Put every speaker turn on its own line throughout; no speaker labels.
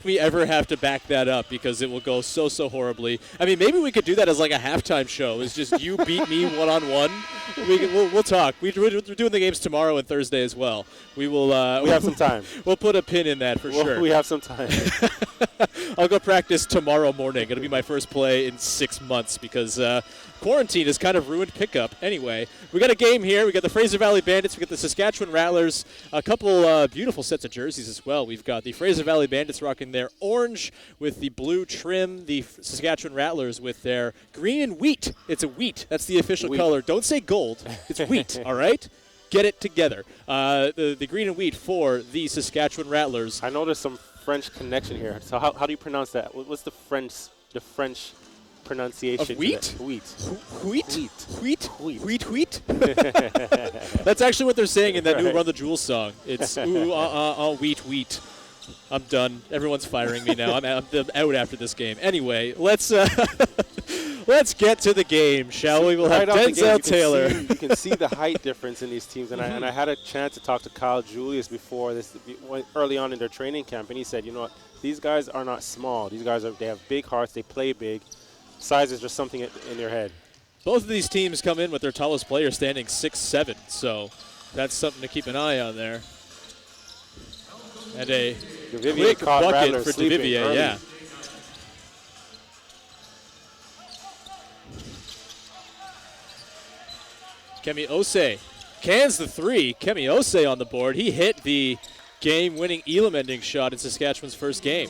we ever have to back that up because it will go so horribly. I mean, maybe we could do that as like a halftime show. It's just you beat me one-on-one. We'll talk. We're doing the games tomorrow and Thursday as well. We will.
We have some time.
We'll put a pin in that for sure.
We have some time.
I'll go practice tomorrow morning. It'll be my first play in 6 months because quarantine has kind of ruined pickup. Anyway, we got a game here. We got the Fraser Valley Bandits. We got the Saskatchewan Rattlers. A couple beautiful sets of jerseys as well. We've got the Fraser Valley Bandits rocking their orange with the blue trim. The Saskatchewan Rattlers with their green and wheat. It's a wheat. That's the official color. Don't say gold. It's wheat, all right? Get it together. The green and wheat for the Saskatchewan Rattlers.
I know there's some French connection here. So how do you pronounce that? What's the French pronunciation?
Of wheat?
Wheat.
Wheat. That's actually what they're saying in that new Run the Jewels song. It's wheat. I'm done. Everyone's firing me now. I'm out after this game. Anyway, let's get to the game, shall we? We'll have Denzel Taylor.
You can see the height difference in these teams, and I had a chance to talk to Kyle Julius before this, early on in their training camp, and he said, you know what, these guys are not small. These guys they have big hearts. They play big. Size is just something in their head. Both
of these teams come in with their tallest player standing 6'7", so that's something to keep an eye on there. And a quick bucket for DeVivier, yeah. Kemi Osei cans the three. Kemi Osei on the board. He hit the game-winning Elam-ending shot in Saskatchewan's first game.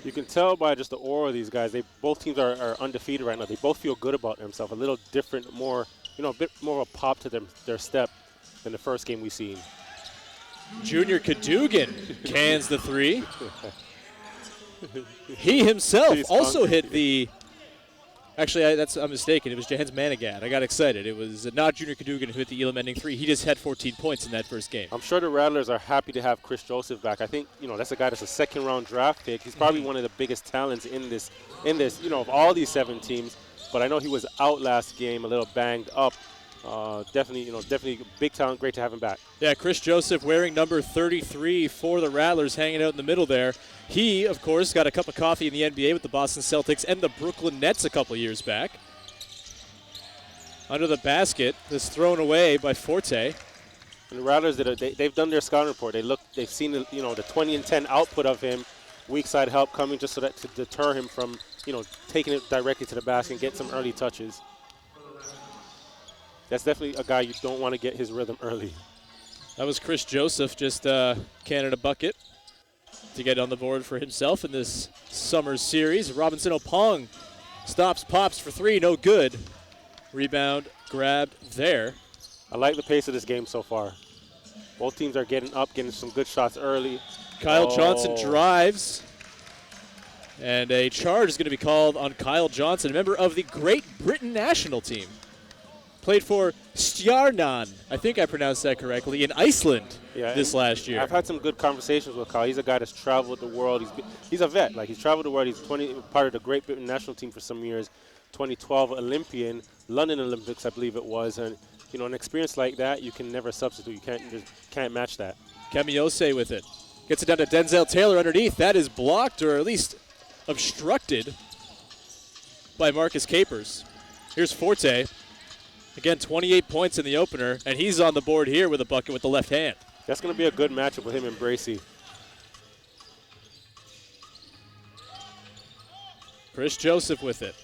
You can tell by just the aura of these guys. Both teams are undefeated right now. They both feel good about themselves. A little different, a bit more of a pop to their step than the first game we've seen.
Junior Cadogan cans the three. He himself also hit the. Actually, I'm mistaken. It was Jens Manigat. I got excited. It was not Junior Cadogan who hit the Elam-ending three. He just had 14 points in that first game.
I'm sure the Rattlers are happy to have Chris Joseph back. I think that's a guy that's a second-round draft pick. He's probably one of the biggest talents in this. Of all these 7 teams. But I know he was out last game, a little banged up. Definitely big talent. Great to have him back.
Yeah, Chris Joseph wearing number 33 for the Rattlers, hanging out in the middle there. He, of course, got a cup of coffee in the NBA with the Boston Celtics and the Brooklyn Nets a couple years back. Under the basket, is thrown away by Forte.
And the Rattlers they've done their scouting report. They've seen the 20-10 output of him, weak side help coming just so that to deter him from taking it directly to the basket and get some early touches. That's definitely a guy you don't want to get his rhythm early.
That was Chris Joseph just canning a bucket to get on the board for himself in this summer series. Robinson Opong pops for three, no good. Rebound grabbed there.
I like the pace of this game so far. Both teams are getting up, getting some good shots early.
Kyle Johnson drives. And a charge is going to be called on Kyle Johnson, a member of the Great Britain national team. Played for Stjarnan, I think I pronounced that correctly, in Iceland this last year.
I've had some good conversations with Kyle. He's a guy that's traveled the world. He's a vet. He's traveled the world. He's part of the Great Britain national team for some years. 2012 Olympian, London Olympics, I believe it was. And an experience like that, you can never substitute. You can't match that.
Kemi Osei with it. Gets it down to Denzel Taylor underneath. That is blocked, or at least obstructed, by Marcus Capers. Here's Forte. Again, 28 points in the opener, and he's on the board here with a bucket with the left hand.
That's going to be a good matchup with him and Bracey.
Chris Joseph with it.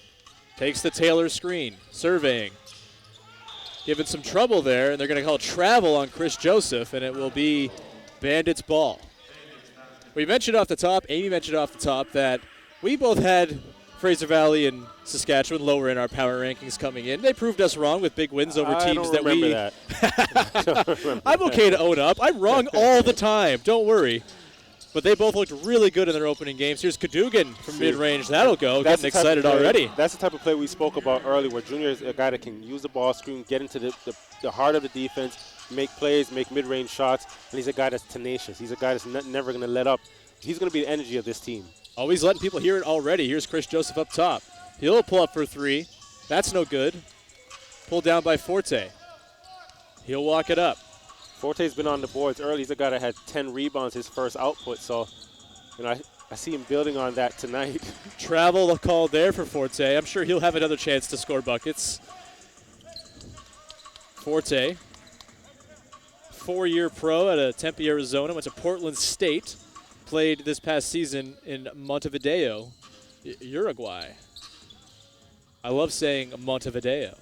Takes the Taylor screen, surveying. Given some trouble there, and they're going to call travel on Chris Joseph, and it will be Bandits ball. We mentioned off the top, Amy mentioned off the top, that we both had Fraser Valley and Saskatchewan lower in our power rankings coming in. They proved us wrong with big wins over teams that we.
That.
I'm okay to own up. I'm wrong all the time. Don't worry. But they both looked really good in their opening games. Here's Cadogan from mid-range. That'll go. Getting excited already.
That's the type of play we spoke about earlier, where Junior is a guy that can use the ball screen, get into the heart of the defense, make plays, make mid-range shots, and he's a guy that's tenacious. He's a guy that's never going to let up. He's going to be the energy of this team.
Always letting people hear it already. Here's Chris Joseph up top. He'll pull up for three. That's no good. Pulled down by Forte. He'll walk it up.
Forte's been on the boards early. He's a guy that had 10 rebounds his first output. So, I see him building on that tonight.
Travel called there for Forte. I'm sure he'll have another chance to score buckets. Forte, 4-year pro out of Tempe, Arizona, went to Portland State, played this past season in Montevideo, Uruguay. I love saying Montevideo.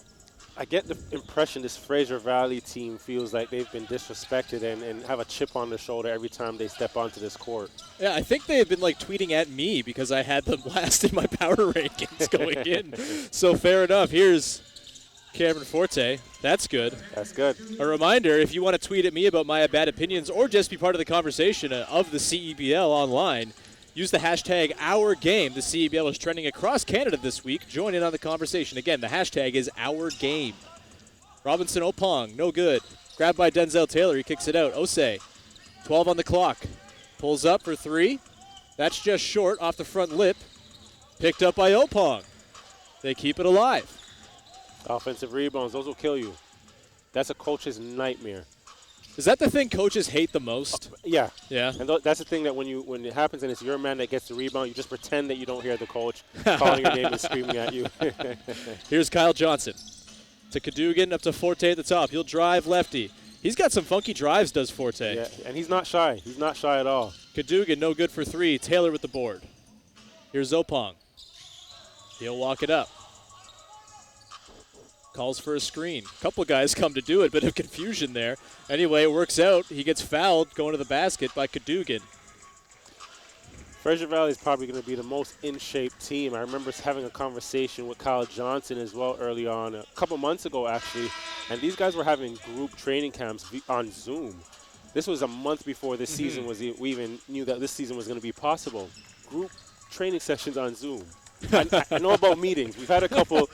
I get the impression this Fraser Valley team feels like they've been disrespected and have a chip on their shoulder every time they step onto this court.
Yeah, I think they have been like tweeting at me because I had them last in my power rankings going in. So fair enough. Here's Cameron Forte. That's good.
That's good.
A reminder, if you want to tweet at me about my bad opinions or just be part of the conversation of the CEBL online, use the hashtag OurGame. The CEBL is trending across Canada this week. Join in on the conversation. Again, the hashtag is OurGame. Robinson Opong, no good. Grabbed by Denzel Taylor. He kicks it out. Osei, 12 on the clock. Pulls up for 3. That's just short off the front lip. Picked up by Opong. They keep it alive.
Offensive rebounds, those will kill you. That's a coach's nightmare.
Is that the thing coaches hate the most?
Yeah.
Yeah.
And that's the thing that when it happens and it's your man that gets the rebound, you just pretend that you don't hear the coach calling your name and screaming at you.
Here's Kyle Johnson. To Cadogan, up to Forte at the top. He'll drive lefty. He's got some funky drives, does Forte.
Yeah, and he's not shy. He's not shy at all.
Cadogan, no good for 3. Taylor with the board. Here's Opong. He'll walk it up. Calls for a screen. A couple of guys come to do it, bit of confusion there. Anyway, it works out. He gets fouled going to the basket by Cadogan.
Fraser Valley is probably going to be the most in-shape team. I remember having a conversation with Kyle Johnson as well early on, a couple months ago actually, and these guys were having group training camps on Zoom. This was a month before this season we even knew that this season was going to be possible. Group training sessions on Zoom. I know about meetings. We've had a couple.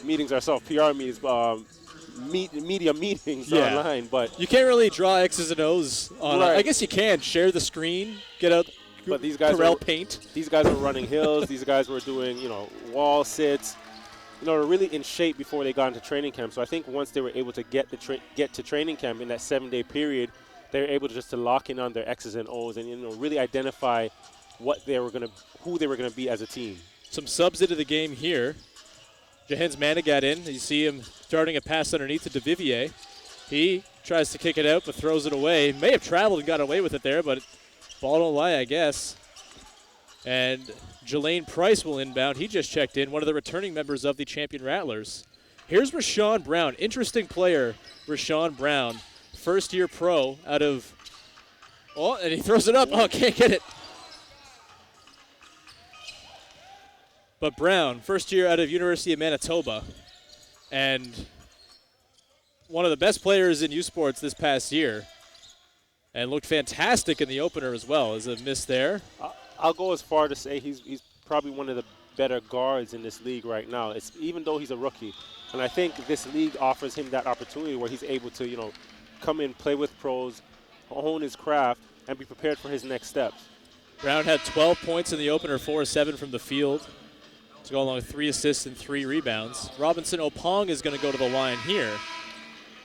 Meetings ourselves, PR meetings, media meetings online. But
you can't really draw X's and O's on.
Right.
I guess you can share the screen, get out.
But these guys
paint.
These guys were running hills. These guys were doing wall sits. They're really in shape before they got into training camp. So I think once they were able to get to training camp in that 7-day period, they were able to lock in on their X's and O's and really identify who they were going to be as a team. Some
subs into the game here. Jahens Manigat in. You see him starting a pass underneath to DeVivier. He tries to kick it out but throws it away. May have traveled and got away with it there, but ball don't lie, I guess. And Jelaine Price will inbound. He just checked in, one of the returning members of the champion Rattlers. Here's Rashawn Brown. Interesting player, Rashawn Brown. First-year pro out of... Oh, and he throws it up. Oh, can't get it. But Brown, first year out of University of Manitoba, and one of the best players in U Sports this past year, and looked fantastic in the opener as well. Is a miss there?
I'll go as far to say he's probably one of the better guards in this league right now. Even though he's a rookie, and I think this league offers him that opportunity where he's able to come in, play with pros, hone his craft, and be prepared for his next steps.
Brown had 12 points in the opener, 4-7 from the field, to go along with 3 assists and 3 rebounds. Robinson Opong is going to go to the line here.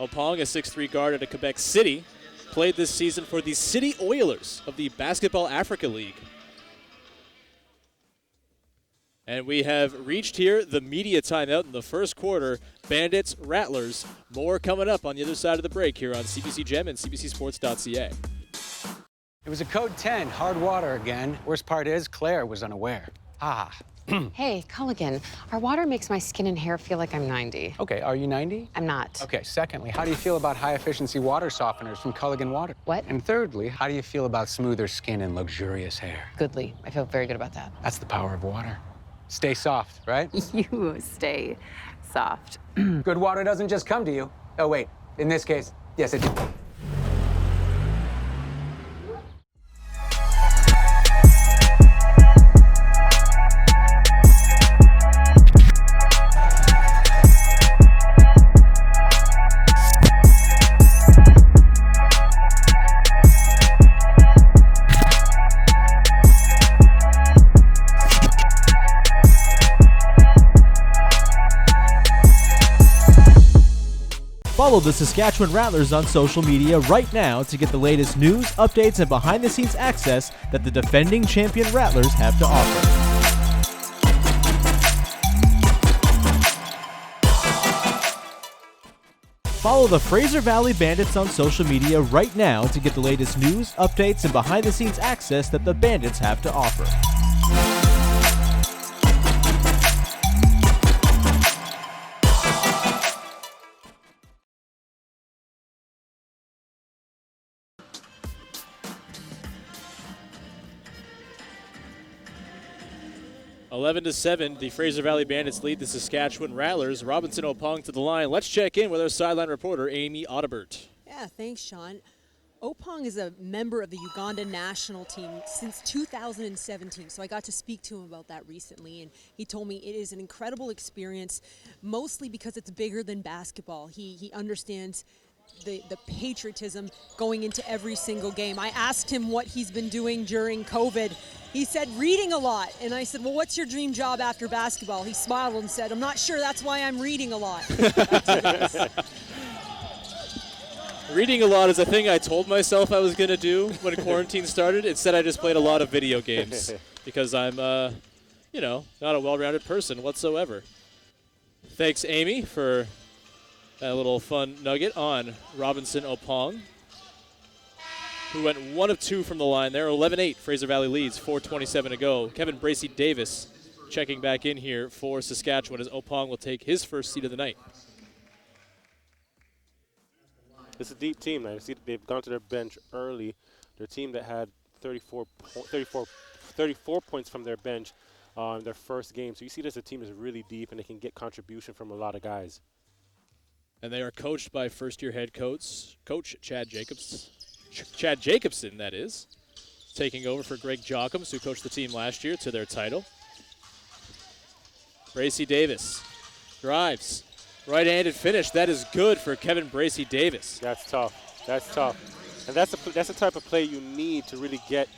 Opong, a 6'3 guard out of Quebec City, played this season for the City Oilers of the Basketball Africa League. And we have reached here the media timeout in the first quarter. Bandits, Rattlers. More coming up on the other side of the break here on CBC Gem and CBCSports.ca.
It was a code 10, hard water again. Worst part is Claire was unaware.
Hey, Culligan, our water makes my skin and hair feel like I'm 90.
Okay, are you 90?
I'm not.
Okay, secondly, how do you feel about high-efficiency water softeners from Culligan Water?
What?
And thirdly, how do you feel about smoother skin and luxurious hair?
Goodly. I feel very good about that.
That's the power of water. Stay soft, right?
You stay soft.
Good water doesn't just come to you. Oh, wait. In this case, yes, it did.
Follow the Saskatchewan Rattlers on social media right now to get the latest news, updates, and behind-the-scenes access that the defending champion Rattlers have to offer. Follow the Fraser Valley Bandits on social media right now to get the latest news, updates, and behind-the-scenes access that the Bandits have to offer.
Eleven to 7, the Fraser Valley Bandits lead the Saskatchewan Rattlers. Robinson Opong to the line. Let's check in with our sideline reporter, Amy Audibert.
Yeah, thanks, Sean. Opong is a member of the Uganda national team since 2017, so I got to speak to him about that recently, and he told me it is an incredible experience, mostly because it's bigger than basketball. He understands the patriotism going into every single game. I asked him what he's been doing during COVID. He said reading a lot, and I said, well, what's your dream job after basketball? He smiled and said, I'm not sure, that's why I'm reading a lot.
Reading a lot is a thing I told myself I was going to do when quarantine started. Instead, I just played a lot of video games because I'm, not a well-rounded person whatsoever. Thanks, Amy, for that little fun nugget on Robinson Opong, who went 1 of 2 from the line there. 11-8, Fraser Valley leads, 4:27 to go. Kevin Bracey Davis checking back in here for Saskatchewan as Opong will take his first seat of the night.
It's a deep team. I see they've gone to their bench early. Their team that had 34 points from their bench in their first game. So you see this a team is really deep and they can get contribution from a lot of guys.
And they are coached by first-year head coach Chad Jacobson, that is, taking over for Greg Jockums, who coached the team last year to their title. Bracey Davis drives. Right-handed finish. That is good for Kevin Bracey Davis.
That's tough. That's tough. And that's the type of play you need to really get,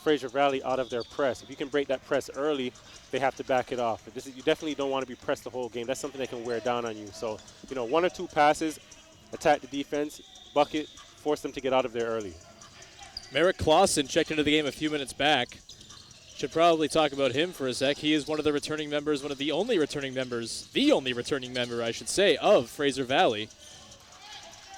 Fraser Valley out of their press. If you can break that press early, they have to back it off. You definitely don't want to be pressed the whole game. That's something that can wear down on you. So, 1 or 2 passes, attack the defense, bucket, force them to get out of there early.
Merrick Clausen checked into the game a few minutes back. Should probably talk about him for a sec. He is one of the returning members, the only returning member, I should say, of Fraser Valley,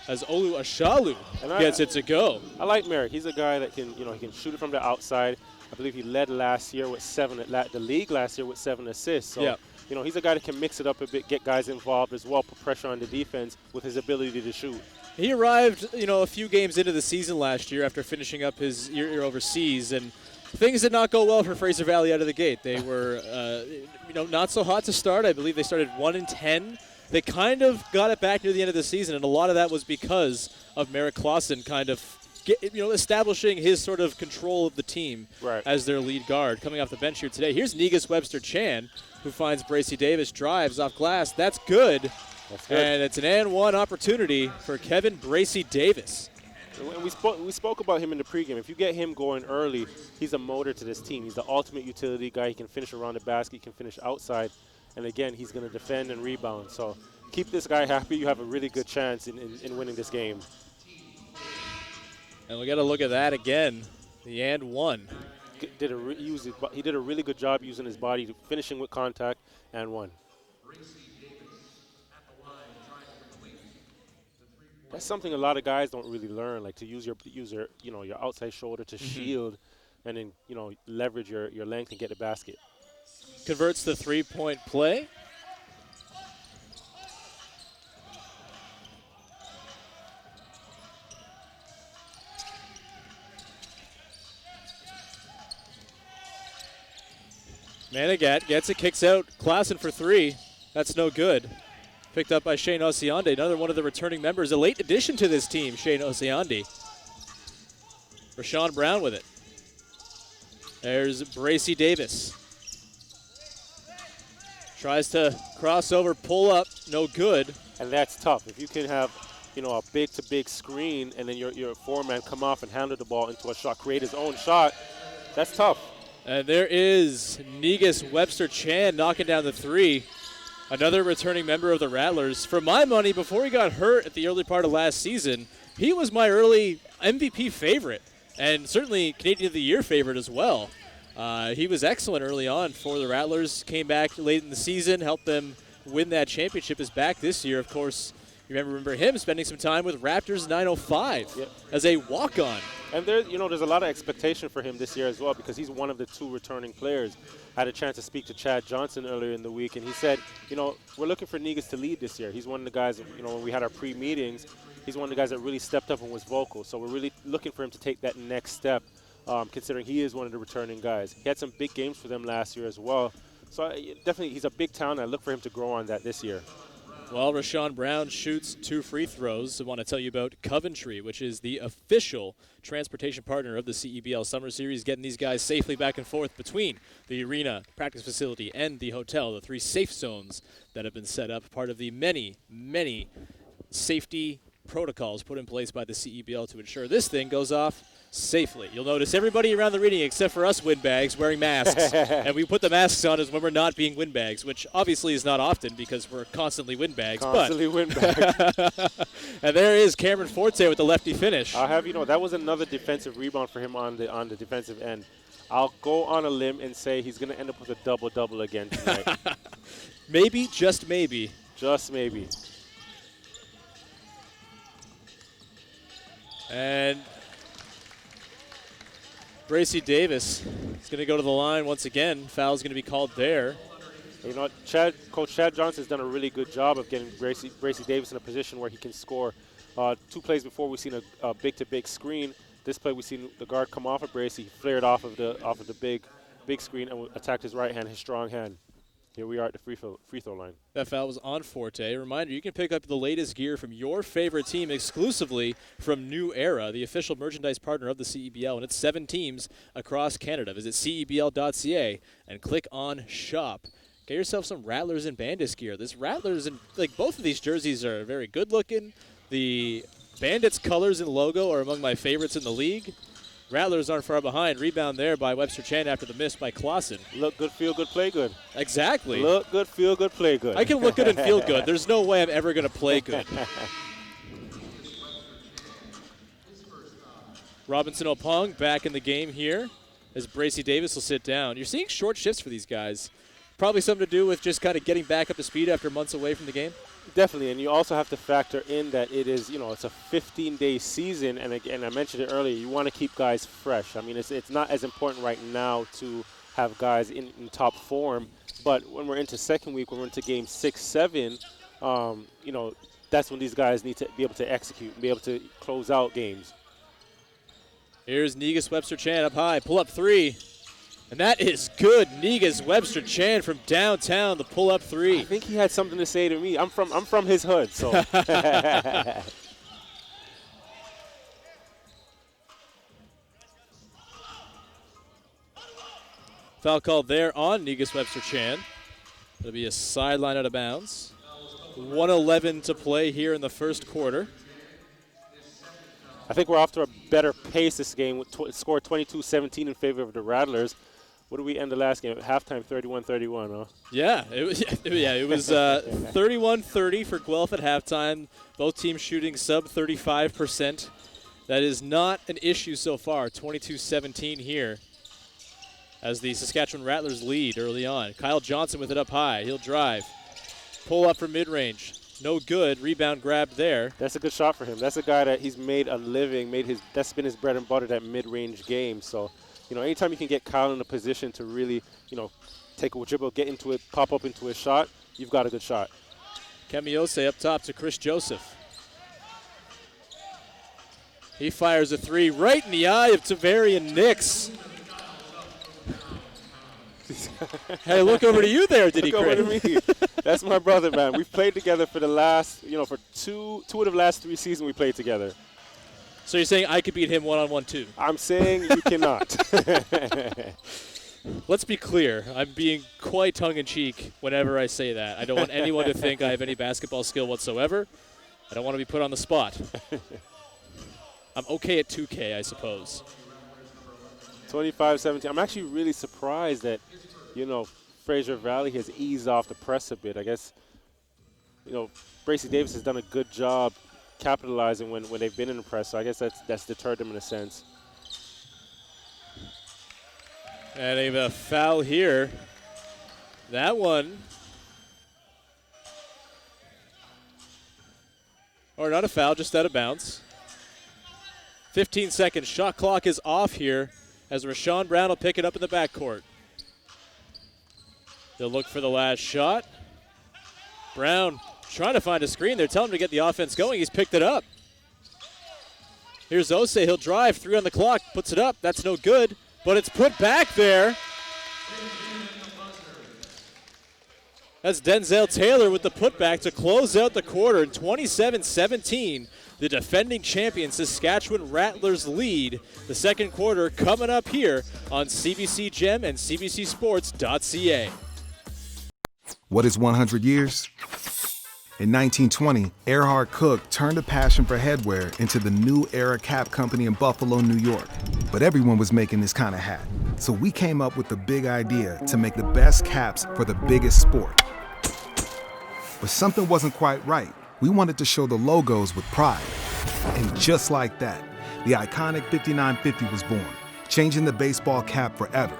as Olu Ashalu gets it to go.
I like Merrick. He's a guy that can, he can shoot it from the outside. I believe he led last year with 7, the league last year with 7 assists. So,
yeah.
He's a guy that can mix it up a bit, get guys involved as well, put pressure on the defense with his ability to shoot.
He arrived, a few games into the season last year after finishing up his year overseas, and things did not go well for Fraser Valley out of the gate. They were, not so hot to start. I believe they started 1-10. They kind of got it back near the end of the season, and a lot of that was because of Merrick Clausen kind of establishing his sort of control of the team as their lead guard. Coming off the bench here today, here's Negus Webster-Chan, who finds Bracey Davis, drives off glass. That's good. And it's an and one opportunity for Kevin Bracey Davis.
And we spoke about him in the pregame. If you get him going early, he's a motor to this team. He's the ultimate utility guy. He can finish around the basket. He can finish outside. And, again, he's going to defend and rebound. So keep this guy happy. You have a really good chance in winning this game.
And we got to look at that again. The and one.
He did a really good job using his body, finishing with contact, and one. That's something a lot of guys don't really learn, like to use your your outside shoulder to shield, and then leverage your length and get the basket.
Converts the 3-point play. Manigat gets it, kicks out. Clausen for 3. That's no good. Picked up by Shane Osiande, another one of the returning members. A late addition to this team, Shane Osiande. Rashawn Brown with it. There's Bracey Davis. Tries to cross over, pull up, no good.
And that's tough. If you can have, a big-to-big screen and then your foreman come off and handle the ball into a shot, create his own shot, that's tough.
And there is Negus Webster-Chan knocking down the 3. Another returning member of the Rattlers. For my money, before he got hurt at the early part of last season, he was my early MVP favorite, and certainly Canadian of the Year favorite as well. He was excellent early on for the Rattlers, came back late in the season, helped them win that championship, is back this year. Of course, you remember him spending some time with Raptors 905 as a walk-on.
And there's a lot of expectation for him this year as well, because he's one of the 2 returning players. I had a chance to speak to Chad Johnson earlier in the week, and he said, we're looking for Negus to lead this year. He's one of the guys, when we had our pre-meetings, he's one of the guys that really stepped up and was vocal. So we're really looking for him to take that next step, considering he is one of the returning guys. He had some big games for them last year as well. So definitely he's a big talent. I look for him to grow on that this year.
Well, Rashawn Brown shoots 2 free throws. I want to tell you about Coventry, which is the official transportation partner of the CEBL Summer Series, getting these guys safely back and forth between the arena, practice facility, and the hotel, the 3 safe zones that have been set up, part of the many, many safety protocols put in place by the CEBL to ensure this thing goes off safely. You'll notice everybody around the arena, except for us windbags, wearing masks. And we put the masks on as when we're not being windbags, which obviously is not often because we're constantly windbags.
Constantly windbags.
And there is Cameron Forte with the lefty finish.
I'll have you know, that was another defensive rebound for him on the defensive end. I'll go on a limb and say he's going to end up with a double-double again tonight.
Maybe, just maybe.
Just maybe.
And Bracy Davis is going to go to the line once again. Foul's going to be called there.
You know, Coach Chad Johnson's done a really good job of getting Bracy Davis in a position where he can score. 2 plays before, we've seen a big-to-big screen. This play, we've seen the guard come off of Bracy, flared off of the big screen, and attacked his right hand, his strong hand. Here we are at the free throw line.
That foul was on Forte. A reminder, you can pick up the latest gear from your favorite team exclusively from New Era, the official merchandise partner of the CEBL, and it's 7 teams across Canada. Visit CEBL.ca and click on Shop. Get yourself some Rattlers and Bandits gear. This Rattlers, and like both of these jerseys are very good looking. The Bandits colors and logo are among my favorites in the league. Rattlers aren't far behind. Rebound there by Webster Chan after the miss by Clausen.
Look good, feel good, play good.
Exactly.
Look good, feel good, play good.
I can look good and feel good. There's no way I'm ever going to play good. Robinson Opong back in the game here as Bracy Davis will sit down. You're seeing short shifts for these guys. Probably something to do with just kind of getting back up to speed after months away from the game.
Definitely, and you also have to factor in that it is, it's a 15-day season, and again, I mentioned it earlier, you want to keep guys fresh. I mean, it's not as important right now to have guys in top form, but when we're into second week, when we're into game 6, 7, that's when these guys need to be able to execute and be able to close out games.
Here's Negus Webster Chan up high, pull up 3. And that is good. Negus Webster Chan from downtown, the pull-up 3.
I think he had something to say to me. I'm from his hood, so.
Foul called there on Negus Webster Chan. It'll be a sideline out of bounds. 1:11 to play here in the first quarter.
I think we're off to a better pace this game with score 22-17 in favor of the Rattlers. What did we end the last game? At halftime, 31-31, huh?
Yeah, it was 31-30 for Guelph at halftime. Both teams shooting sub 35%. That is not an issue so far. 22-17 here as the Saskatchewan Rattlers lead early on. Kyle Johnson with it up high. He'll drive. Pull up from mid-range. No good. Rebound grabbed there.
That's a good shot for him. That's a guy that he's made a living, that's been his bread and butter, that mid-range game. So, anytime you can get Kyle in a position to really, take a dribble, get into it, pop up into a shot, you've got a good shot.
Kemiose up top to Chris Joseph. He fires a 3 right in the eye of Tavarian Nix. Hey, look over to you there, did he, Chris?
Look over to me. That's my brother, man. We've played together for the last, for two of the last 3 seasons we played together.
So you're saying I could beat him one-on-one too?
I'm saying you cannot.
Let's be clear. I'm being quite tongue-in-cheek whenever I say that. I don't want anyone to think I have any basketball skill whatsoever. I don't want to be put on the spot. I'm okay at 2K, I suppose.
25-17. I'm actually really surprised that, Fraser Valley has eased off the press a bit. I guess, Bracy Davis has done a good job capitalizing when they've been in the press. So I guess that's deterred them in a sense.
And a foul here. That one. Or not a foul, just out of bounds. 15-second shot clock is off here as Rashawn Brown will pick it up in the backcourt. They'll look for the last shot. Brown trying to find a screen. They're telling him to get the offense going. He's picked it up. Here's Ose. He'll drive. 3 on the clock. Puts it up. That's no good. But it's put back there. That's Denzel Taylor with the putback to close out the quarter. 27-17, the defending champion Saskatchewan Rattlers lead. The second quarter coming up here on CBC Gem and CBCSports.ca.
What is 100 years? In 1920, Erhard Cook turned a passion for headwear into the New Era Cap Company in Buffalo, New York. But everyone was making this kind of hat. So we came up with the big idea to make the best caps for the biggest sport. But something wasn't quite right. We wanted to show the logos with pride. And just like that, the iconic 5950 was born, changing the baseball cap forever.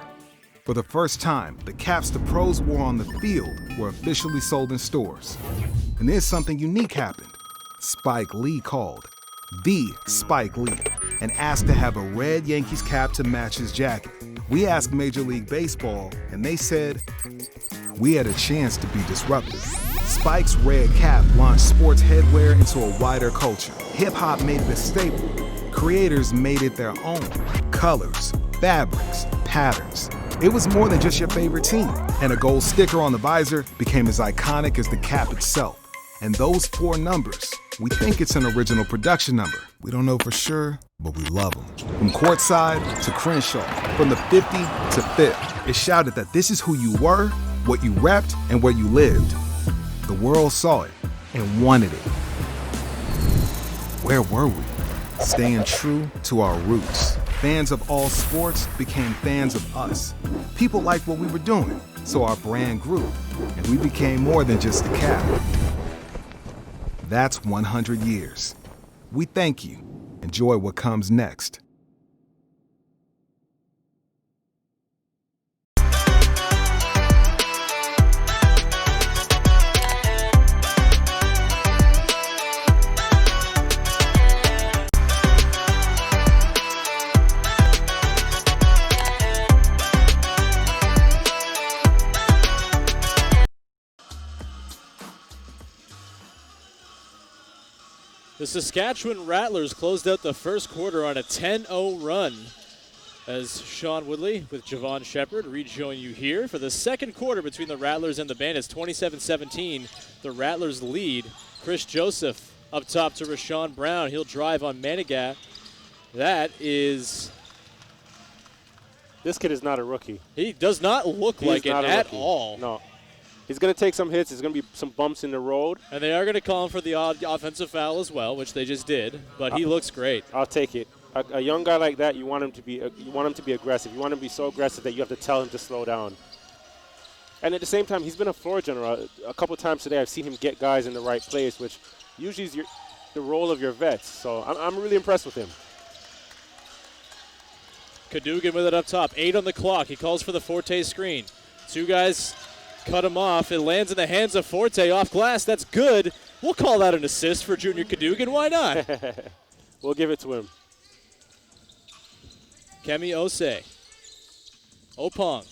For the first time, the caps the pros wore on the field were officially sold in stores. And then something unique happened. Spike Lee called, the Spike Lee, and asked to have a red Yankees cap to match his jacket. We asked Major League Baseball, and they said, we had a chance to be disruptive. Spike's red cap launched sports headwear into a wider culture. Hip-hop made it a staple. Creators made it their own. Colors, fabrics, patterns. It was more than just your favorite team. And a gold sticker on the visor became as iconic as the cap itself. And those 4 numbers, we think it's an original production number. We don't know for sure, but we love them. From courtside to Crenshaw, from the 50 to 5th, it shouted that this is who you were, what you repped, and where you lived. The world saw it and wanted it. Where were we? Staying true to our roots. Fans of all sports became fans of us. People liked what we were doing, so our brand grew, and we became more than just a cap. That's 100 years. We thank you. Enjoy what comes next.
The Saskatchewan Rattlers closed out the first quarter on a 10-0 run as Sean Woodley with Javon Shepard rejoin you here for the second quarter between the Rattlers and the Bandits. 27-17, the Rattlers lead. Chris Joseph up top to Rashawn Brown. He'll drive on Manigat. That is...
This kid is not a rookie.
He does not look like it at all.
No. He's going to take some hits. There's going to be some bumps in the road.
And they are going to call him for the odd offensive foul as well, which they just did. But he looks great.
I'll take it. A young guy like that, you want him to be aggressive. You want him to be so aggressive that you have to tell him to slow down. And at the same time, he's been a floor general. A couple times today, I've seen him get guys in the right place, which usually is the role of your vets. So I'm really impressed with him.
Cadogan with it up top. 8 on the clock. He calls for the Forte screen. 2 guys cut him off. It lands in the hands of Forte off glass. That's good. We'll call that an assist for Junior Cadogan. Why not?
We'll give it to him.
Kemi Ose. Opong.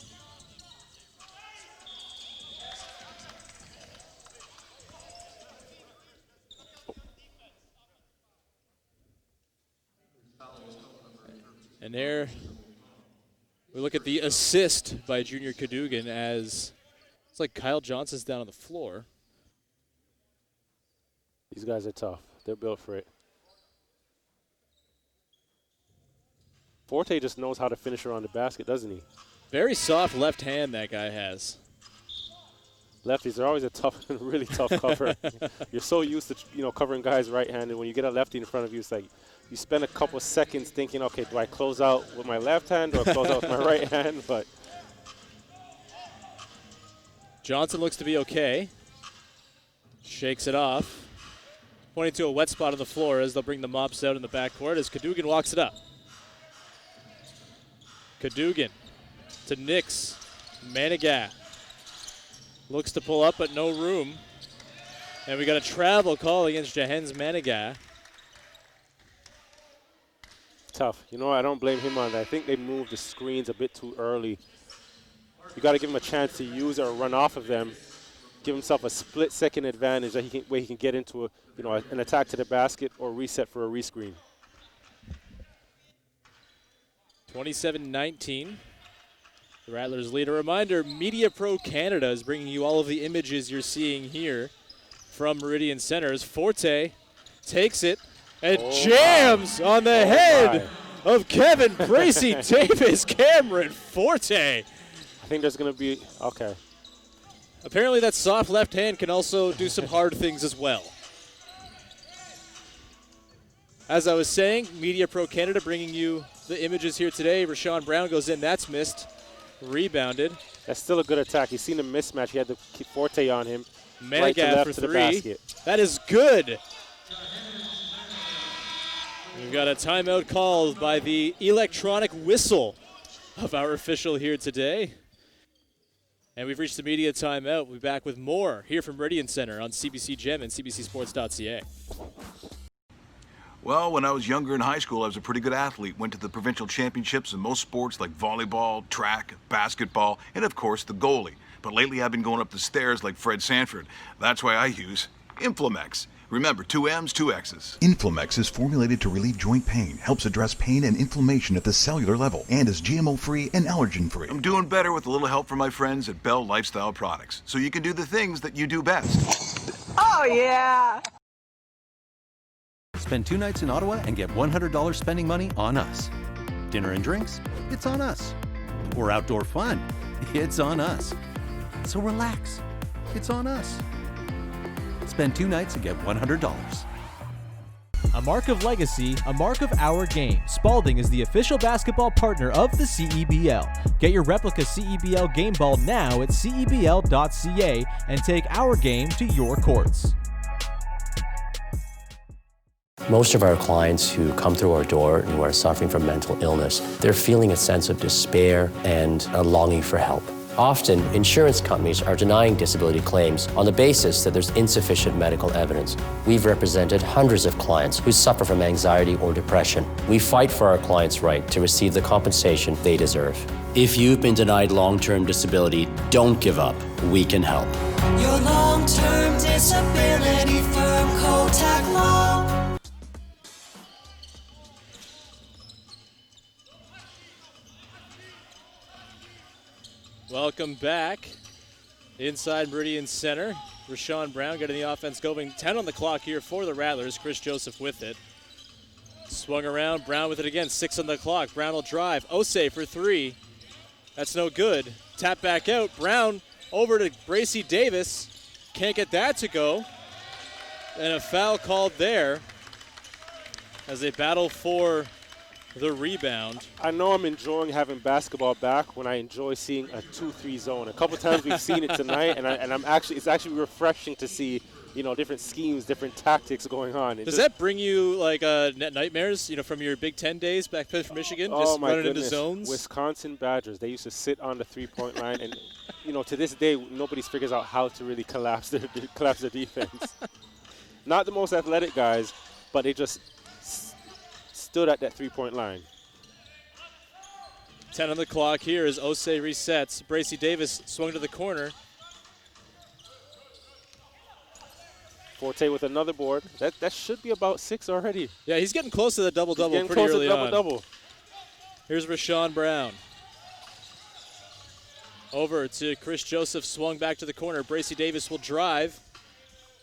And there we look at the assist by Junior Cadogan as it's like Kyle Johnson's down on the floor.
These guys are tough. They're built for it. Forte just knows how to finish around the basket, doesn't he?
Very soft left hand that guy has.
Lefties are always a tough, really tough cover. You're so used to, covering guys right-handed. When you get a lefty in front of you, it's like you spend a couple seconds thinking, okay, do I close out with my left hand or close out with my right hand? But
Johnson looks to be okay. Shakes it off. Pointing to a wet spot on the floor as they'll bring the mops out in the backcourt as Cadogan walks it up. Cadogan to Nix. Manigat looks to pull up, but no room. And we got a travel call against Jahens Manigat.
Tough. You know what? I don't blame him on that. I think they moved the screens a bit too early. You got to give him a chance to use or run off of them. Give himself a split-second advantage that where he can get into an attack to the basket or reset for a rescreen.
27-19. The Rattlers lead. A reminder, Media Pro Canada is bringing you all of the images you're seeing here from Meridian Center as Forte takes it and jams on the head of Kevin Bracey Davis. Cameron Forte.
I think there's going to be, okay.
Apparently that soft left hand can also do some hard things as well. As I was saying, Media Pro Canada bringing you the images here today. Rashawn Brown goes in, that's missed. Rebounded.
That's still a good attack. He's seen a mismatch. He had to keep Forte on him.
Manigat for three. That is good. We've got a timeout called by the electronic whistle of our official here today. And we've reached the media timeout. We'll be back with more here from Meridian Center on CBC Gem and CBCSports.ca.
Well, when I was younger in high school, I was a pretty good athlete. Went to the provincial championships in most sports like volleyball, track, basketball, and of course the goalie. But lately I've been going up the stairs like Fred Sanford. That's why I use Inflamex. Remember, 2 M's, 2 X's.
Inflamex is formulated to relieve joint pain, helps address pain and inflammation at the cellular level, and is GMO-free and allergen-free.
I'm doing better with a little help from my friends at Bell Lifestyle Products, so you can do the things that you do best.
Oh, yeah!
Spend 2 nights in Ottawa and get $100 spending money on us. Dinner and drinks? It's on us. Or outdoor fun? It's on us. So relax. It's on us. Spend 2 nights and get $100.
A mark of legacy, a mark of our game. Spalding is the official basketball partner of the CEBL. Get your replica CEBL game ball now at cebl.ca and take our game to your courts.
Most of our clients who come through our door and who are suffering from mental illness, they're feeling a sense of despair and a longing for help. Often, insurance companies are denying disability claims on the basis that there's insufficient medical evidence. We've represented hundreds of clients who suffer from anxiety or depression. We fight for our clients' right to receive the compensation they deserve. If you've been denied long-term disability, don't give up. We can help.
Your long-term disability firm, Kotak Law.
Welcome back inside Meridian Center. Rashawn Brown getting the offense going. 10 on the clock here for the Rattlers. Chris Joseph with it. Swung around. Brown with it again. 6 on the clock. Brown will drive. Osei for 3. That's no good. Tap back out. Brown over to Bracey Davis. Can't get that to go. And a foul called there as they battle for the rebound.
I know I'm enjoying having basketball back when I enjoy seeing a 2-3 zone. A couple times we've seen it tonight, and it's actually refreshing to see, different schemes, different tactics going on.
Does that bring you like nightmares, from your Big Ten days back from Michigan, just running into zones?
Wisconsin Badgers, they used to sit on the three-point line, and to this day nobody figures out how to really collapse their defense. Not the most athletic guys, but they just stood at that three-point line.
10 on the clock here as Osei resets. Bracey Davis swung to the corner.
Forte with another board. That should be about 6 already.
Yeah, he's getting close to the double-double pretty early on.
Double-double.
Here's Rashawn Brown. Over to Chris Joseph, swung back to the corner. Bracey Davis will drive,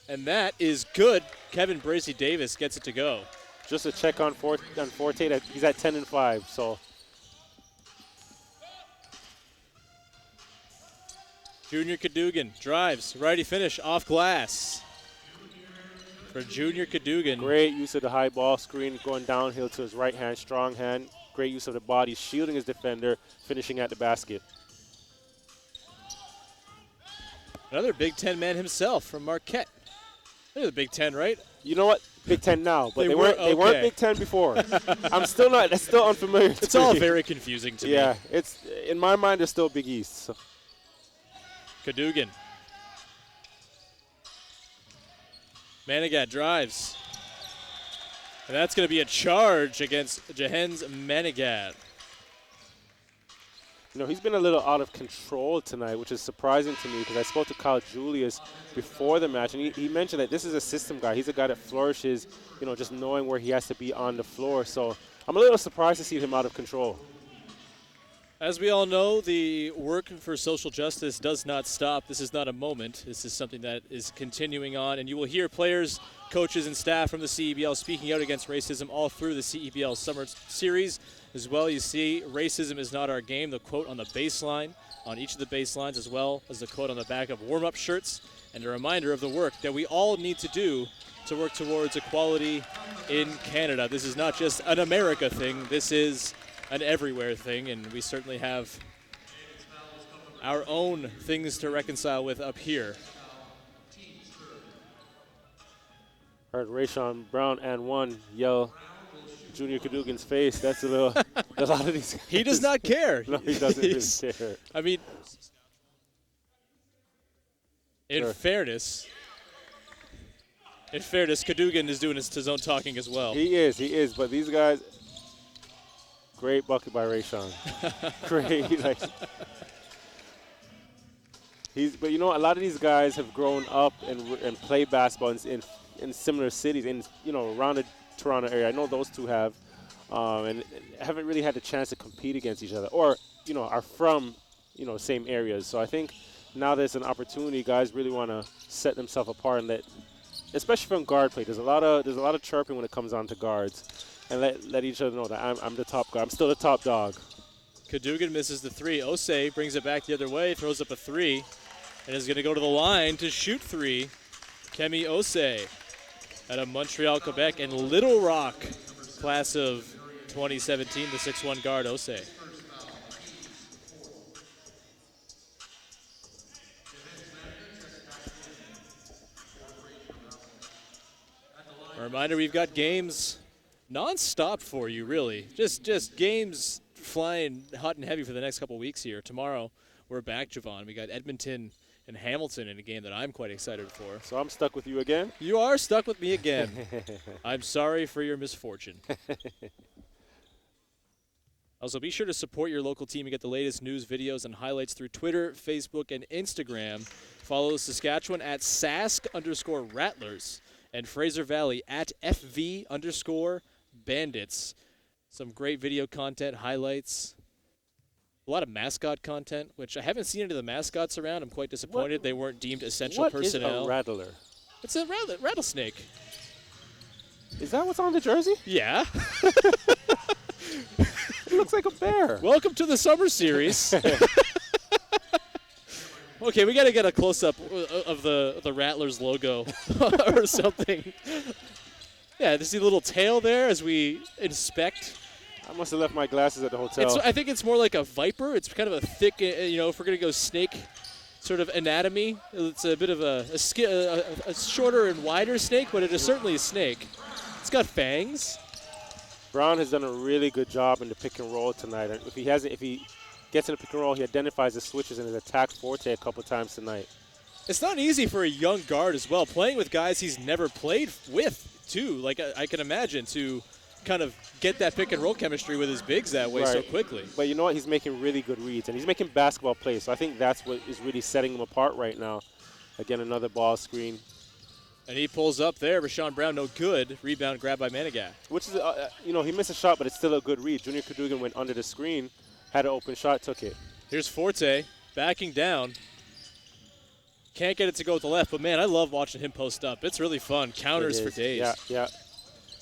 and that is good. Kevin Bracey Davis gets it to go.
Just a check on Forte that he's at 10-5. So
Junior Cadogan drives, righty finish off glass for Junior Cadogan.
Great use of the high ball screen, going downhill to his right hand, strong hand. Great use of the body, shielding his defender, finishing at the basket.
Another Big Ten man himself from Marquette. They're the Big Ten, right?
You know what? Big Ten now, but they weren't
okay.
Big Ten before. That's still unfamiliar.
It's all very confusing to me.
Yeah, it's in my mind. They're still Big East. So.
Cadogan. Manigat drives. And that's going to be a charge against Jahen's Manigat.
You know, he's been a little out of control tonight, which is surprising to me because I spoke to Kyle Julius before the match, and he mentioned that this is a system guy. He's a guy that flourishes, you know, just knowing where he has to be on the floor. So I'm a little surprised to see him out of control.
As we all know, the work for social justice does not stop. This is not a moment. This is something that is continuing on, and you will hear players, coaches, and staff from the CEBL speaking out against racism all through the CEBL Summer Series. As well, you see, racism is not our game, the quote on the baseline, on each of the baselines, as well as the quote on the back of warm-up shirts, and a reminder of the work that we all need to do to work towards equality in Canada. This is not just an America thing, this is an everywhere thing, and we certainly have our own things to reconcile with up here.
Heard Rashawn Brown and one yell Junior Cadogan's face. That's a lot of these guys.
He does not care.
No, he doesn't really care.
I mean, in fairness, Cadogan is doing his own talking as well.
He is. But these guys, great bucket by Rashawn. Great, but you know, a lot of these guys have grown up and played basketball in similar cities, around the Toronto area. I know those two have, and haven't really had the chance to compete against each other, or are from same areas. So I think now there's an opportunity. Guys really want to set themselves apart and especially from guard play. There's a lot of chirping when it comes on to guards, and let each other know that I'm the top guy. I'm still the top dog.
Cadogan misses the three. Osei brings it back the other way, throws up a three, and is going to go to the line to shoot three. Kemi Osei out of Montreal, Quebec, and Little Rock, class of 2017, the 6'1 guard Osei. A reminder, we've got games non-stop for you, really. Just games flying hot and heavy for the next couple weeks here. Tomorrow, we're back, Javon. We got Edmonton and Hamilton in a game that I'm quite excited for.
So I'm stuck with you again?
You are stuck with me again. I'm sorry for your misfortune. Also, be sure to support your local team and get the latest news, videos, and highlights through Twitter, Facebook, and Instagram. Follow Saskatchewan at Sask_Rattlers and Fraser Valley at FV_Bandits. Some great video content, highlights. A lot of mascot content, which I haven't seen any of the mascots around. I'm quite disappointed they weren't deemed essential personnel.
What is a rattler?
It's a rattlesnake.
Is that what's on the jersey?
Yeah.
It looks like a bear.
Welcome to the Summer Series. Okay, we got to get a close-up of the Rattlers logo or something. Yeah, there's a little tail there as we inspect.
I must have left my glasses at the hotel.
I think it's more like a viper. It's kind of a thick, if we're going to go snake sort of anatomy, it's a bit of a shorter and wider snake, but it is certainly a snake. It's got fangs.
Brown has done a really good job in the pick and roll tonight. And if he gets in the pick and roll, he identifies the switches and has attacked Forte a couple times tonight.
It's not easy for a young guard as well, playing with guys he's never played with, too. Like I can imagine, to kind of get that pick and roll chemistry with his bigs that way so quickly.
But you know what? He's making really good reads, and he's making basketball plays. So I think that's what is really setting him apart right now. Again, another ball screen.
And he pulls up there. Rashawn Brown, no good. Rebound grabbed by Manigat.
Which is, he missed a shot, but it's still a good read. Junior Cadogan went under the screen, had an open shot, took it.
Here's Forte backing down. Can't get it to go with the left, but man, I love watching him post up. It's really fun. Counters for days.
Yeah.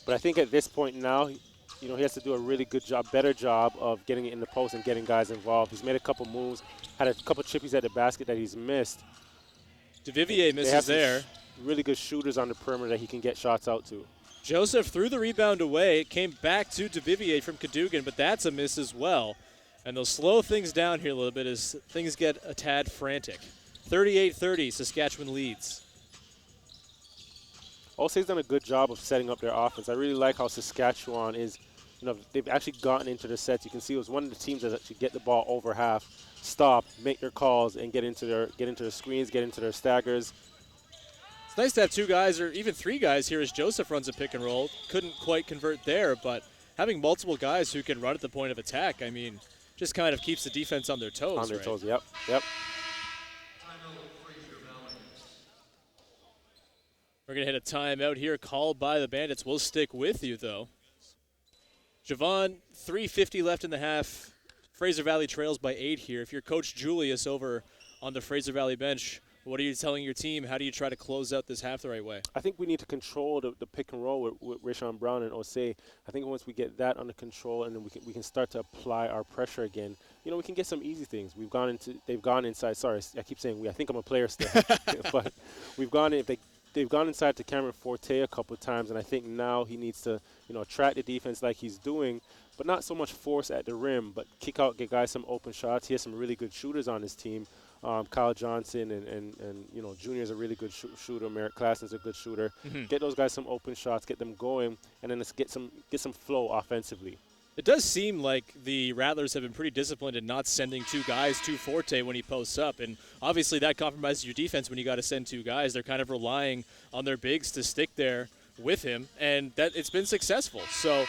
But I think at this point now, he has to do a really good job, better job of getting it in the post and getting guys involved. He's made a couple moves, had a couple chippies at the basket that he's missed.
DeVivier misses there.
Really good shooters on the perimeter that he can get shots out to.
Joseph threw the rebound away. It came back to DeVivier from Cadogan, but that's a miss as well. And they'll slow things down here a little bit as things get a tad frantic. 38-30, Saskatchewan leads.
Osei's done a good job of setting up their offense. I really like how Saskatchewan is, they've actually gotten into their sets. You can see it was one of the teams that actually get the ball over half, stop, make their calls, and get into their screens, get into their staggers.
It's nice to have 2 guys or even 3 guys here as Joseph runs a pick and roll. Couldn't quite convert there, but having multiple guys who can run at the point of attack, I mean, just kind of keeps the defense on their toes.
On their
right?
toes, yep.
We're going to hit a timeout here called by the Bandits. We'll stick with you, though. Javon, 3:50 left in the half. Fraser Valley trails by 8 here. If you're Coach Julius over on the Fraser Valley bench, what are you telling your team? How do you try to close out this half the right way?
I think we need to control the pick and roll with Rashawn Brown and Osei. I think once we get that under control and then we can start to apply our pressure again, we can get some easy things. They've gone inside. Sorry, I keep saying we. I think I'm a player still. But they've gone inside to Cameron Forte a couple of times, and I think now he needs to, attract the defense like he's doing, but not so much force at the rim, but kick out, get guys some open shots. He has some really good shooters on his team. Kyle Johnson and Junior is a really good shooter. Merrick Klassen's a good shooter. Get those guys some open shots, get them going, and then let's get some flow offensively.
It does seem like the Rattlers have been pretty disciplined in not sending 2 guys to Forte when he posts up, and obviously that compromises your defense when you got to send 2 guys. They're kind of relying on their bigs to stick there with him, and that it's been successful. So,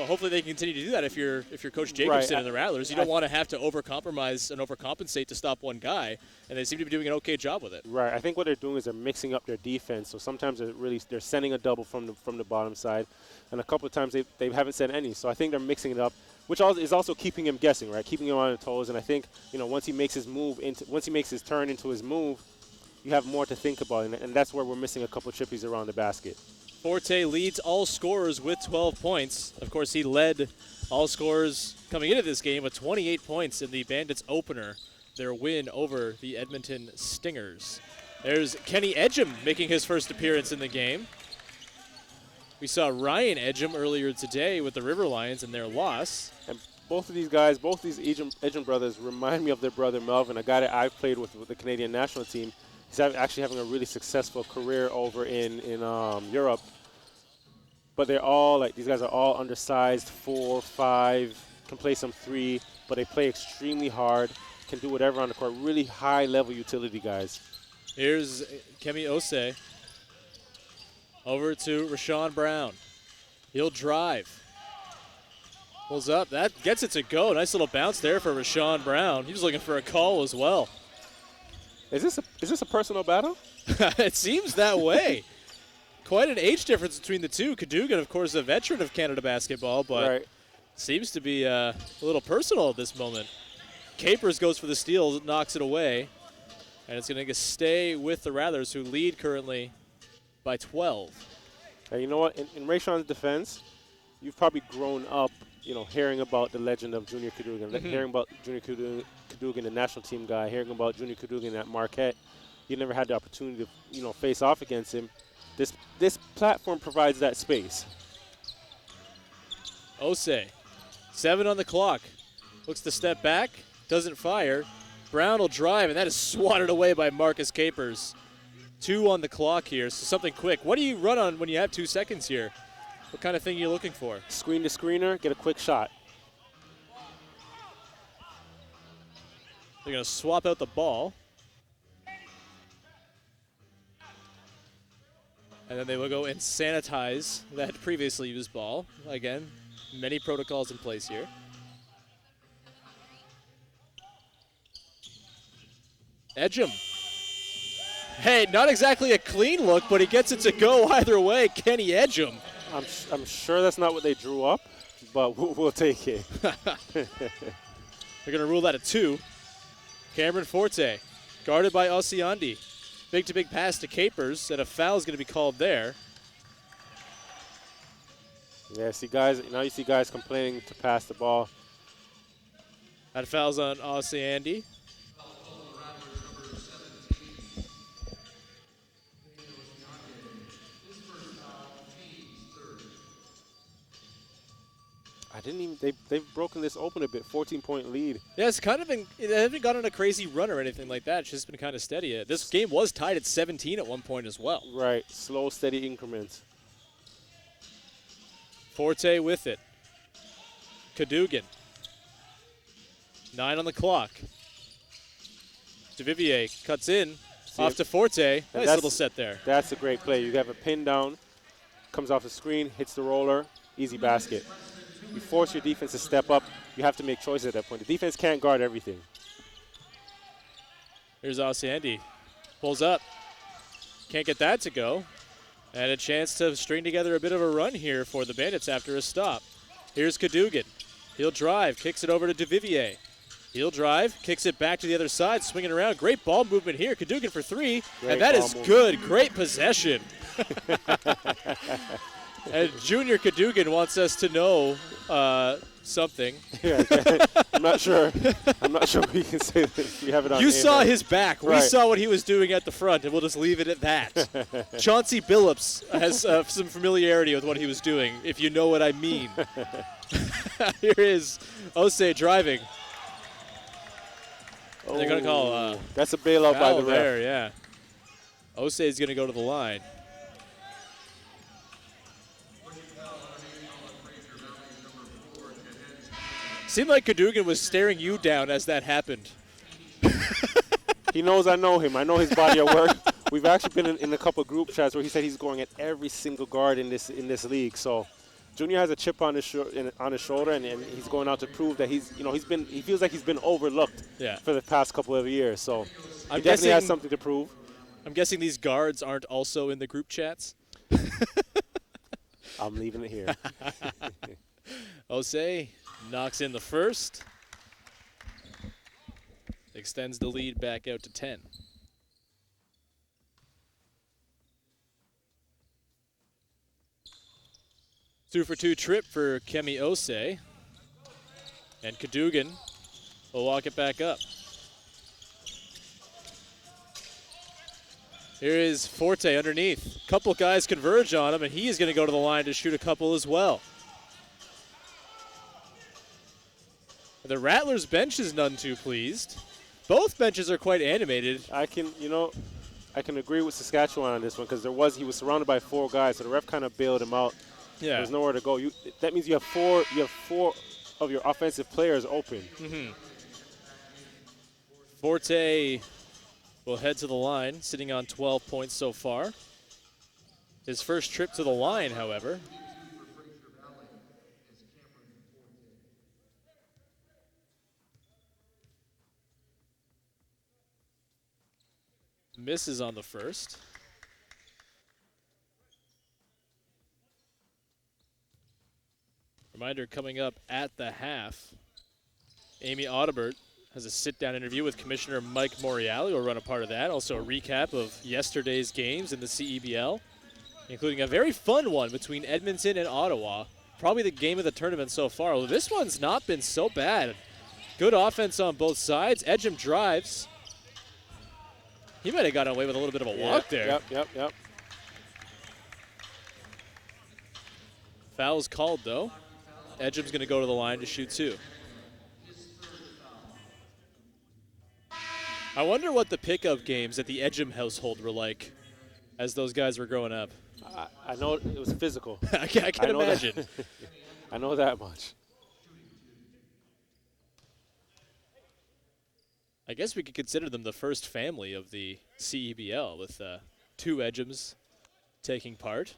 hopefully they can continue to do that. If you're Coach Jacobson and the Rattlers, you don't want to have to overcompromise and overcompensate to stop one guy, and they seem to be doing an okay job with it.
Right. I think what they're doing is they're mixing up their defense. So sometimes they're sending a double from the bottom side, and a couple of times they haven't sent any. So I think they're mixing it up, which is also keeping him guessing, right? Keeping him on his toes. And I think once he makes his turn into his move, you have more to think about, and that's where we're missing a couple of chippies around the basket.
Forte leads all scorers with 12 points. Of course, he led all scorers coming into this game with 28 points in the Bandits opener, their win over the Edmonton Stingers. There's Kenny Edgem making his first appearance in the game. We saw Ryan Edgem earlier today with the River Lions in their loss.
And both these Edgem brothers remind me of their brother Melvin, a guy that I've played with the Canadian national team. He's actually having a really successful career over in Europe. But they're all these guys are all undersized, 4, 5, can play some 3, but they play extremely hard, can do whatever on the court. Really high-level utility guys.
Here's Kemi Osei over to Rashawn Brown. He'll drive. Pulls up. That gets it to go. Nice little bounce there for Rashawn Brown. He was looking for a call as well.
Is this a personal battle?
It seems that way. Quite an age difference between the two. Cadogan, of course, a veteran of Canada basketball, but seems to be a little personal at this moment. Capers goes for the steal, knocks it away, and it's going to stay with the Rattlers, who lead currently by 12.
And you know what? In Rashawn's defense, you've probably grown up, hearing about the legend of Junior Cadogan, hearing about Junior Cadogan, the national team guy, hearing about Junior Cadogan at Marquette. You never had the opportunity to, face off against him. This platform provides that space.
Osei, 7 on the clock. Looks to step back, doesn't fire. Brown will drive, and that is swatted away by Marcus Capers. 2 on the clock here, so something quick. What do you run on when you have 2 seconds here? What kind of thing are you looking for?
Screen to screener, get a quick shot.
They're going to swap out the ball. And then they will go and sanitize that previously used ball. Again, many protocols in place here. Edgem. Hey, not exactly a clean look, but he gets it to go either way. Kenny Edgem.
I'm sure that's not what they drew up, but we'll take it.
They're going to rule that a 2. Cameron Forte, guarded by Osiandi. Big-to-big pass to Capers, and a foul is going to be called there.
Yeah, now you see guys complaining to pass the ball.
That foul's on Osiandi.
They've broken this open a bit. 14-point lead.
Yeah, it's kind of been. It hasn't gone on a crazy run or anything like that. It's just been kind of steady. This game was tied at 17 at one point as well.
Right. Slow, steady increments.
Forte with it. Cadogan. 9 on the clock. DeVivier cuts in. Off to Forte. Nice little set there.
That's a great play. You have a pin down, comes off the screen, hits the roller, easy basket. You force your defense to step up. You have to make choices at that point. The defense can't guard everything.
Here's Osandy. Pulls up. Can't get that to go. And a chance to string together a bit of a run here for the Bandits after a stop. Here's Cadogan. He'll drive, kicks it over to DeVivier. He'll drive, kicks it back to the other side, swinging around. Great ball movement here. Cadogan for 3. And that is good. Great possession. And Junior Cadogan wants us to know something.
Yeah, I'm not sure. I'm not sure we can say that. We have it on.
You saw his back.
Right.
We saw what he was doing at the front, and we'll just leave it at that. Chauncey Billups has some familiarity with what he was doing, if you know what I mean. Here is Osei driving. They're going to call
that's a bailout by the ref.
There, yeah. Osei is going to go to the line. Seemed like Cadogan was staring you down as that happened.
He knows I know him. I know his body of work. We've actually been in a couple of group chats where he said he's going at every single guard in this league. So Junior has a chip on his shoulder, and he's going out to prove that he feels like he's been overlooked for the past couple of years. So he definitely has something to prove.
I'm guessing these guards aren't also in the group chats.
I'm leaving it here.
Osei knocks in the first. Extends the lead back out to 10. Two for two trip for Kemi Osei. And Cadogan will walk it back up. Here is Forte underneath. Couple guys converge on him, and he is going to go to the line to shoot a couple as well. The Rattlers bench is none too pleased. Both benches are quite animated.
I can agree with Saskatchewan on this one because he was surrounded by 4 guys, so the ref kind of bailed him out.
Yeah.
There's nowhere to go. That means you have four of your offensive players open.
Mm-hmm. Forte will head to the line, sitting on 12 points so far. His first trip to the line, however. Misses on the first. Reminder coming up at the half. Amy Audibert has a sit-down interview with Commissioner Mike Moriali. We'll run a part of that. Also a recap of yesterday's games in the CEBL, including a very fun one between Edmonton and Ottawa. Probably the game of the tournament so far. Well, this one's not been so bad. Good offense on both sides. Edgem drives. He might have gotten away with a little bit of a walk there.
Yep.
Foul's called, though. Edgem's going to go to the line to shoot 2. I wonder what the pickup games at the Edgem household were like as those guys were growing up.
I know it was physical.
I can imagine.
I know that much.
I guess we could consider them the first family of the CEBL with 2 Edgems taking part.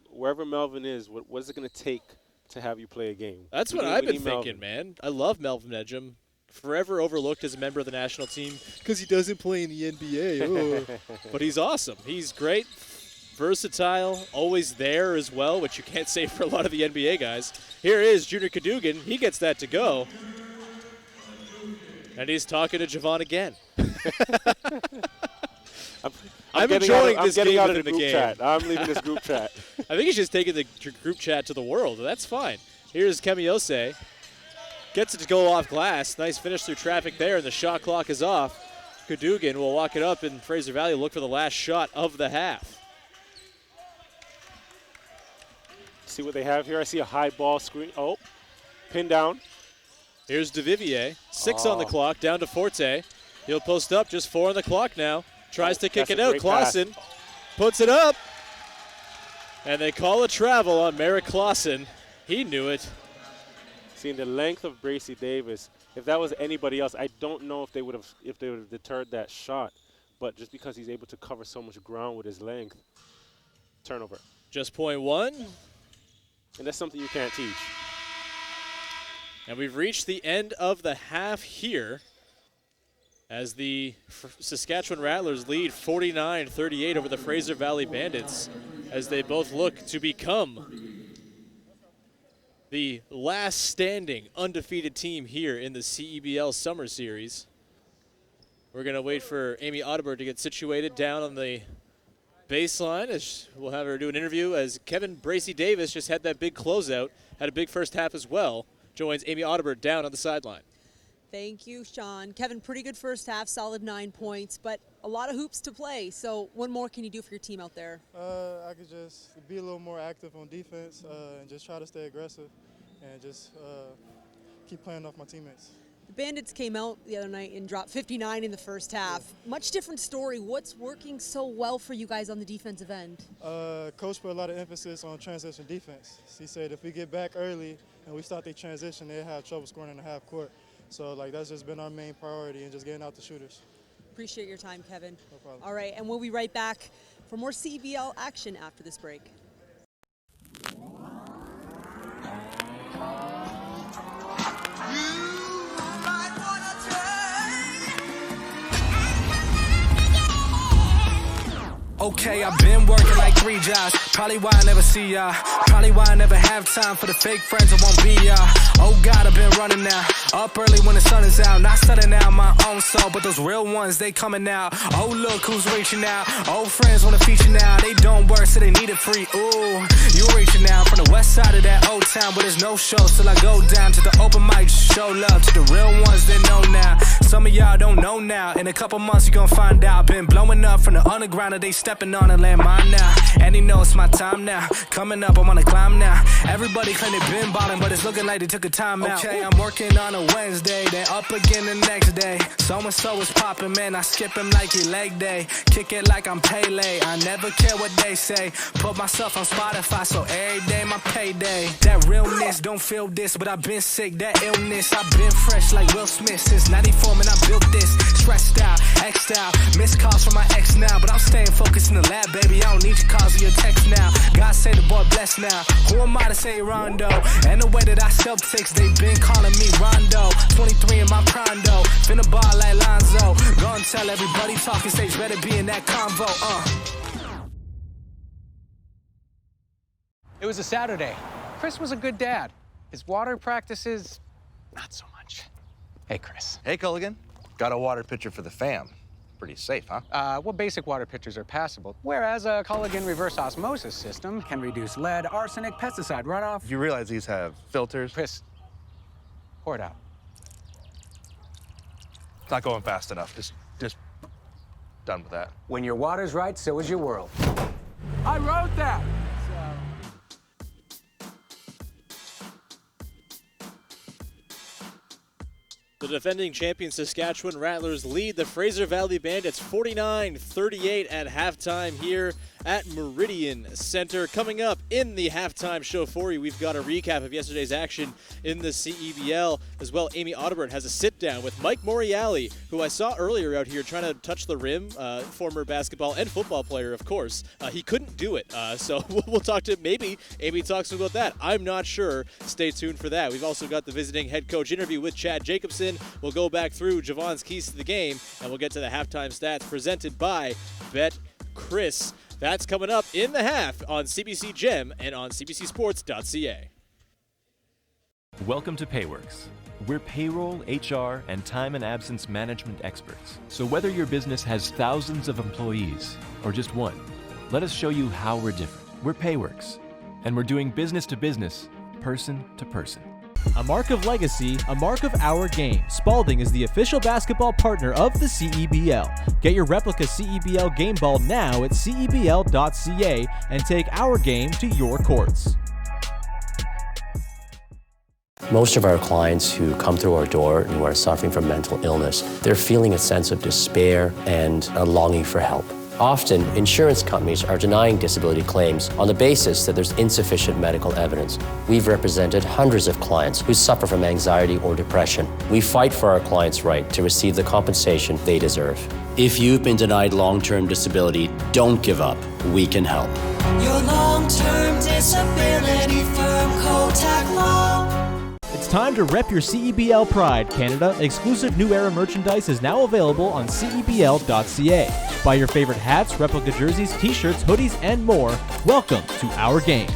Wherever Melvin is, what is it going to take to have you play a game?
That's what I've been thinking, man. I love Melvin Edgem. Forever overlooked as a member of the national team because he doesn't play in the NBA. But he's awesome. He's great, versatile, always there as well, which you can't say for a lot of the NBA guys. Here is Junior Cadogan. He gets that to go. And he's talking to Javon again. I'm enjoying this game
out of the
within
group
game.
chat. I'm leaving this group chat.
I think he's just taking the group chat to the world. That's fine. Here's Kemi Osei. Gets it to go off glass. Nice finish through traffic there, and the shot clock is off. Cadogan will walk it up in Fraser Valley, look for the last shot of the half.
See what they have here? I see a high ball screen. Oh, Pin down.
Here's DeVivier. 6 on the clock, down to Forte. He'll post up, just 4 on the clock now. Tries to kick it out. Clausen puts it up. And they call a travel on Merrick Clausen. He knew it.
Seeing the length of Bracy Davis, if that was anybody else, I don't know if they would have deterred that shot. But just because he's able to cover so much ground with his length, turnover.
Just .1.
And that's something you can't teach.
And we've reached the end of the half here as the Saskatchewan Rattlers lead 49-38 over the Fraser Valley Bandits as they both look to become the last standing undefeated team here in the CEBL Summer Series. We're going to wait for Amy Audibert to get situated down on the baseline as we'll have her do an interview as Kevin Bracy Davis just had that big closeout, had a big first half as well. Joins Amy Audibert down on the sideline.
Thank you, Sean. Kevin, pretty good first half, solid 9 points, but a lot of hoops to play. So what more can you do for your team out there?
I could just be a little more active on defense and just try to stay aggressive and just keep playing off my teammates.
The Bandits came out the other night and dropped 59 in the first half. Much different story. What's working so well for you guys on the defensive end?
Coach put a lot of emphasis on transition defense. He said if we get back early and we start the transition, they have trouble scoring in the half court. So that's just been our main priority and just getting out the shooters.
Appreciate your time, Kevin.
No problem.
All right, and we'll be right back for more CEBL action after this break.
Okay, I've been working like 3 jobs. Probably why I never see ya. Probably why I never have time for the fake friends that won't be ya. Oh God, I've been running now. Up early when the sun is out. Not studying out my own soul, but those real ones, they coming out. Oh, look who's reaching out. Old friends wanna feature now. They don't work, so they need it free. Ooh, you reaching out from the west side of that old town, but there's no shows till I go down to the open mic. Show love to the real ones that know now. Some of y'all don't know now. In a couple months, you gon' find out. Been blowing up from the underground, and they stepping on a landmine now. And he knows it's my time now. Coming up, I'm on a climb now. Everybody claim they been ballin', but it's looking like they took a time out. Okay, I'm working on a Wednesday, then up again the next day. So-and-so is popping, man, I skip him like he leg day. Kick it like I'm Pele, I never care what they say. Put myself on Spotify, so every day my payday. That realness, don't feel this, but I've been sick, that illness. I've been fresh like Will Smith since 94, man, I built this. Stressed out, X'd out, missed calls from my ex now, but I'm staying focused in the lab, baby, I don't need your calls or your text now. God say the boy blessed now. Who am I to say Rondo? And the way that I sell ticks, they been calling me Rondo. 23 in my prime though, finna ball like Lonzo. Go and tell everybody talking stage better be in that convo.
It was a Saturday. Chris was a good dad. His water practices, not so much. Hey, Chris.
Hey, Culligan. Got a water pitcher for the fam. Pretty safe, huh?
Well, basic water pitchers are passable, whereas a Culligan reverse osmosis system can reduce lead, arsenic, pesticide runoff.
You realize these have filters?
Chris, pour it out.
It's not going fast enough. Just done with that.
When your water's right, so is your world. I wrote that!
The defending champion Saskatchewan Rattlers lead the Fraser Valley Bandits 49-38 at halftime here at Meridian Center. Coming up in the halftime show for you, we've got a recap of yesterday's action in the CEBL. As well, Amy Audibert has a sit-down with Mike Moriali, who I saw earlier out here trying to touch the rim, former basketball and football player, of course. He couldn't do it, so we'll talk to him. Maybe Amy talks about that. I'm not sure. Stay tuned for that. We've also got the visiting head coach interview with Chad Jacobson. We'll go back through Javon's keys to the game, and we'll get to the halftime stats presented by Bet Chris. That's coming up in the half on CBC Gem and on cbcsports.ca.
Welcome to Payworks. We're payroll, HR, and time and absence management experts. So whether your business has thousands of employees or just one, let us show you how we're different. We're Payworks, and we're doing business to business, person to person.
A mark of legacy, a mark of our game. Spalding is the official basketball partner of the CEBL. Get your replica CEBL game ball now at CEBL.ca and take our game to your courts.
Most of our clients who come through our door and who are suffering from mental illness, they're feeling a sense of despair and a longing for help. Often, insurance companies are denying disability claims on the basis that there's insufficient medical evidence. We've represented hundreds of clients who suffer from anxiety or depression. We fight for our clients' right to receive the compensation they deserve. If you've been denied long-term disability, don't give up. We can help.
Your long-term disability firm, Kotak Law.
It's time to rep your CEBL pride, Canada. Exclusive New Era merchandise is now available on CEBL.ca. Buy your favorite hats, replica jerseys, t-shirts, hoodies, and more. Welcome to our game.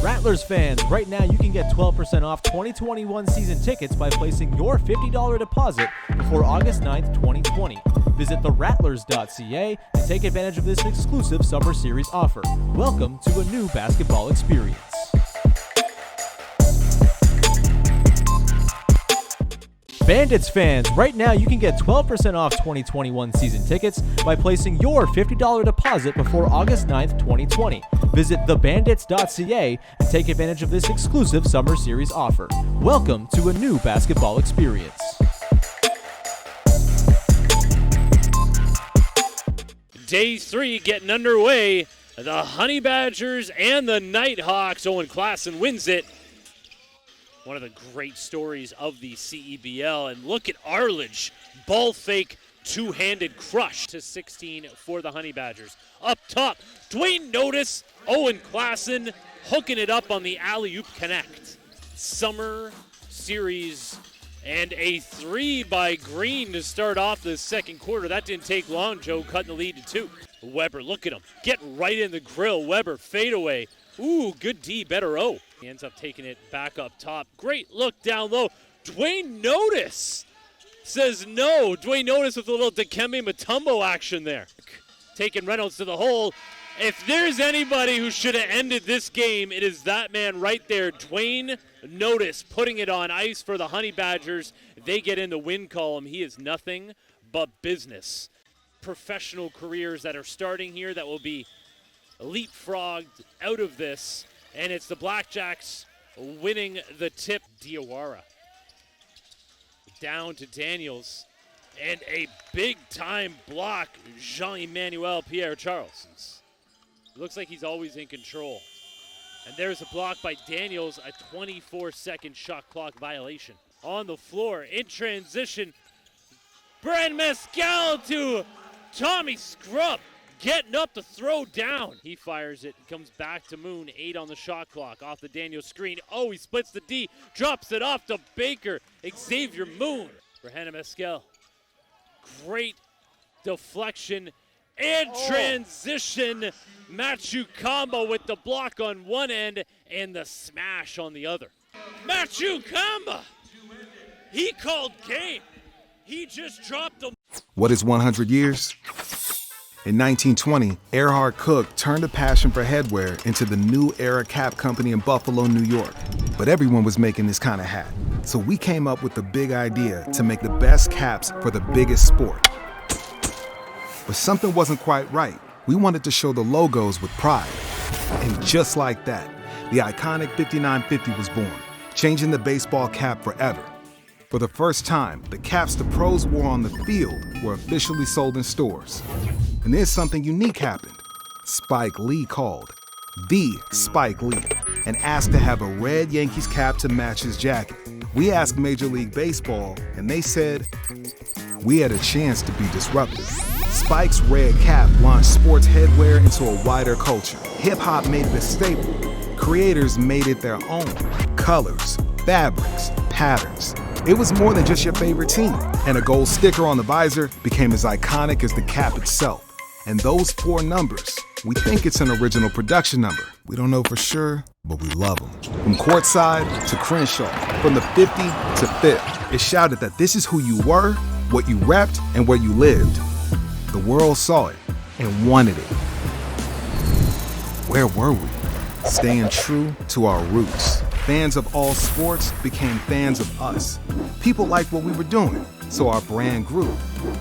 Rattlers fans, right now you can get 12% off 2021 season tickets by placing your $50 deposit before August 9th, 2020. Visit therattlers.ca and take advantage of this exclusive summer series offer. Welcome to a new basketball experience. Bandits fans, right now you can get 12% off 2021 season tickets by placing your $50 deposit before August 9th, 2020. Visit thebandits.ca and take advantage of this exclusive summer series offer. Welcome to a new basketball experience.
Day 3 getting underway. The Honey Badgers and the Nighthawks. Owen Klassen wins it. One of the great stories of the CEBL. And look at Arledge. Ball fake, two-handed crush to 16 for the Honey Badgers. Up top, Dwayne Notice, Owen Klassen hooking it up on the alley-oop connect. Summer series and a 3 by Green to start off the second quarter. That didn't take long, Joe, cutting the lead to 2. Weber, look at him. Get right in the grill. Weber, fadeaway. Ooh, good D, better O. He ends up taking it back up top. Great look down low. Dwayne Notice says no. Dwayne Notice with a little Dikembe Mutombo action there. Taking Reynolds to the hole. If there's anybody who should have ended this game, it is that man right there, Dwayne Notice, putting it on ice for the Honey Badgers. They get in the win column. He is nothing but business. Professional careers that are starting here that will be leapfrogged out of this, and it's the Blackjacks winning the tip. Diawara down to Daniels, and a big-time block, Jean-Emmanuel Pierre-Charles. Looks like he's always in control. And there's a block by Daniels, a 24-second shot clock violation. On the floor, in transition, Brad Mescal to Tommy Scrubb. Getting up to throw down. He fires it, comes back to Moon, 8 on the shot clock, off the Daniels screen. Oh, he splits the D, drops it off to Baker. Xavier Moon for Hannah Mescal. Great deflection and transition. Matthew Kamba with the block on one end and the smash on the other. Matthew Kamba, he called game. He just dropped them.
What is 100 years? In 1920, Earhart Cook turned a passion for headwear into the New Era Cap Company in Buffalo, New York. But everyone was making this kind of hat. So we came up with the big idea to make the best caps for the biggest sport. But something wasn't quite right. We wanted to show the logos with pride. And just like that, the iconic 5950 was born, changing the baseball cap forever. For the first time, the caps the pros wore on the field were officially sold in stores. And then something unique happened. Spike Lee called, the Spike Lee, and asked to have a red Yankees cap to match his jacket. We asked Major League Baseball, and they said we had a chance to be disruptive. Spike's red cap launched sports headwear into a wider culture. Hip-hop made it a staple. Creators made it their own. Colors, fabrics, patterns. It was more than just your favorite team. And a gold sticker on the visor became as iconic as the cap itself. And those 4 numbers, we think it's an original production number. We don't know for sure, but we love them. From courtside to Crenshaw, from the 50 to 5th, it shouted that this is who you were, what you repped, and where you lived. The world saw it and wanted it. Where were we? Staying true to our roots. Fans of all sports became fans of us. People liked what we were doing, so our brand grew,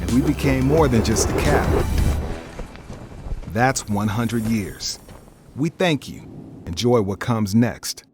and we became more than just a cap. That's 100 years. We thank you. Enjoy what comes next.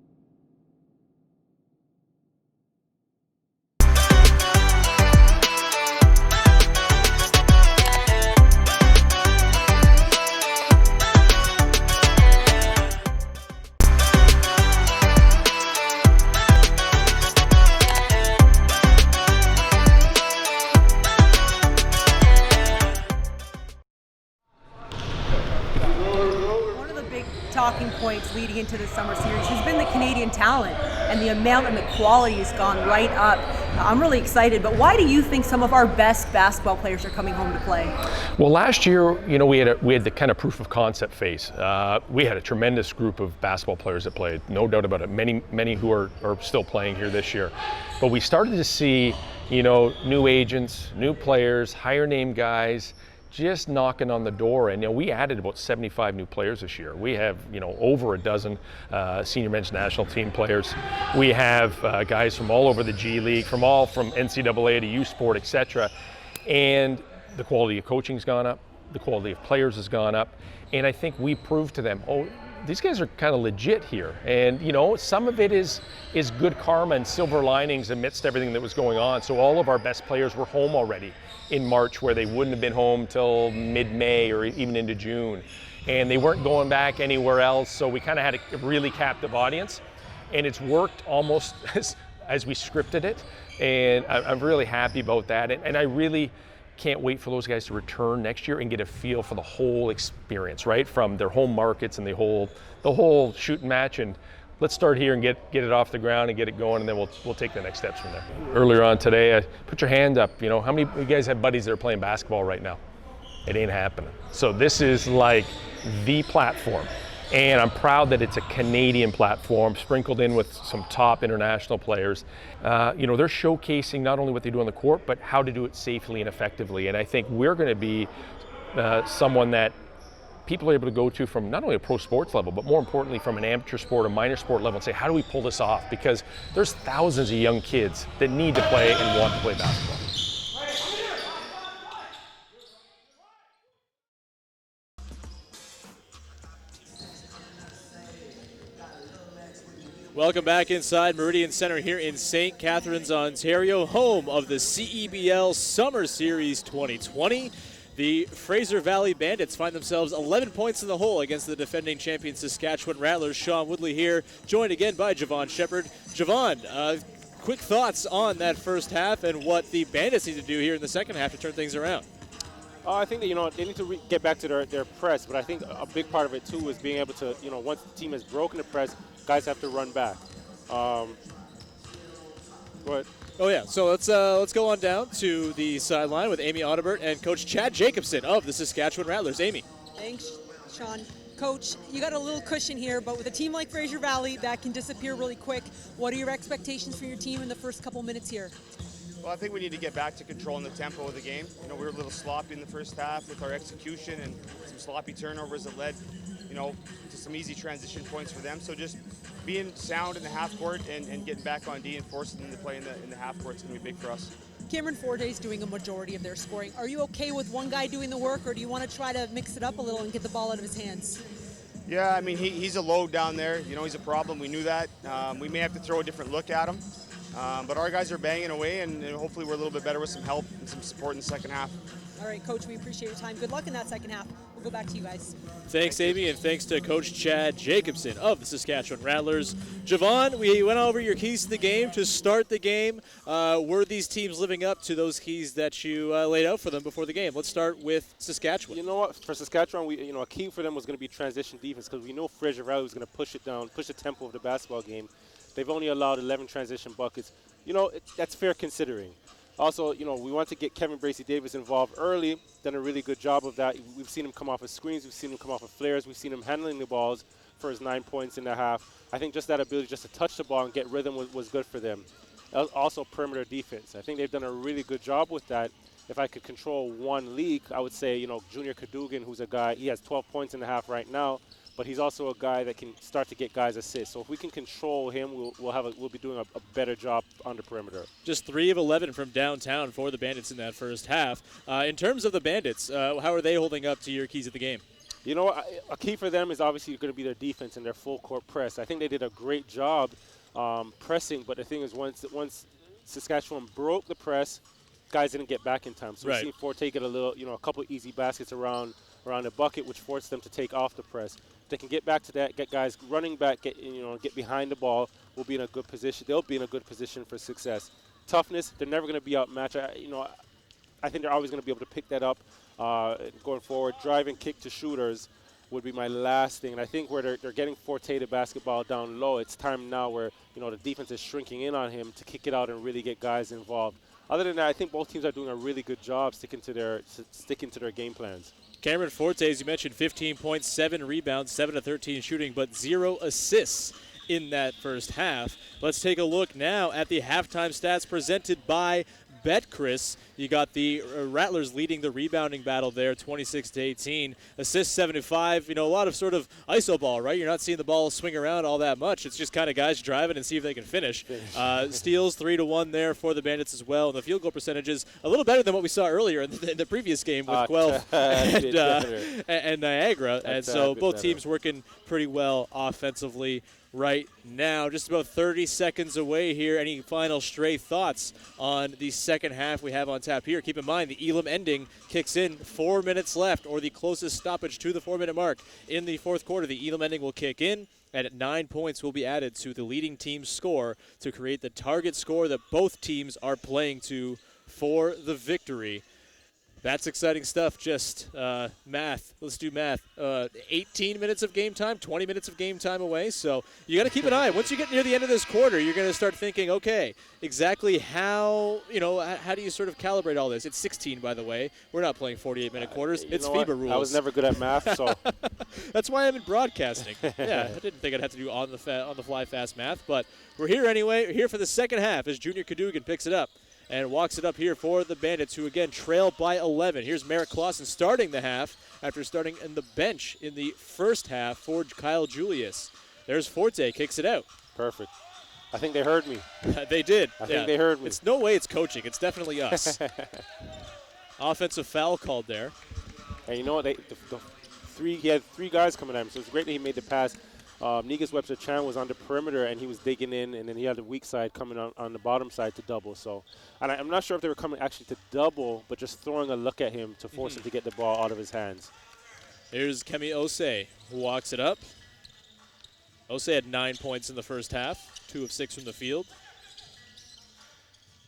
Talking points leading into the summer series has been the Canadian talent, and the amount and the quality has gone right up. I'm really excited, but why do you think some of our best basketball players are coming home to play?
Well, last year, we had the kind of proof of concept phase. We had a tremendous group of basketball players that played, no doubt about it. Many who are still playing here this year. But we started to see, new agents, new players, higher name guys, just knocking on the door. And we added about 75 new players this year. We have over a dozen senior men's national team players. We have guys from all over the G League, from NCAA to U Sport, etc. And the quality of coaching's gone up, the quality of players has gone up, and I think we proved to them, these guys are kind of legit here. And some of it is good karma and silver linings amidst everything that was going on. So all of our best players were home already in March, where they wouldn't have been home till mid-May or even into June. And they weren't going back anywhere else, so we kind of had a really captive audience. And it's worked almost as we scripted it, and I'm really happy about that. And I really can't wait for those guys to return next year and get a feel for the whole experience, right? From their home markets and the whole shoot and match. And let's start here and get it off the ground and get it going, and then we'll take the next steps from there. Earlier on today, put your hand up. How many of you guys have buddies that are playing basketball right now? It ain't happening. So this is like the platform. And I'm proud that it's a Canadian platform sprinkled in with some top international players. They're showcasing not only what they do on the court, but how to do it safely and effectively. And I think we're going to be someone that people are able to go to from not only a pro sports level, but more importantly from an amateur sport or minor sport level and say, how do we pull this off? Because there's thousands of young kids that need to play and want to play basketball.
Welcome back inside Meridian Center here in St. Catharines, Ontario, home of the CEBL Summer Series 2020. The Fraser Valley Bandits find themselves 11 points in the hole against the defending champion Saskatchewan Rattlers. Sean Woodley here, joined again by Javon Shepard. Javon, quick thoughts on that first half and what the Bandits need to do here in the second half to turn things around.
I think that, they need to get back to their press, but I think a big part of it, too, is being able to, once the team has broken the press, guys have to run back. But
Oh yeah, so let's go on down to the sideline with Amy Audibert and Coach Chad Jacobson of the Saskatchewan Rattlers. Amy.
Thanks, Sean. Coach, you got a little cushion here, but with a team like Fraser Valley, that can disappear really quick. What are your expectations for your team in the first couple minutes here?
Well, I think we need to get back to controlling the tempo of the game. We were a little sloppy in the first half with our execution and some sloppy turnovers that led, to some easy transition points for them. So just being sound in the half court and getting back on D and forcing them to play in the half court is going to be big for us.
Cameron Forday's doing a majority of their scoring. Are you okay with one guy doing the work, or do you want to try to mix it up a little and get the ball out of his hands?
Yeah, I mean, he's a load down there. He's a problem. We knew that. We may have to throw a different look at him. But our guys are banging away, and hopefully we're a little bit better with some help and some support in the second half.
All right, Coach, we appreciate your time. Good luck in that second half. We'll go back to you guys.
Thanks, Amy, and thanks to Coach Chad Jacobson of the Saskatchewan Rattlers. Javon, we went over your keys to the game to start the game. Were these teams living up to those keys that you laid out for them before the game? Let's start with Saskatchewan.
You know what? For Saskatchewan, a key for them was going to be transition defense, because we know Fraser Valley was going to push it down, push the tempo of the basketball game. They've only allowed 11 transition buckets. That's fair considering. Also, we want to get Kevin Bracey-Davis involved early. Done a really good job of that. We've seen him come off of screens. We've seen him come off of flares. We've seen him handling the balls for his 9 points in the half. I think just that ability just to touch the ball and get rhythm was good for them. Also, perimeter defense. I think they've done a really good job with that. If I could control one league, I would say, Junior Cadogan, who's a guy, he has 12 points in the half right now, but he's also a guy that can start to get guys assists. So if we can control him, we'll be doing a better job on the perimeter.
Just 3 of 11 from downtown for the Bandits in that first half. In terms of the Bandits, how are they holding up to your keys of the game?
You know what? A key for them is obviously going to be their defense and their full court press. I think they did a great job pressing, but the thing is once Saskatchewan broke the press, guys didn't get back in time. So we've seen Forte get a couple easy baskets around the bucket, which forced them to take off the press. If they can get back to that, get guys running back, get behind the ball, we'll be in a good position. They'll be in a good position for success. Toughness, they're never going to be outmatched. I think they're always going to be able to pick that up going forward. Drive and kick to shooters would be my last thing. And I think where they're getting Forte the basketball down low, it's time now where the defense is shrinking in on him to kick it out and really get guys involved. Other than that, I think both teams are doing a really good job sticking to their game plans.
Cameron Forte, as you mentioned, 15 points, 7 rebounds, 7 of 13 shooting, but 0 assists in that first half. Let's take a look now at the halftime stats presented by BetCris. You got the Rattlers leading the rebounding battle there, 26-18. Assists 75. A lot of sort of iso ball, right? You're not seeing the ball swing around all that much. It's just kind of guys driving and see if they can finish. Steals 3-1 there for the Bandits as well. And the field goal percentages a little better than what we saw earlier in the previous game with Guelph and Niagara. And so both teams working pretty well offensively right now. Just about 30 seconds away here. Any final stray thoughts on the second half we have on tap here? Keep in mind the Elam ending kicks in 4 minutes left, or the closest stoppage to the 4-minute mark in the fourth quarter. The Elam ending will kick in, and at 9 points will be added to the leading team's score to create the target score that both teams are playing to for the victory. That's exciting stuff. Just math. Let's do math. 18 minutes of game time, 20 minutes of game time away. So you got to keep an eye. Once you get near the end of this quarter, you're going to start thinking, okay, exactly how do you sort of calibrate all this? It's 16, by the way. We're not playing 48-minute quarters. It's FIBA rules.
I was never good at math, so.
That's why I'm in broadcasting. Yeah, I didn't think I'd have to do on the fly fast math, but we're here anyway. We're here for the second half as Junior Cadogan picks it up and walks it up here for the Bandits, who again trail by 11. Here's Merrick Clausen starting the half after starting in the bench in the first half for Kyle Julius. There's Forte, kicks it out.
Perfect. I think they heard me.
They did.
I think they heard me.
It's no way it's coaching. It's definitely us. Offensive foul called there.
And you know what? He had 3 guys coming at him, so it's great that he made the pass. Negus Webster-Chan was on the perimeter, and he was digging in, and then he had the weak side coming on the bottom side to double. So, and I'm not sure if they were coming actually to double, but just throwing a look at him to force him to get the ball out of his hands.
Here's Kemi Osei, who walks it up. Osei had 9 points in the first half, 2 of 6 from the field.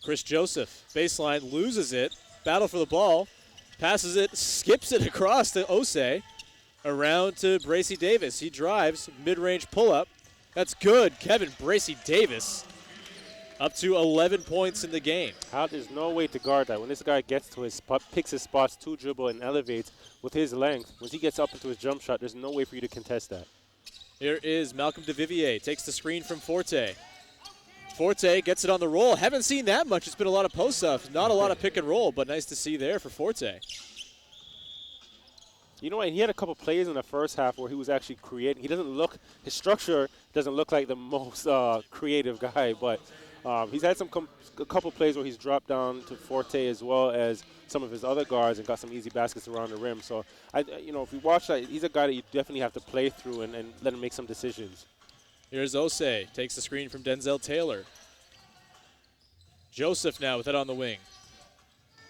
Chris Joseph, baseline, loses it, battle for the ball, passes it, skips it across to Osei. Around to Bracey Davis. He drives, mid-range pull-up. That's good. Kevin Bracey Davis up to 11 points in the game.
There's no way to guard that. When this guy gets to his spot, picks his spots, 2 dribble, and elevates with his length, when he gets up into his jump shot, there's no way for you to contest that.
Here is Malcolm DeVivier. Takes the screen from Forte. Forte gets it on the roll. Haven't seen that much. It's been a lot of post-ups. Not a lot of pick and roll, but nice to see there for Forte.
You know what? He had a couple plays in the first half where he was actually creating. His structure doesn't look like the most creative guy, but he's had a couple plays where he's dropped down to Forte as well as some of his other guards and got some easy baskets around the rim. So, if you watch that, he's a guy that you definitely have to play through and let him make some decisions.
Here's Osei. Takes the screen from Denzel Taylor. Joseph now with it on the wing.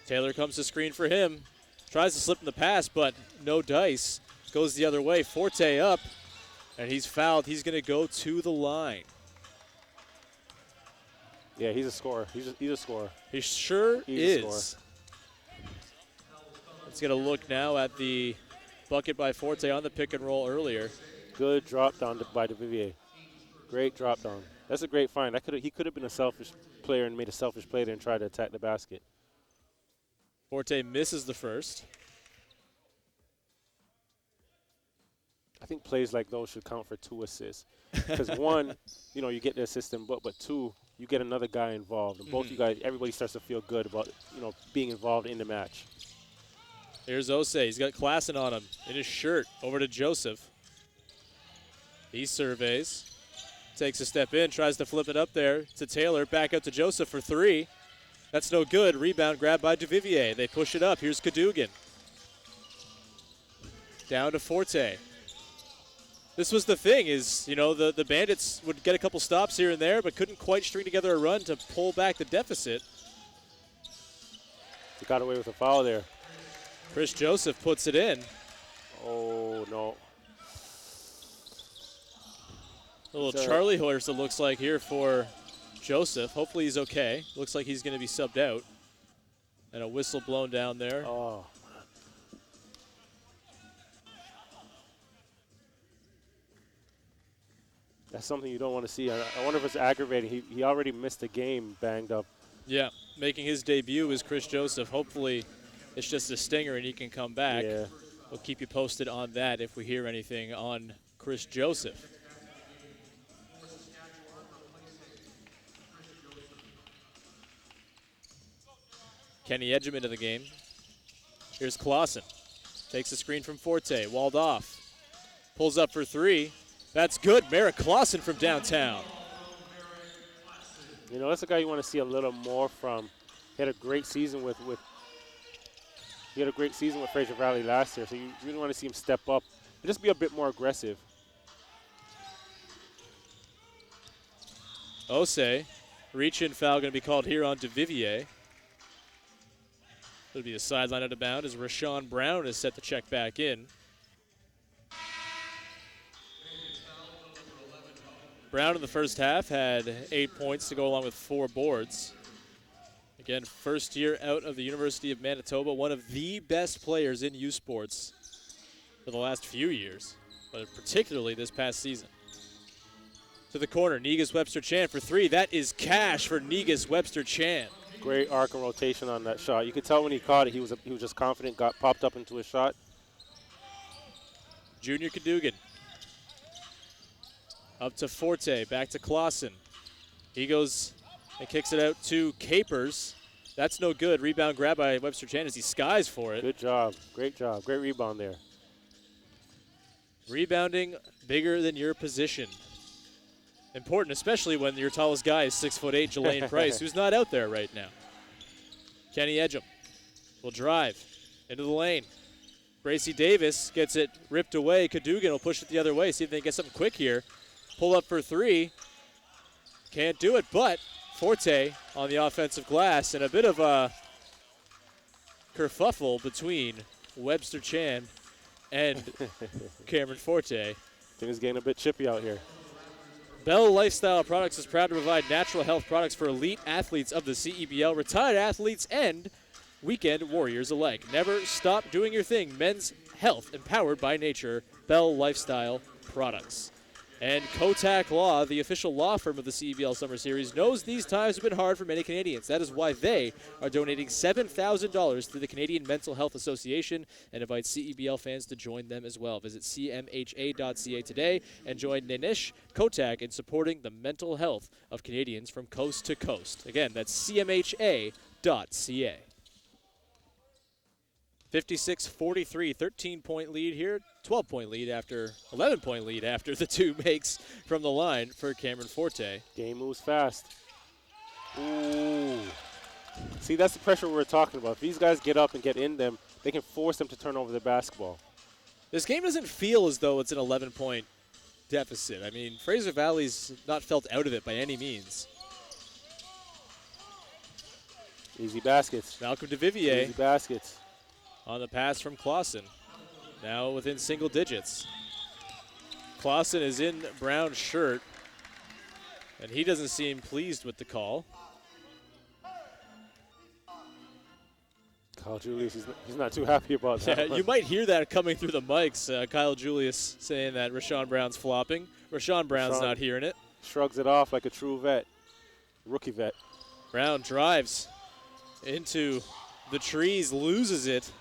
Taylor comes to screen for him. Tries to slip in the pass, but no dice. Goes the other way. Forte up, and he's fouled. He's going to go to the line.
Yeah, he's a scorer. He's a scorer.
He sure is.
Scorer.
Let's get a look now at the bucket by Forte on the pick and roll earlier.
Good drop down by DeVivier. Great drop down. That's a great find. He could have been a selfish player and made a selfish play there and tried to attack the basket.
Forte misses the first.
I think plays like those should count for 2 assists. Because 1, you get the assist, but 2, you get another guy involved. And both you guys, everybody starts to feel good about, being involved in the match.
Here's Osei. He's got Klassen on him in his shirt. Over to Joseph. He surveys. Takes a step in, tries to flip it up there to Taylor. Back up to Joseph for 3. That's no good. Rebound grabbed by DeVivier. They push it up. Here's Cadogan. Down to Forte. This was the thing is, you know, the Bandits would get a couple stops here and there, but couldn't quite string together a run to pull back the deficit.
He got away with a foul there.
Chris Joseph puts it in.
Oh, no.
A little Charlie horse it looks like here for Joseph. Hopefully he's okay. Looks like he's going to be subbed out. And a whistle blown down there.
Oh. That's something you don't want to see. I wonder if it's aggravating. He already missed a game banged up.
Yeah, making his debut is Chris Joseph. Hopefully it's just a stinger and he can come back.
Yeah.
We'll keep you posted on that if we hear anything on Chris Joseph. Kenny Edgem into the game. Here's Clausen. Takes a screen from Forte, walled off. Pulls up for three. That's good. Merrick Clausen from downtown.
You know, that's a guy you want to see a little more from. He had a great season with Fraser Valley last year, so you really want to see him step up and just be a bit more aggressive.
Osei, reach-in foul going to be called here on DeVivier. It'll be a sideline out of bounds as Rashawn Brown is set to check back in. Brown in the first half had 8 points to go along with 4 boards. Again, first year out of the University of Manitoba, one of the best players in U Sports for the last few years, but particularly this past season. To the corner, Negus Webster-Chan for three. That is cash for Negus Webster-Chan.
Great arc and rotation on that shot. You could tell when he caught it, he was just confident, got popped up into a shot.
Junior Cadogan. Up to Forte, back to Clausen. He goes and kicks it out to Capers. That's no good. Rebound grab by Webster-Chan as he skies for it.
Good job. Great job. Great rebound there.
Rebounding bigger than your position. Important, especially when your tallest guy is 6'8", Jelaine Price, who's not out there right now. Kenny Edgem will drive into the lane. Bracy Davis gets it ripped away. Cadogan will push it the other way, see if they can get something quick here. Pull up for three. Can't do it, but Forte on the offensive glass, and a bit of a kerfuffle between Webster-Chan and Cameron Forte.
Things getting a bit chippy out here.
Bell Lifestyle Products is proud to provide natural health products for elite athletes of the CEBL, retired athletes, and weekend warriors alike. Never stop doing your thing. Men's health empowered by nature. Bell Lifestyle Products. And Kotak Law, the official law firm of the CEBL Summer Series, knows these times have been hard for many Canadians. That is why they are donating $7,000 to the Canadian Mental Health Association and invite CEBL fans to join them as well. Visit cmha.ca today and join Ninish Kotak in supporting the mental health of Canadians from coast to coast. Again, that's cmha.ca. 56-43, 13-point lead here, 12-point lead after, 11-point lead after the two makes from the line for Cameron Forte.
Game moves fast. Ooh. See, that's the pressure we were talking about. If these guys get up and get in them, they can force them to turn over the basketball.
This game doesn't feel as though it's an 11-point deficit. I mean, Fraser Valley's not felt out of it by any means.
Easy baskets.
Malcolm DeVivier.
Easy baskets.
On the pass from Clausen, now within single digits. Clausen is in Brown's shirt, and he doesn't seem pleased with the call.
Kyle Julius, he's not too happy about that.
Yeah, you might hear that coming through the mics. Kyle Julius saying that Rashawn Brown's flopping. Rashawn Brown's not hearing it.
Shrugs it off like a true vet, rookie vet.
Brown drives into the trees, loses it.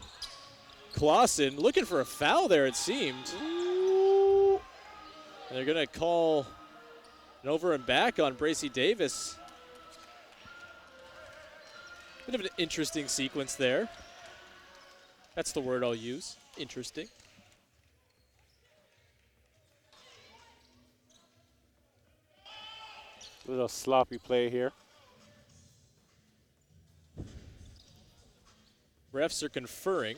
Clausen looking for a foul there, it seemed. And they're going to call an over and back on Bracy Davis. Bit of an interesting sequence there. That's the word I'll use. Interesting.
A little sloppy play here.
Refs are conferring.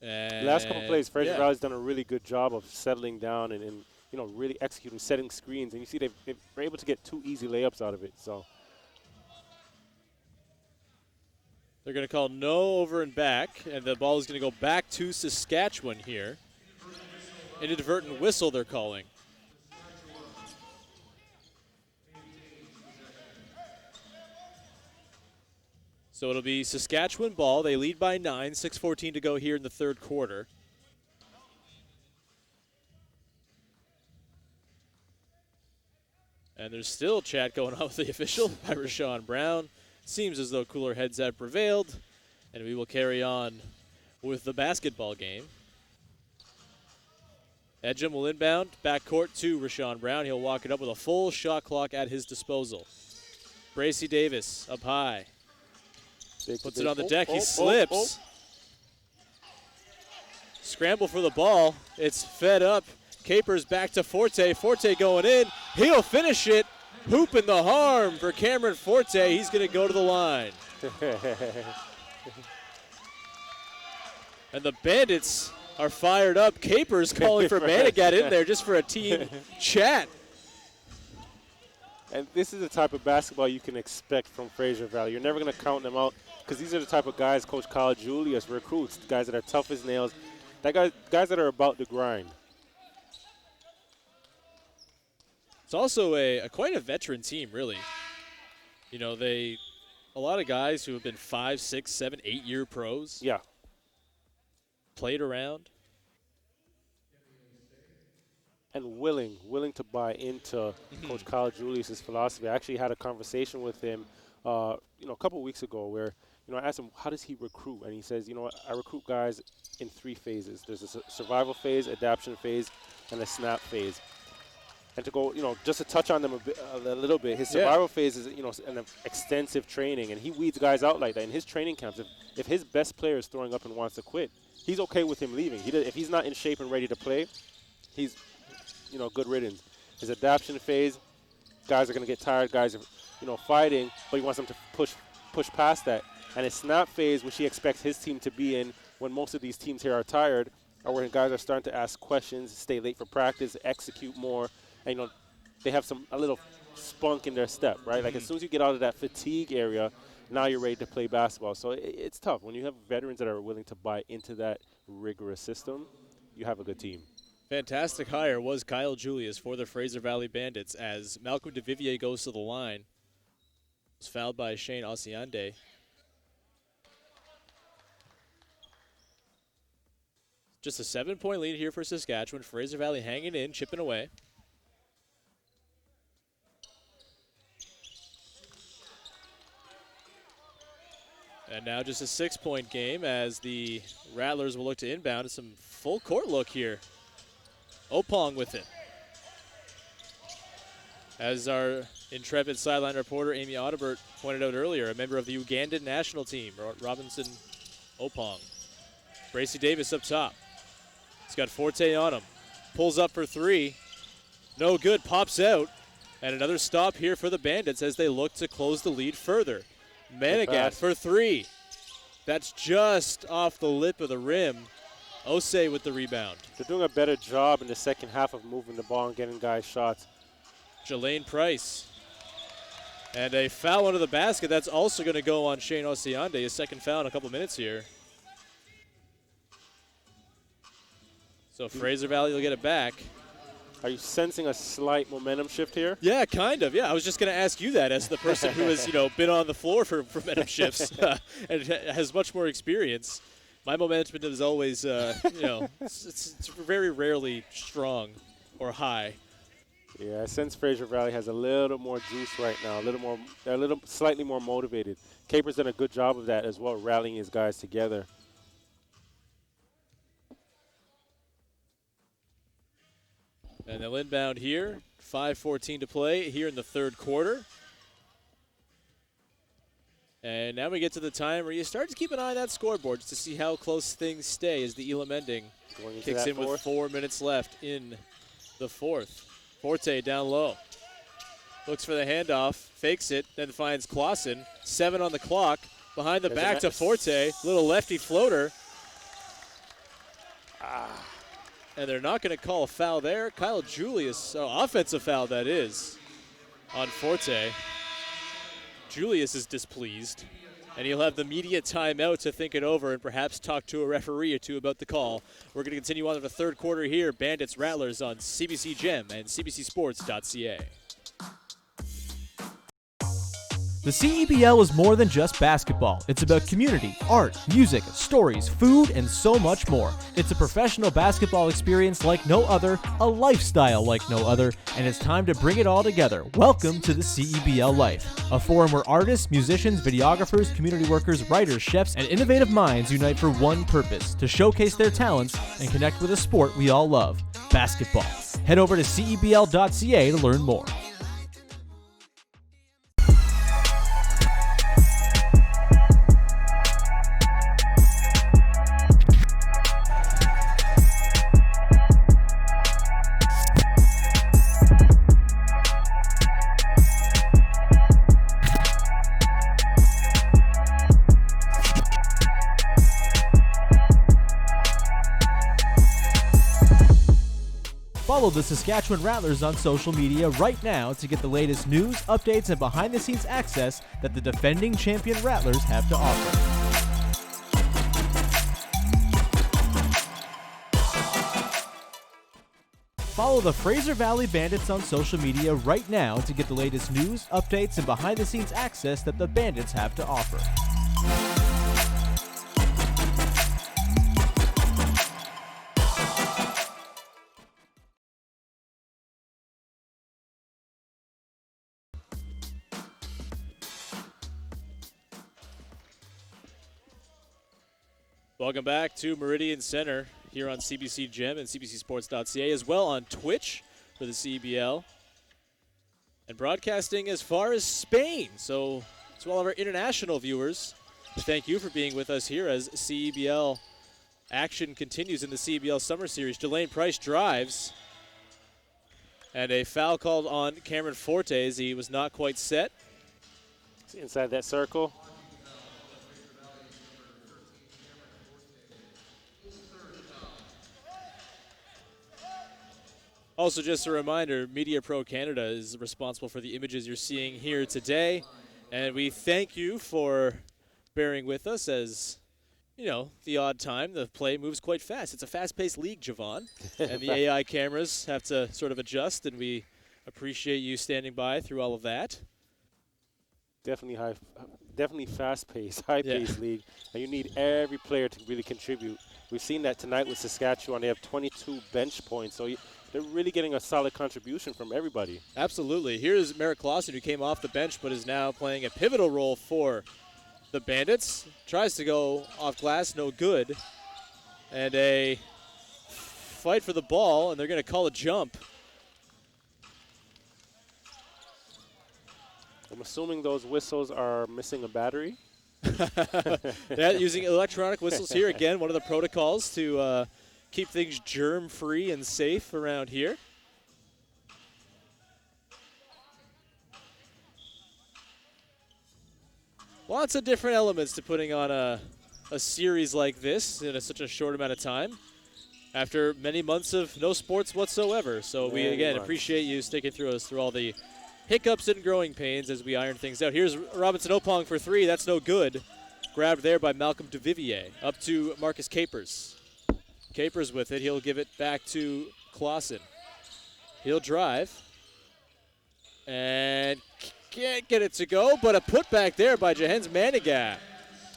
Last couple plays, Fraser
yeah.
Valley's done a really good job of settling down and you know, really executing, setting screens. And you see they were able to get 2 easy layups out of it. So
they're going to call no over and back, and the ball is going to go back to Saskatchewan here. Inadvertent whistle they're calling. So it'll be Saskatchewan ball. They lead by 9, 6:14 to go here in the third quarter. And there's still chat going on with the official by Rashawn Brown. Seems as though cooler heads have prevailed, and we will carry on with the basketball game. Edgem will inbound, backcourt to Rashawn Brown. He'll walk it up with a full shot clock at his disposal. Bracy Davis up high. Puts it on the deck. He slips. Scramble for the ball. It's fed up. Capers back to Forte. Forte going in. He'll finish it. Hoop in the harm for Cameron Forte. He's going to go to the line. And the Bandits are fired up. Capers calling for Manigat in there just for a team chat.
And this is the type of basketball you can expect from Fraser Valley. You're never going to count them out because these are the type of guys Coach Kyle Julius recruits, guys that are tough as nails, guys that are about the grind.
It's also quite a veteran team, really. You know, a lot of guys who have been 5, 6, 7, 8-year pros.
Yeah.
Played around.
And willing to buy into Coach Kyle Julius's philosophy. I actually had a conversation with him, a couple weeks ago where, I asked him, how does he recruit? And he says, I recruit guys in 3 phases. There's a survival phase, adaptation phase, and a snap phase. And to go, just to touch on them a little bit, his survival phase is, an extensive training, and he weeds guys out like that. In his training camps, if his best player is throwing up and wants to quit, he's okay with him leaving. If he's not in shape and ready to play, he's good riddance. His adaptation phase, guys are going to get tired, guys are, fighting, but he wants them to push past that. And his snap phase, which he expects his team to be in when most of these teams here are tired, are where guys are starting to ask questions, stay late for practice, execute more, and, they have a little spunk in their step, right? Like as soon as you get out of that fatigue area, now you're ready to play basketball. So it's tough. When you have veterans that are willing to buy into that rigorous system, you have a good team.
Fantastic hire was Kyle Julius for the Fraser Valley Bandits as Malcolm DeVivier goes to the line. Was fouled by Shane Osiande. Just a 7-point lead here for Saskatchewan. Fraser Valley hanging in, chipping away. And now just a 6-point game as the Rattlers will look to inbound. Some full court look here. Opong with it. As our intrepid sideline reporter Amy Audibert pointed out earlier, a member of the Ugandan national team, Robinson Opong. Bracy Davis up top. He's got Forte on him. Pulls up for 3. No good, pops out. And another stop here for the Bandits as they look to close the lead further. Manigat for 3. That's just off the lip of the rim. Osei with the rebound.
They're doing a better job in the second half of moving the ball and getting guys shots.
Jelaine Price. And a foul under the basket. That's also going to go on Shane Osiande. His second foul in a couple minutes here. So Fraser Valley will get it back.
Are you sensing a slight momentum shift here?
Yeah, kind of. Yeah, I was just going to ask you that as the person who has, been on the floor for momentum shifts and has much more experience. My momentum is always, it's very rarely strong or high.
Yeah, I sense Fraser Valley has a little more juice right now, they're slightly more motivated. Capers done a good job of that as well, rallying his guys together.
And they'll inbound here. 5:14 to play here in the third quarter. And now we get to the time where you start to keep an eye on that scoreboard just to see how close things stay as the Elam Ending kicks in with 4 minutes left in the fourth. Forte down low. Looks for the handoff, fakes it, then finds Clausen. 7 on the clock. Behind the back to Forte. Little lefty floater. And they're not going to call a foul there. Kyle Julius, offensive foul that is, on Forte. Julius is displeased, and he'll have the media timeout to think it over and perhaps talk to a referee or two about the call. We're going to continue on to the third quarter here. Bandits Rattlers on CBC Gem and cbcsports.ca.
The CEBL is more than just basketball. It's about community, art, music, stories, food, and so much more. It's a professional basketball experience like no other, a lifestyle like no other, and it's time to bring it all together. Welcome to the CEBL Life, a forum where artists, musicians, videographers, community workers, writers, chefs, and innovative minds unite for one purpose, to showcase their talents and connect with a sport we all love, basketball. Head over to CEBL.ca to learn more. Follow the Saskatchewan Rattlers on social media right now to get the latest news, updates, and behind-the-scenes access that the defending champion Rattlers have to offer. Follow the Fraser Valley Bandits on social media right now to get the latest news, updates, and behind-the-scenes access that the Bandits have to offer.
Welcome back to Meridian Center here on CBC Gem and cbcsports.ca, as well on Twitch for the CEBL, and broadcasting as far as Spain. So to all of our international viewers, thank you for being with us here as CEBL action continues in the CEBL Summer Series. Delane Price drives, and a foul called on Cameron Forte as he was not quite set.
Inside that circle.
Also, just a reminder, Media Pro Canada is responsible for the images you're seeing here today. And we thank you for bearing with us as, you know, the odd time the play moves quite fast. It's a fast-paced league, Javon. And the AI cameras have to sort of adjust, and we appreciate you standing by through all of that.
Definitely fast-paced, high-paced league. And you need every player to really contribute. We've seen that tonight with Saskatchewan. They have 22 bench points. So they're really getting a solid contribution from everybody.
Absolutely. Here's Merrick Clausen, who came off the bench but is now playing a pivotal role for the Bandits. Tries to go off glass, no good. And a fight for the ball, and they're going to call a jump.
I'm assuming those whistles are missing a battery.
Yeah, using electronic whistles here. Again, one of the protocols to keep things germ-free and safe around here. Lots of different elements to putting on a series like this in such a short amount of time after many months of no sports whatsoever. So we, again, appreciate you sticking through us through all the hiccups and growing pains as we iron things out. Here's Robinson Opong for three. That's no good. Grabbed there by Malcolm DeVivier. Up to Marcus Capers. Capers with it. He'll give it back to Clausen. He'll drive. And can't get it to go, but a putback there by Jahens Manigat.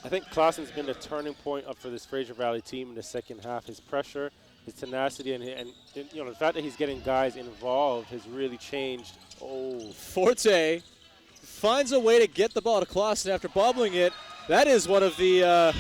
I think Clausen's been the turning point up for this Fraser Valley team in the second half. His pressure, his tenacity, and you know, the fact that he's getting guys involved has really changed. Oh.
Forte finds a way to get the ball to Clausen after bobbling it. That is one of the,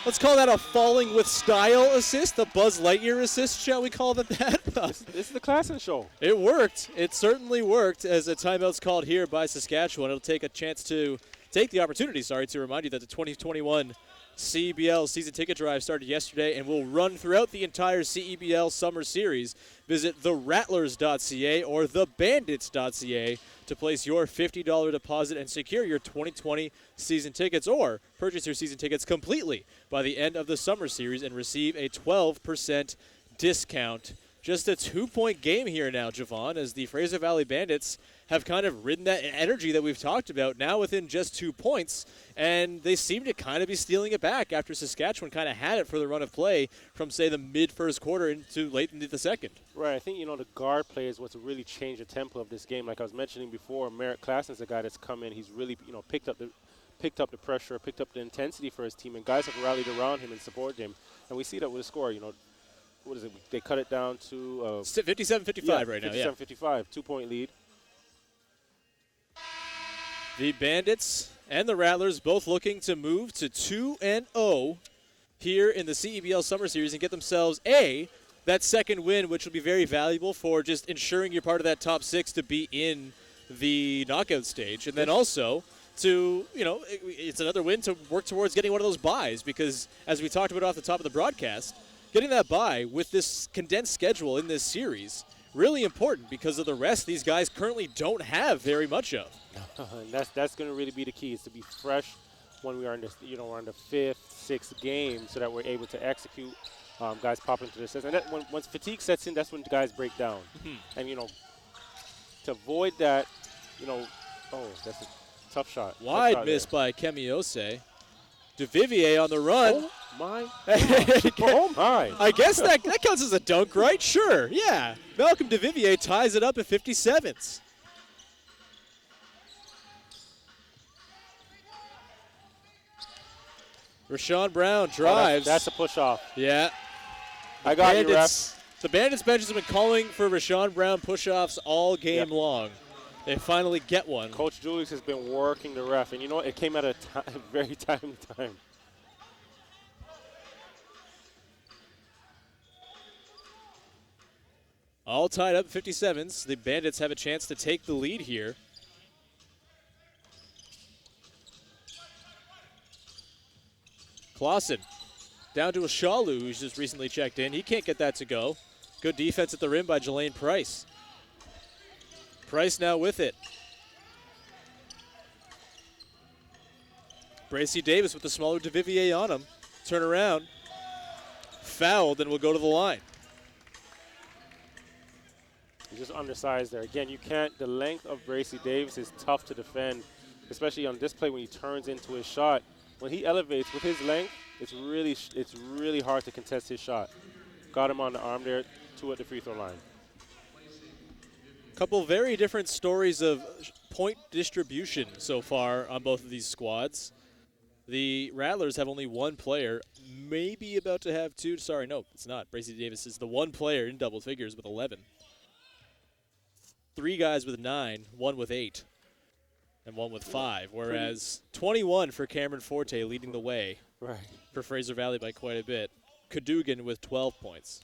let's call that a falling with style assist, a Buzz Lightyear assist, shall we call it that?
This is the Clausen show.
It worked. It certainly worked as a timeout's called here by Saskatchewan. It'll take a chance to take the opportunity, to remind you that the 2021 CEBL season ticket drive started yesterday and will run throughout the entire CEBL summer series. Visit therattlers.ca or thebandits.ca to place your $50 deposit and secure your 2020 season tickets, or purchase your season tickets completely by the end of the summer series and receive a 12% discount. Just a 2-point game here now, Javon, as the Fraser Valley Bandits have kind of ridden that energy that we've talked about now within just 2 points, and they seem to kind of be stealing it back after Saskatchewan kind of had it for the run of play from, say, the mid-first quarter into late into the second.
Right. I think, the guard play is what's really changed the tempo of this game. Like I was mentioning before, Merritt Klassen's a guy that's come in. He's really, picked up the pressure, picked up the intensity for his team, and guys have rallied around him and supported him. And we see that with a score, what is it? They cut it down to
57-55 right now.
57-55, 2-point lead.
The Bandits and the Rattlers both looking to move to 2-0 here in the CEBL Summer Series and get themselves that second win, which will be very valuable for just ensuring you're part of that top 6 to be in the knockout stage, and then also to, it's another win to work towards getting one of those buys, because as we talked about off the top of the broadcast, getting that bye with this condensed schedule in this series, really important because of the rest these guys currently don't have very much of.
And that's going to really be the key, is to be fresh when we are in this, we're in the 5th, 6th game, so that we're able to execute. Guys pop into the system. And once fatigue sets in, that's when guys break down. And, to avoid that, that's a tough shot.
Wide miss by Kemiose. DeVivier on the run.
Oh, my. Oh, my.
I guess that counts as a dunk, right? Sure, yeah. Malcolm DeVivier ties it up at 57s. Rashawn Brown drives.
That's a push-off.
Yeah.
I got you, ref.
The Bandits bench has been calling for Rashawn Brown push-offs all game long. They finally get one.
Coach Julius has been working the ref, and it came at a very timely time.
All tied up 57s. The Bandits have a chance to take the lead here. Clausen down to a Shalu, who's just recently checked in. He can't get that to go. Good defense at the rim by Jelaine Price. Price now with it. Bracy Davis with the smaller DeVivier on him. Turn around. Fouled, and will go to the line.
He's just undersized there. Again, the length of Bracy Davis is tough to defend, especially on this play when he turns into his shot. When he elevates with his length, it's really hard to contest his shot. Got him on the arm there, 2 at the free throw line.
Couple very different stories of point distribution so far on both of these squads. The Rattlers have only one player, maybe about to have 2. Sorry, no, it's not. Bracy Davis is the one player in double figures with 11. 3 guys with 9, 1 with 8, and 1 with 5, whereas 21 for Cameron Forte leading the way for Fraser Valley by quite a bit. Cadogan with 12 points.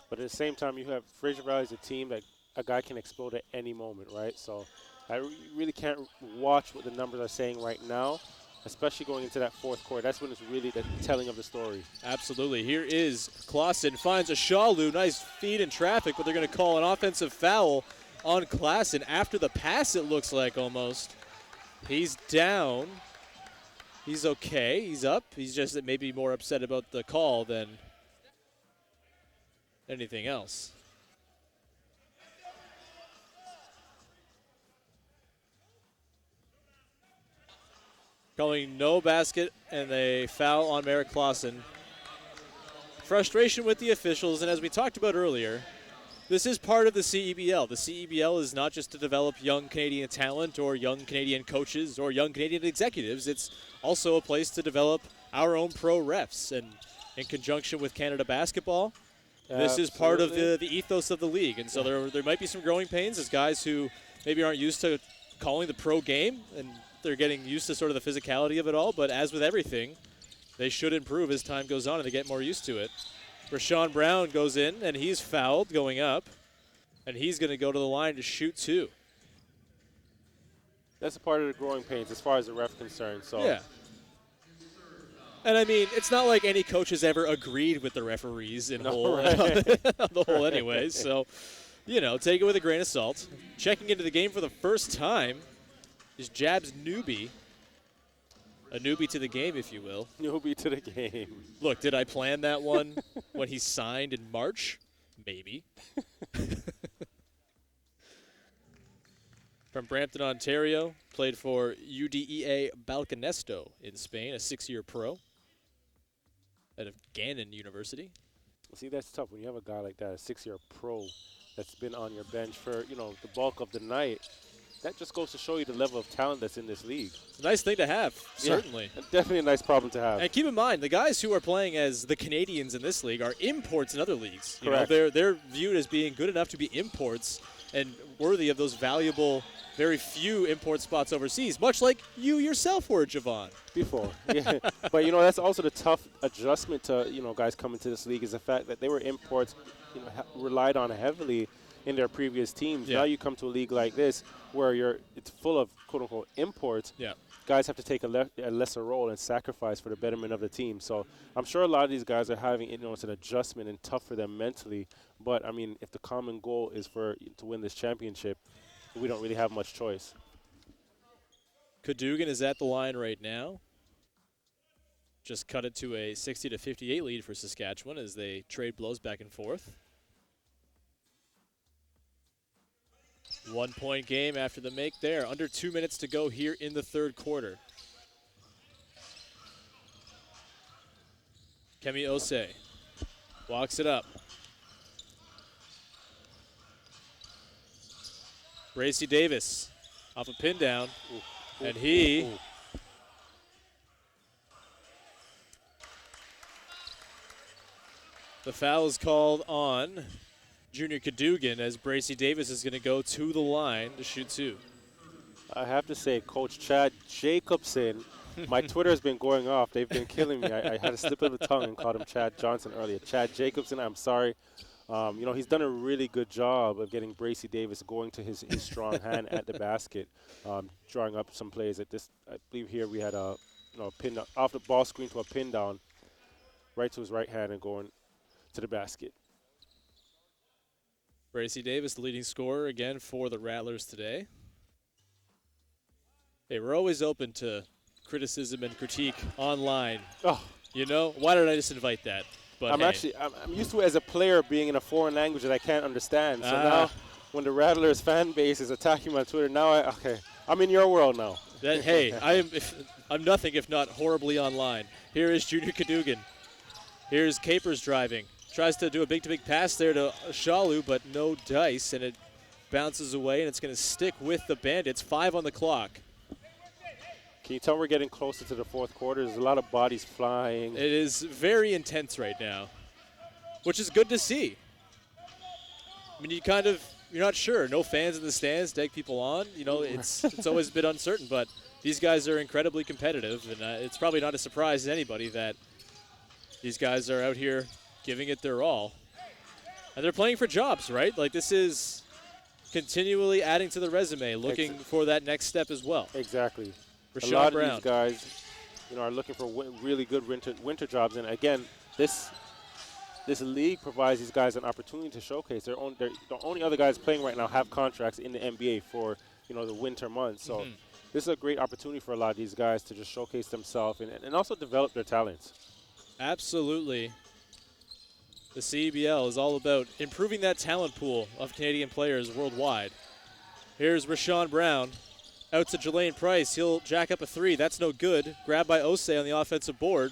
But at the same time, you have Fraser Valley as a team that a guy can explode at any moment, right? So I really can't watch what the numbers are saying right now, especially going into that 4th quarter. That's when it's really the telling of the story.
Absolutely. Here is Clausen, finds a Shalu. Nice feed in traffic, but they're going to call an offensive foul on Clausen after the pass, it looks like almost. He's down. He's okay. He's up. He's just maybe more upset about the call than anything else. Calling no basket, and they foul on Merritt Clausen. Frustration with the officials, and as we talked about earlier, this is part of the CEBL. The CEBL is not just to develop young Canadian talent or young Canadian coaches or young Canadian executives. It's also a place to develop our own pro refs. And in conjunction with Canada Basketball, this is part of the ethos of the league. And so there might be some growing pains as guys who maybe aren't used to calling the pro game, and they're getting used to sort of the physicality of it all. But as with everything, they should improve as time goes on and they get more used to it. Rashawn Brown goes in, and he's fouled going up, and he's going to go to the line to shoot 2.
That's a part of the growing pains as far as the ref concerned. So
Yeah. And I mean, it's not like any coach has ever agreed with the referees in
No,
on the whole anyways. So, take it with a grain of salt. Checking into the game for the first time is Jab's newbie. A newbie to the game, if you will.
Newbie to the game.
Look, did I plan that one when he signed in March? Maybe. From Brampton, Ontario, played for UDEA Balcanesto in Spain, a 6-year pro out of Gannon University.
See, that's tough when you have a guy like that, a 6-year pro that's been on your bench for, the bulk of the night. That just goes to show you the level of talent that's in this league.
It's a nice thing to have, certainly.
Yeah, definitely a nice problem to have.
And keep in mind, the guys who are playing as the Canadians in this league are imports in other leagues.
Correct.
They're viewed as being good enough to be imports and worthy of those valuable, very few import spots overseas, much like you yourself were, Javon.
Before, yeah. But, that's also the tough adjustment to, guys coming to this league is the fact that they were imports, relied on heavily in their previous teams.
Yeah.
Now you come to a league like this where it's full of quote-unquote imports.
Yeah.
Guys have to take a lesser role and sacrifice for the betterment of the team. So I'm sure a lot of these guys are having, it's an adjustment and tough for them mentally. But, I mean, if the common goal is to win this championship, we don't really have much choice.
Cadogan is at the line right now. Just cut it to a 60-58 lead for Saskatchewan as they trade blows back and forth. 1 point game after the make there. Under 2 minutes to go here in the third quarter. Kemi Osei walks it up. Bracy Davis off a pin down. And he the foul is called on Junior Cadogan as Bracy Davis is going to go to the line to shoot two.
I have to say, Coach Chad Jacobson, my Twitter has been going off. They've been killing me. I had a slip of the tongue and called him Chad Johnson earlier. Chad Jacobson, I'm sorry. He's done a really good job of getting Bracy Davis going to his strong hand at the basket, drawing up some plays. At this, I believe here we had a pin down, off the ball screen to a pin down, right to his right hand and going to the basket.
Bracy Davis, the leading scorer again for the Rattlers today. Hey, we're always open to criticism and critique online.
Oh.
Why did I just invite that? But
I'm used to it as a player being in a foreign language that I can't understand. So now when the Rattlers fan base is attacking my Twitter, now I'm in your world now.
Hey, I'm nothing if not horribly online. Here is Junior Cadogan. Here's Capers driving. Tries to do a big-to-big pass there to Shalu, but no dice, and it bounces away, and it's going to stick with the Bandits. 5 on the clock.
Can you tell we're getting closer to the fourth quarter? There's a lot of bodies flying.
It is very intense right now, which is good to see. I mean, you're not sure. No fans in the stands, egg people on. It's always a bit uncertain, but these guys are incredibly competitive, and it's probably not a surprise to anybody that these guys are out here giving it their all. And they're playing for jobs, right? Like, this is continually adding to the resume, looking for that next step as well.
Exactly.
Rashawn
a lot
Brown.
of these guys, are looking for really good winter jobs. And again, this league provides these guys an opportunity to showcase. The only other guys playing right now have contracts in the NBA for the winter months. So this is a great opportunity for a lot of these guys to just showcase themselves and also develop their talents.
Absolutely. The CEBL is all about improving that talent pool of Canadian players worldwide. Here's Rashawn Brown. Out to Jelaine Price. He'll jack up a three. That's no good. Grabbed by Osei on the offensive board.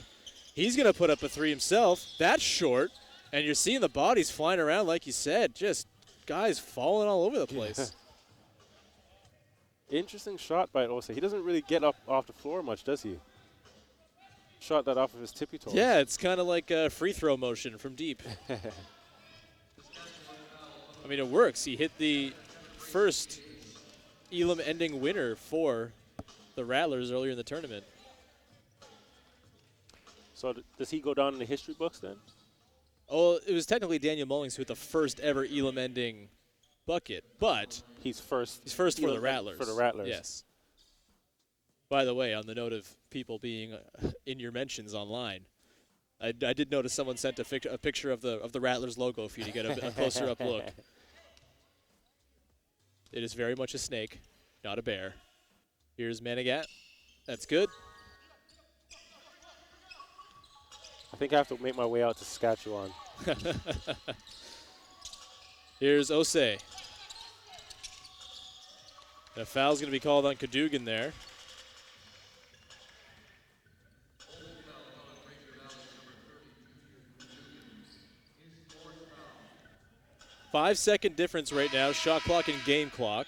He's going to put up a three himself. That's short. And you're seeing the bodies flying around, like you said. Just guys falling all over the place.
Interesting shot by Osei. He doesn't really get up off the floor much, does he? Shot that off of his tippy toes.
Yeah, it's kind of like a free throw motion from deep. I mean, it works. He hit the first Elam ending winner for the Rattlers earlier in the tournament.
So does he go down in the history books then?
Oh, it was technically Daniel Mullings who hit the first ever Elam ending bucket, but
he's first
for the Rattlers.
For the Rattlers.
Yes. By the way, on the note of people being in your mentions online, I did notice someone sent a picture of the Rattlers logo for you to get a closer up look. It is very much a snake, not a bear. Here's Manigat. That's good.
I think I have to make my way out to Saskatchewan.
Here's Osei. A foul's going to be called on Cadogan there. Five-second difference right now, shot clock and game clock.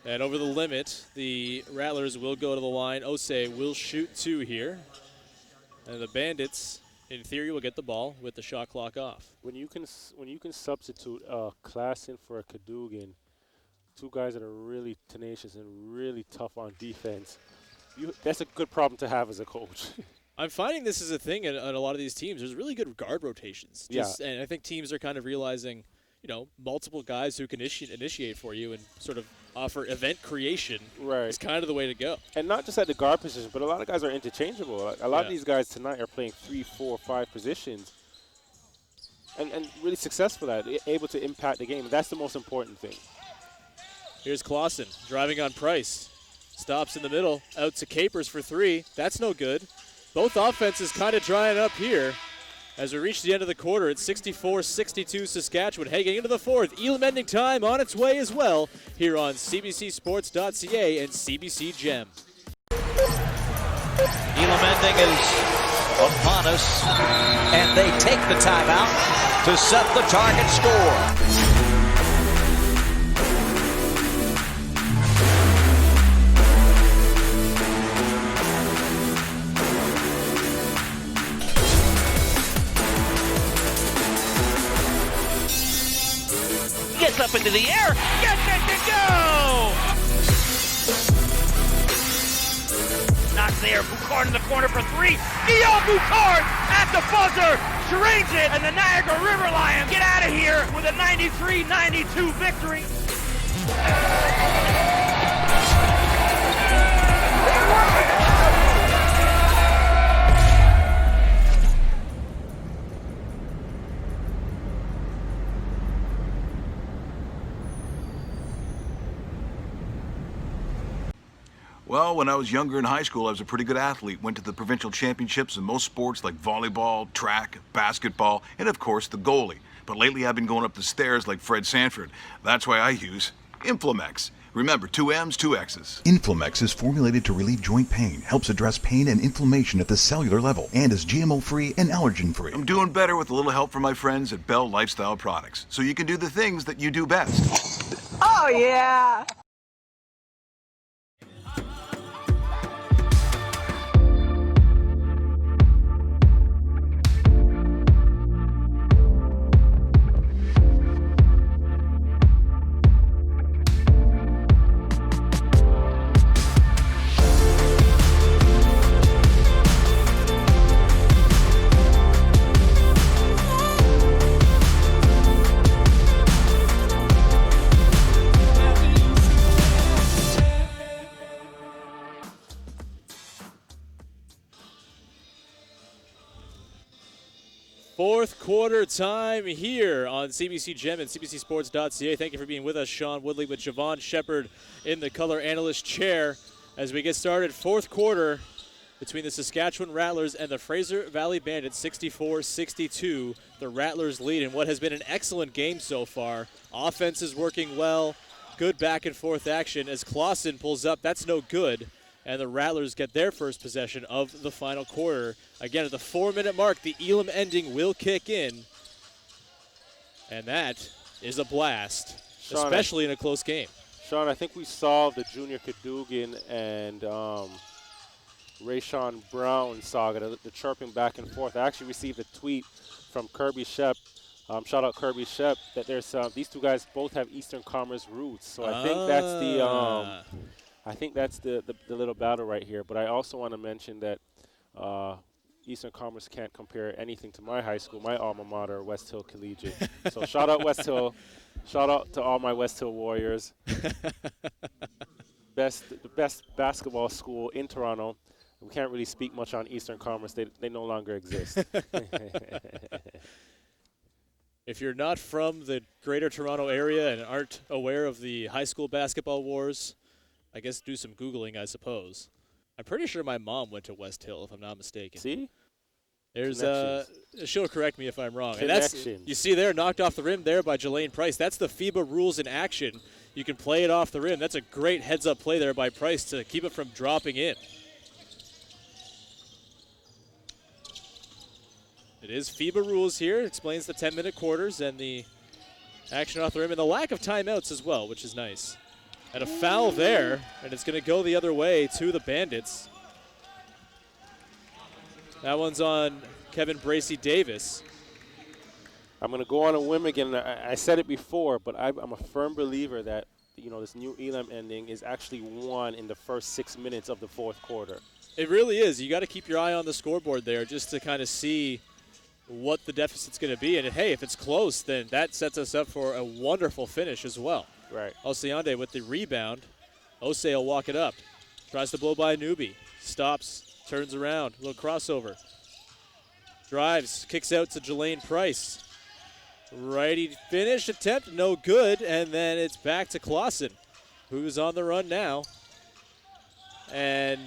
And over the limit, the Rattlers will go to the line. Osei will shoot 2 here. And the Bandits, in theory, will get the ball with the shot clock off.
When you can substitute a Klassen for a Cadogan, two guys that are really tenacious and really tough on defense, that's a good problem to have as a coach.
I'm finding this is a thing on a lot of these teams. There's really good guard rotations. And I think teams are kind of realizing, multiple guys who can initiate for you and sort of offer event creation is kind of the way to go.
And not just at the guard position, but a lot of guys are interchangeable. A lot of these guys tonight are playing 3, 4, 5 positions and really successful at it, able to impact the game. That's the most important thing.
Here's Clausen driving on Price. Stops in the middle, out to Capers for 3. That's no good. Both offenses kind of drying up here as we reach the end of the quarter. It's 64-62 Saskatchewan. Heading into the fourth. Elam ending time on its way as well here on CBCSports.ca and CBC Gem.
Elam ending is upon us, and they take the timeout to set the target score. Gets up into the air, gets it to go! Knocks there, Boucard in the corner for 3. Guillaume Boucard at the buzzer, drains it, and the Niagara River Lions get out of here with a 93-92 victory.
Well, when I was younger in high school, I was a pretty good athlete. Went to the provincial championships in most sports like volleyball, track, basketball, and of course the goalie. But lately I've been going up the stairs like Fred Sanford. That's why I use Inflamex. Remember, 2 M's, 2 X's.
Inflamex is formulated to relieve joint pain, helps address pain and inflammation at the cellular level, and is GMO-free and allergen-free.
I'm doing better with a little help from my friends at Bell Lifestyle Products, so you can do the things that you do best.
Oh, yeah!
Fourth quarter time here on CBC Gem and CBCSports.ca. Thank you for being with us. Sean Woodley with Javon Shepard in the color analyst chair as we get started. Fourth quarter between the Saskatchewan Rattlers and the Fraser Valley Bandits, 64-62. The Rattlers lead in what has been an excellent game so far. Offense is working well. Good back and forth action as Clausen pulls up. That's no good. And the Rattlers get their first possession of the final quarter. Again, at the 4-minute mark, the Elam ending will kick in. And that is a blast,
Sean,
especially in a close game.
Sean, I think we saw the Junior Cadogan and Rashawn Brown saga, the chirping back and forth. I actually received a tweet from Kirby Shep. Shout out Kirby Shep that there's these two guys both have Eastern Commerce roots. So I think that's the I think that's the little battle right here. But I also want to mention that Eastern Commerce can't compare anything to my high school, my alma mater, West Hill Collegiate. So shout out West Hill. Shout out to all my West Hill Warriors. The best basketball school in Toronto. We can't really speak much on Eastern Commerce. They no longer exist.
If you're not from the greater Toronto area and aren't aware of the high school basketball wars, I guess do some Googling, I suppose. I'm pretty sure my mom went to West Hill, if I'm not mistaken.
See?
There's she'll correct me if I'm wrong. And
Connections.
that's, you see there, knocked off the rim there by Jelaine Price. That's the FIBA rules in action. You can play it off the rim. That's a great heads-up play there by Price to keep it from dropping in. It is FIBA rules here. It explains the 10-minute quarters and the action off the rim and the lack of timeouts as well, which is nice. And a foul there, and it's going to go the other way to the Bandits. That one's on Kevin Bracey Davis.
I'm going to go on a whim again. I said it before, but I'm a firm believer that this new Elam ending is actually won in the first 6 minutes of the fourth quarter.
It really is. You got to keep your eye on the scoreboard there just to kind of see what the deficit's going to be. And, hey, if it's close, then that sets us up for a wonderful finish as well.
Right.
Alciande with the rebound. Osei will walk it up. Tries to blow by a newbie. Stops, turns around. A little crossover. Drives, kicks out to Jelaine Price. Righty finish attempt, no good. And then it's back to Clausen, who's on the run now. And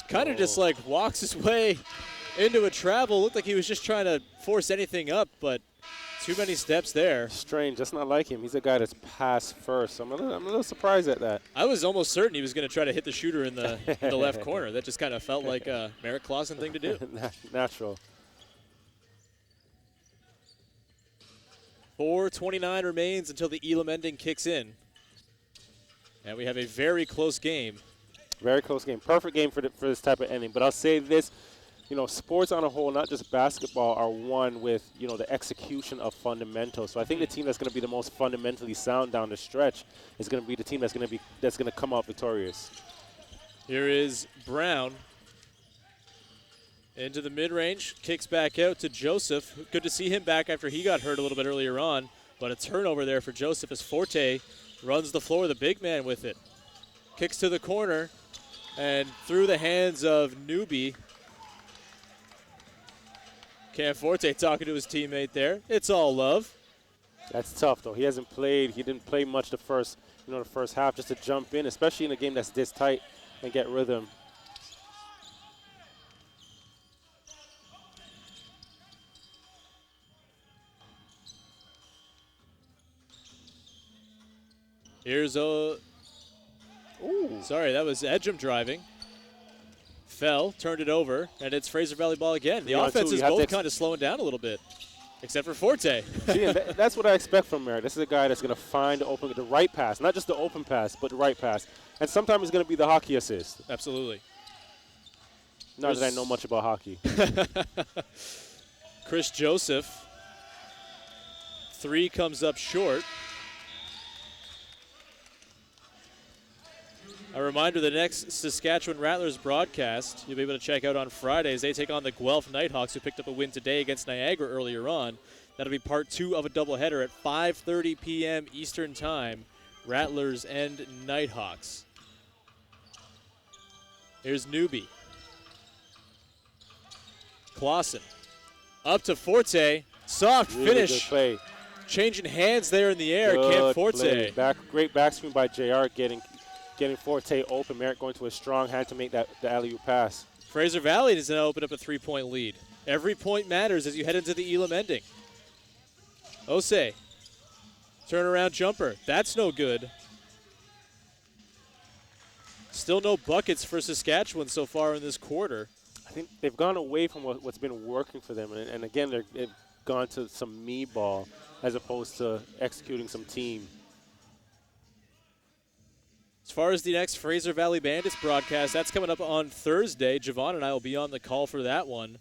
kind of just like walks his way into a travel. Looked like he was just trying to force anything up, but too many steps there.
Strange. That's not like him. He's a guy that's pass first. I'm a little surprised at that.
I was almost certain he was going to try to hit the shooter in the left corner. That just kind of felt like a Merrick Clausen thing to do.
Natural.
4:29 remains until the Elam ending kicks in. And we have a very close game.
Very close game. Perfect game for this type of ending. But I'll say this. Sports on a whole, not just basketball, are won with, the execution of fundamentals. So I think the team that's going to be the most fundamentally sound down the stretch is going to be the team that's going to come out victorious.
Here is Brown into the mid-range, kicks back out to Joseph. Good to see him back after he got hurt a little bit earlier on, but a turnover there for Joseph as Forte runs the floor, the big man with it. Kicks to the corner and through the hands of Newbie. Cam Forte talking to his teammate there. It's all love.
That's tough, though. He hasn't played. He didn't play much the first half just to jump in, especially in a game that's this tight and get rhythm.
Here's a... Ooh. Sorry, that was Edgem driving. Fell, turned it over, and it's Fraser Valley ball again. The offense is both kind of slowing down a little bit, except for Forte.
See, that's what I expect from Merrick. This is a guy that's going to find the right pass, not just the open pass, but the right pass. And sometimes it's going to be the hockey assist.
Absolutely.
Not that I know much about hockey.
Chris Joseph. 3 comes up short. A reminder, the next Saskatchewan Rattlers broadcast you'll be able to check out on Fridays. They take on the Guelph Nighthawks, who picked up a win today against Niagara earlier on. That'll be part 2 of a doubleheader at 5:30 p.m. Eastern Time. Rattlers and Nighthawks. Here's Newbie. Clausen. Up to Forte. Soft
really
finish.
Good play.
Changing hands there in the air.
Good
Cam Forte.
play. Great backscreen by JR getting Forte open. Merrick going to a strong hand to make the alley-oop pass.
Fraser Valley has now opened up a 3-point lead. Every point matters as you head into the Elam ending. Osei. Turnaround jumper. That's no good. Still no buckets for Saskatchewan so far in this quarter.
I think they've gone away from what's been working for them. And again, they've gone to some me ball as opposed to executing some team.
As far as the next Fraser Valley Bandits broadcast, that's coming up on Thursday. Javon and I will be on the call for that one.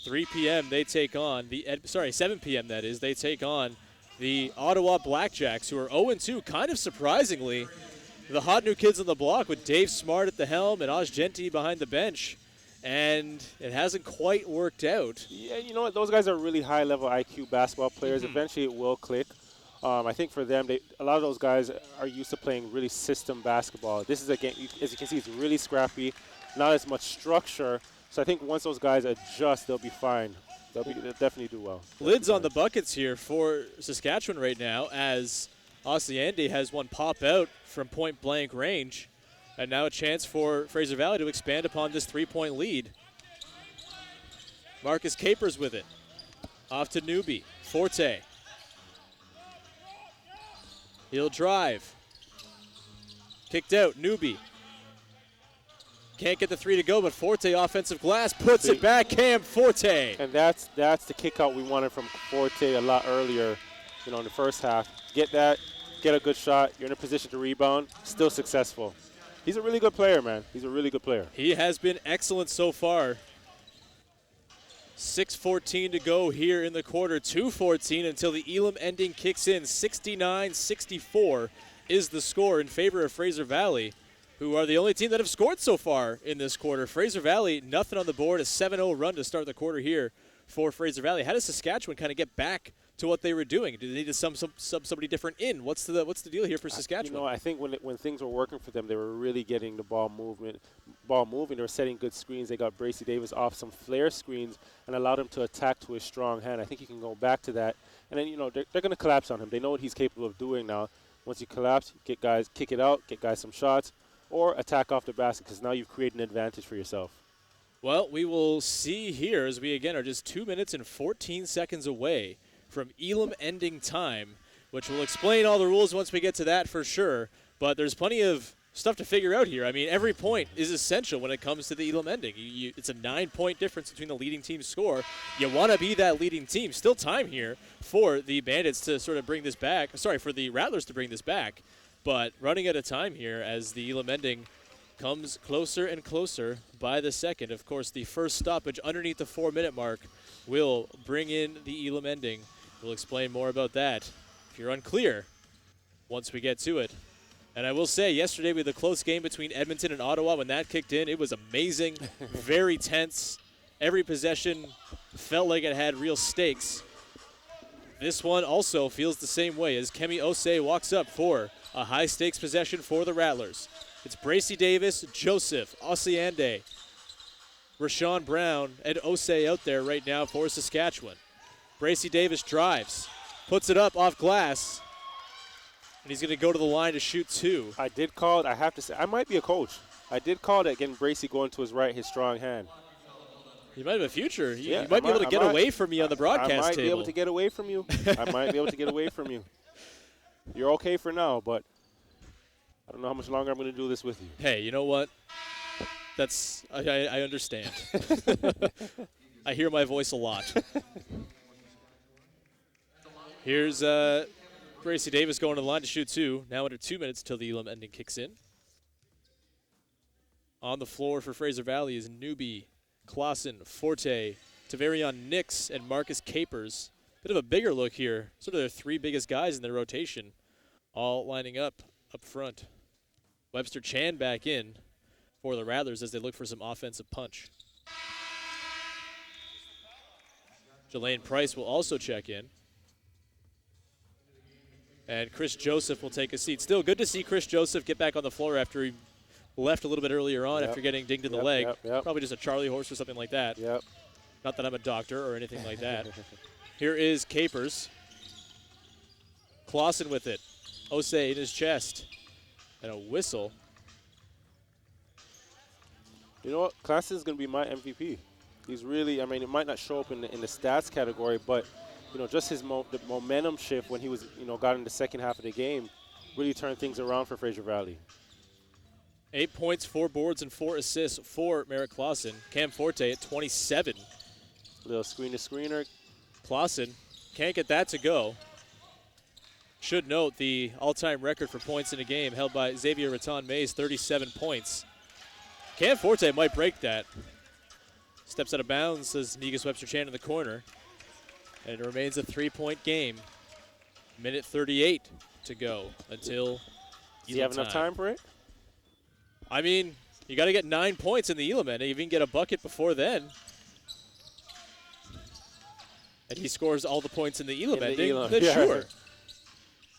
3 p.m. they take on 7 p.m. that is. They take on the Ottawa Blackjacks, who are 0-2, kind of surprisingly. The hot new kids on the block with Dave Smart at the helm and Oz Genti behind the bench. and it hasn't quite worked out.
Yeah, you know what? Those guys are really high-level IQ basketball players. Eventually, it will click. I think for them, a lot of those guys are used to playing really system basketball. This is a game, as you can see, it's really scrappy, not as much structure. So I think once those guys adjust, they'll be fine. They'll definitely do well.
Lids on the buckets here for Saskatchewan right now, as Oceande has one pop out from point-blank range. And now a chance for Fraser Valley to expand upon this 3-point lead. Marcus Capers with it. Off to Newby. Forte. He'll drive. Kicked out. Newby. Can't get the three to go, but Forte offensive glass puts it back. Cam Forte.
And that's the kick out we wanted from Forte a lot earlier, in the first half. Get that, get a good shot. You're in a position to rebound. Still successful. He's a really good player, man. He's a really good player.
He has been excellent so far. 6:14 to go here in the quarter. 2:14 until the Elam ending kicks in. 69-64 is the score in favor of Fraser Valley, who are the only team that have scored so far in this quarter. Fraser Valley, nothing on the board. A 7-0 run to start the quarter here for Fraser Valley. How does Saskatchewan kind of get back to what they were doing? Do they need to sub somebody different in? What's the deal here for Saskatchewan?
I think when things were working for them, they were really getting the ball moving. They were setting good screens. They got Bracey Davis off some flare screens and allowed him to attack to his strong hand. I think he can go back to that. And then, they're going to collapse on him. They know what he's capable of doing now. Once you collapse, get guys, kick it out, get guys some shots, or attack off the basket, because now you've created an advantage for yourself.
Well, we will see here as we, again, are just 2 minutes and 14 seconds away from Elam ending time, which will explain all the rules once we get to that for sure. But there's plenty of stuff to figure out here. I mean, every point is essential when it comes to the Elam ending. It's a 9-point difference between the leading team's score. You want to be that leading team. Still time here for the Bandits to sort of bring this back. Sorry, for the Rattlers to bring this back. But running out of time here as the Elam ending comes closer and closer by the second. Of course, the first stoppage underneath the 4-minute mark will bring in the Elam ending. We'll explain more about that if you're unclear once we get to it. And I will say, yesterday we had a close game between Edmonton and Ottawa. When that kicked in, it was amazing, very tense. Every possession felt like it had real stakes. This one also feels the same way as Kemi Osei walks up for a high-stakes possession for the Rattlers. It's Bracey Davis, Joseph, Oceande, Rashawn Brown, and Osei out there right now for Saskatchewan. Bracey Davis drives, puts it up off glass, and he's going to go to the line to shoot two.
I did call it. I have to say, I might be a coach. I did call that getting Bracey going to his right, his strong hand.
You might have a future. You might be able to get away from me on the broadcast table.
I might be able to get away from you. I might be able to get away from you. You're okay for now, but I don't know how much longer I'm going to do this with you.
Hey, you know what? I understand. I hear my voice a lot. Here's Bracey Davis going to the line to shoot two. Now under 2 minutes till the Elam ending kicks in. On the floor for Fraser Valley is Newby, Clausen, Forte, Tavarion Nix, and Marcus Capers. Bit of a bigger look here. Sort of their three biggest guys in their rotation, all lining up front. Webster Chan back in for the Rattlers as they look for some offensive punch. Jelaine Price will also check in. And Chris Joseph will take a seat. Still good to see Chris Joseph get back on the floor after he left a little bit earlier on after getting dinged in the leg. Probably just a Charlie horse or something like that. Not that I'm a doctor or anything like that. Here is Capers. Clausen with it. Osei in his chest. And a whistle.
You know what? Clausen's going to be my MVP. He's really, it might not show up in the stats category, but just his the momentum shift when he was, got in the second half of the game really turned things around for Fraser Valley.
8 points, 4 boards, and 4 assists for Merrick Clausen. Cam Forte at 27.
Little screen-to-screener.
Clausen can't get that to go. Should note the all-time record for points in a game held by Xavier Raton-Mays, 37 points. Cam Forte might break that. Steps out of bounds, says Negus Webster-Chan in the corner. And it remains a 3-point game. Minute 38 to go until
Does he have enough time for it?
I mean, You got to get 9 points in the Elam ending. If you can get a bucket before then. And he scores all the points in the Elam ending, then sure.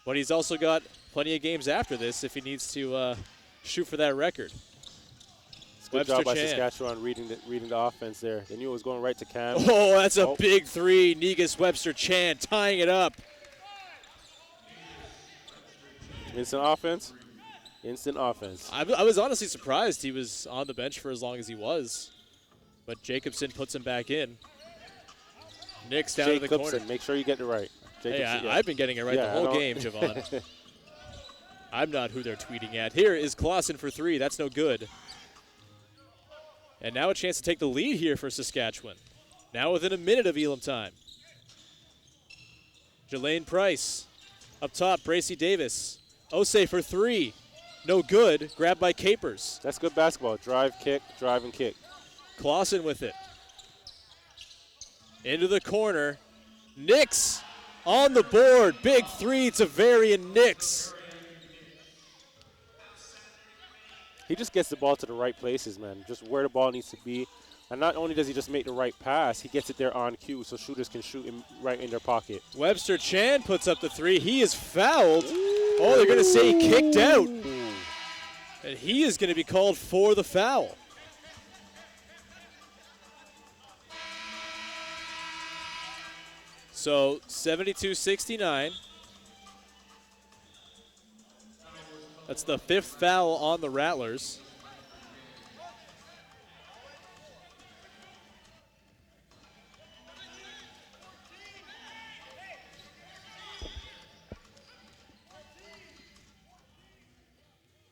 But he's also got plenty of games after this if he needs to shoot for that record.
Good job by Saskatchewan reading the offense there. They knew it was going right to Cam.
Oh, that's a big three. Negus Webster-Chan tying it up.
Instant offense. Instant offense.
I was honestly surprised he was on the bench for as long as he was. But Jacobson puts him back in. Nick's down to the corner.
Make sure you get it right.
Hey, I've been getting it right the whole game, Javon. I'm not who they're tweeting at. Here is Clausen for three. That's no good. And now a chance to take the lead here for Saskatchewan. Now within a minute of Elam time. Jelaine Price. Up top, Bracy Davis. Osei for three. No good. Grabbed by Capers.
That's good basketball. Drive, kick, drive, and kick.
Clausen with it. Into the corner. Nix on the board. Big three to Varian Nix.
He just gets the ball to the right places, man. Just where the ball needs to be. And not only does he just make the right pass, he gets it there on cue so shooters can shoot right in their pocket.
Webster-Chan puts up the three. He is fouled. Oh, they're going to say he kicked out. And he is going to be called for the foul. So 72-69. That's the fifth foul on the Rattlers.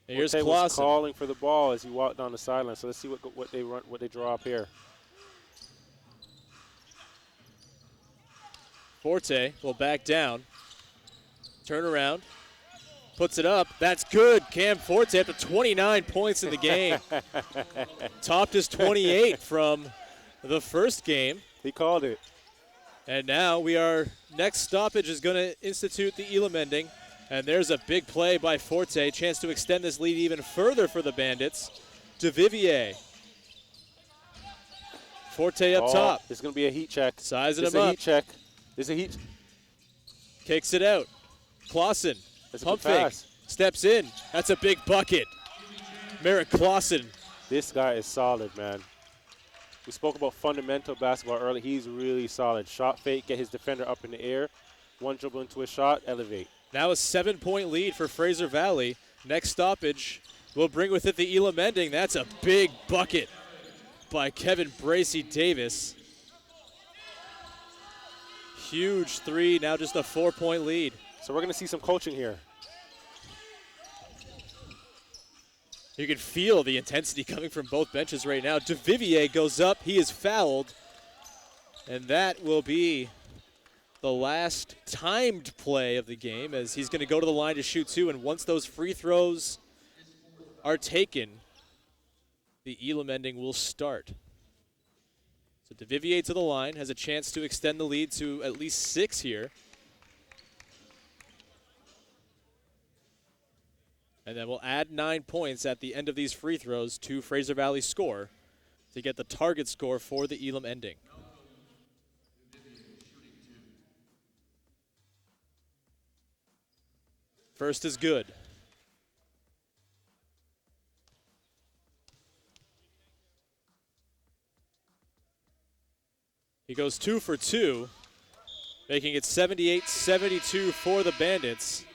And here's Clausen
calling for the ball as he walked down the sideline. So let's see what they draw up here.
Forte will back down. Turn around. Puts it up. That's good. Cam Forte up to 29 points in the game. Topped his 28 from the first game.
He called it.
And now next stoppage is going to institute the Elam ending. And there's a big play by Forte. Chance to extend this lead even further for the Bandits. DeVivier. Forte up top.
It's going to be a heat check.
Sizing him up.
It's a heat check. It's a heat.
Kicks it out. Clausen. Pump fake.
Pass.
Steps in. That's a big bucket. Merrick Clausen.
This guy is solid, man. We spoke about fundamental basketball earlier. He's really solid. Shot fake, get his defender up in the air. One dribble into a shot, elevate.
Now a 7-point lead for Fraser Valley. Next stoppage will bring with it the Elam ending. That's a big bucket by Kevin Bracy Davis. Huge three, now just a 4-point lead.
So we're going to see some coaching here.
You can feel the intensity coming from both benches right now. DeVivier goes up. He is fouled. And that will be the last timed play of the game as he's going to go to the line to shoot two. And once those free throws are taken, the Elam ending will start. So DeVivier to the line, has a chance to extend the lead to at least 6 here. And then we'll add 9 points at the end of these free throws to Fraser Valley's score to get the target score for the Elam ending. First is good. He goes 2 for 2, making it 78-72 for the Bandits,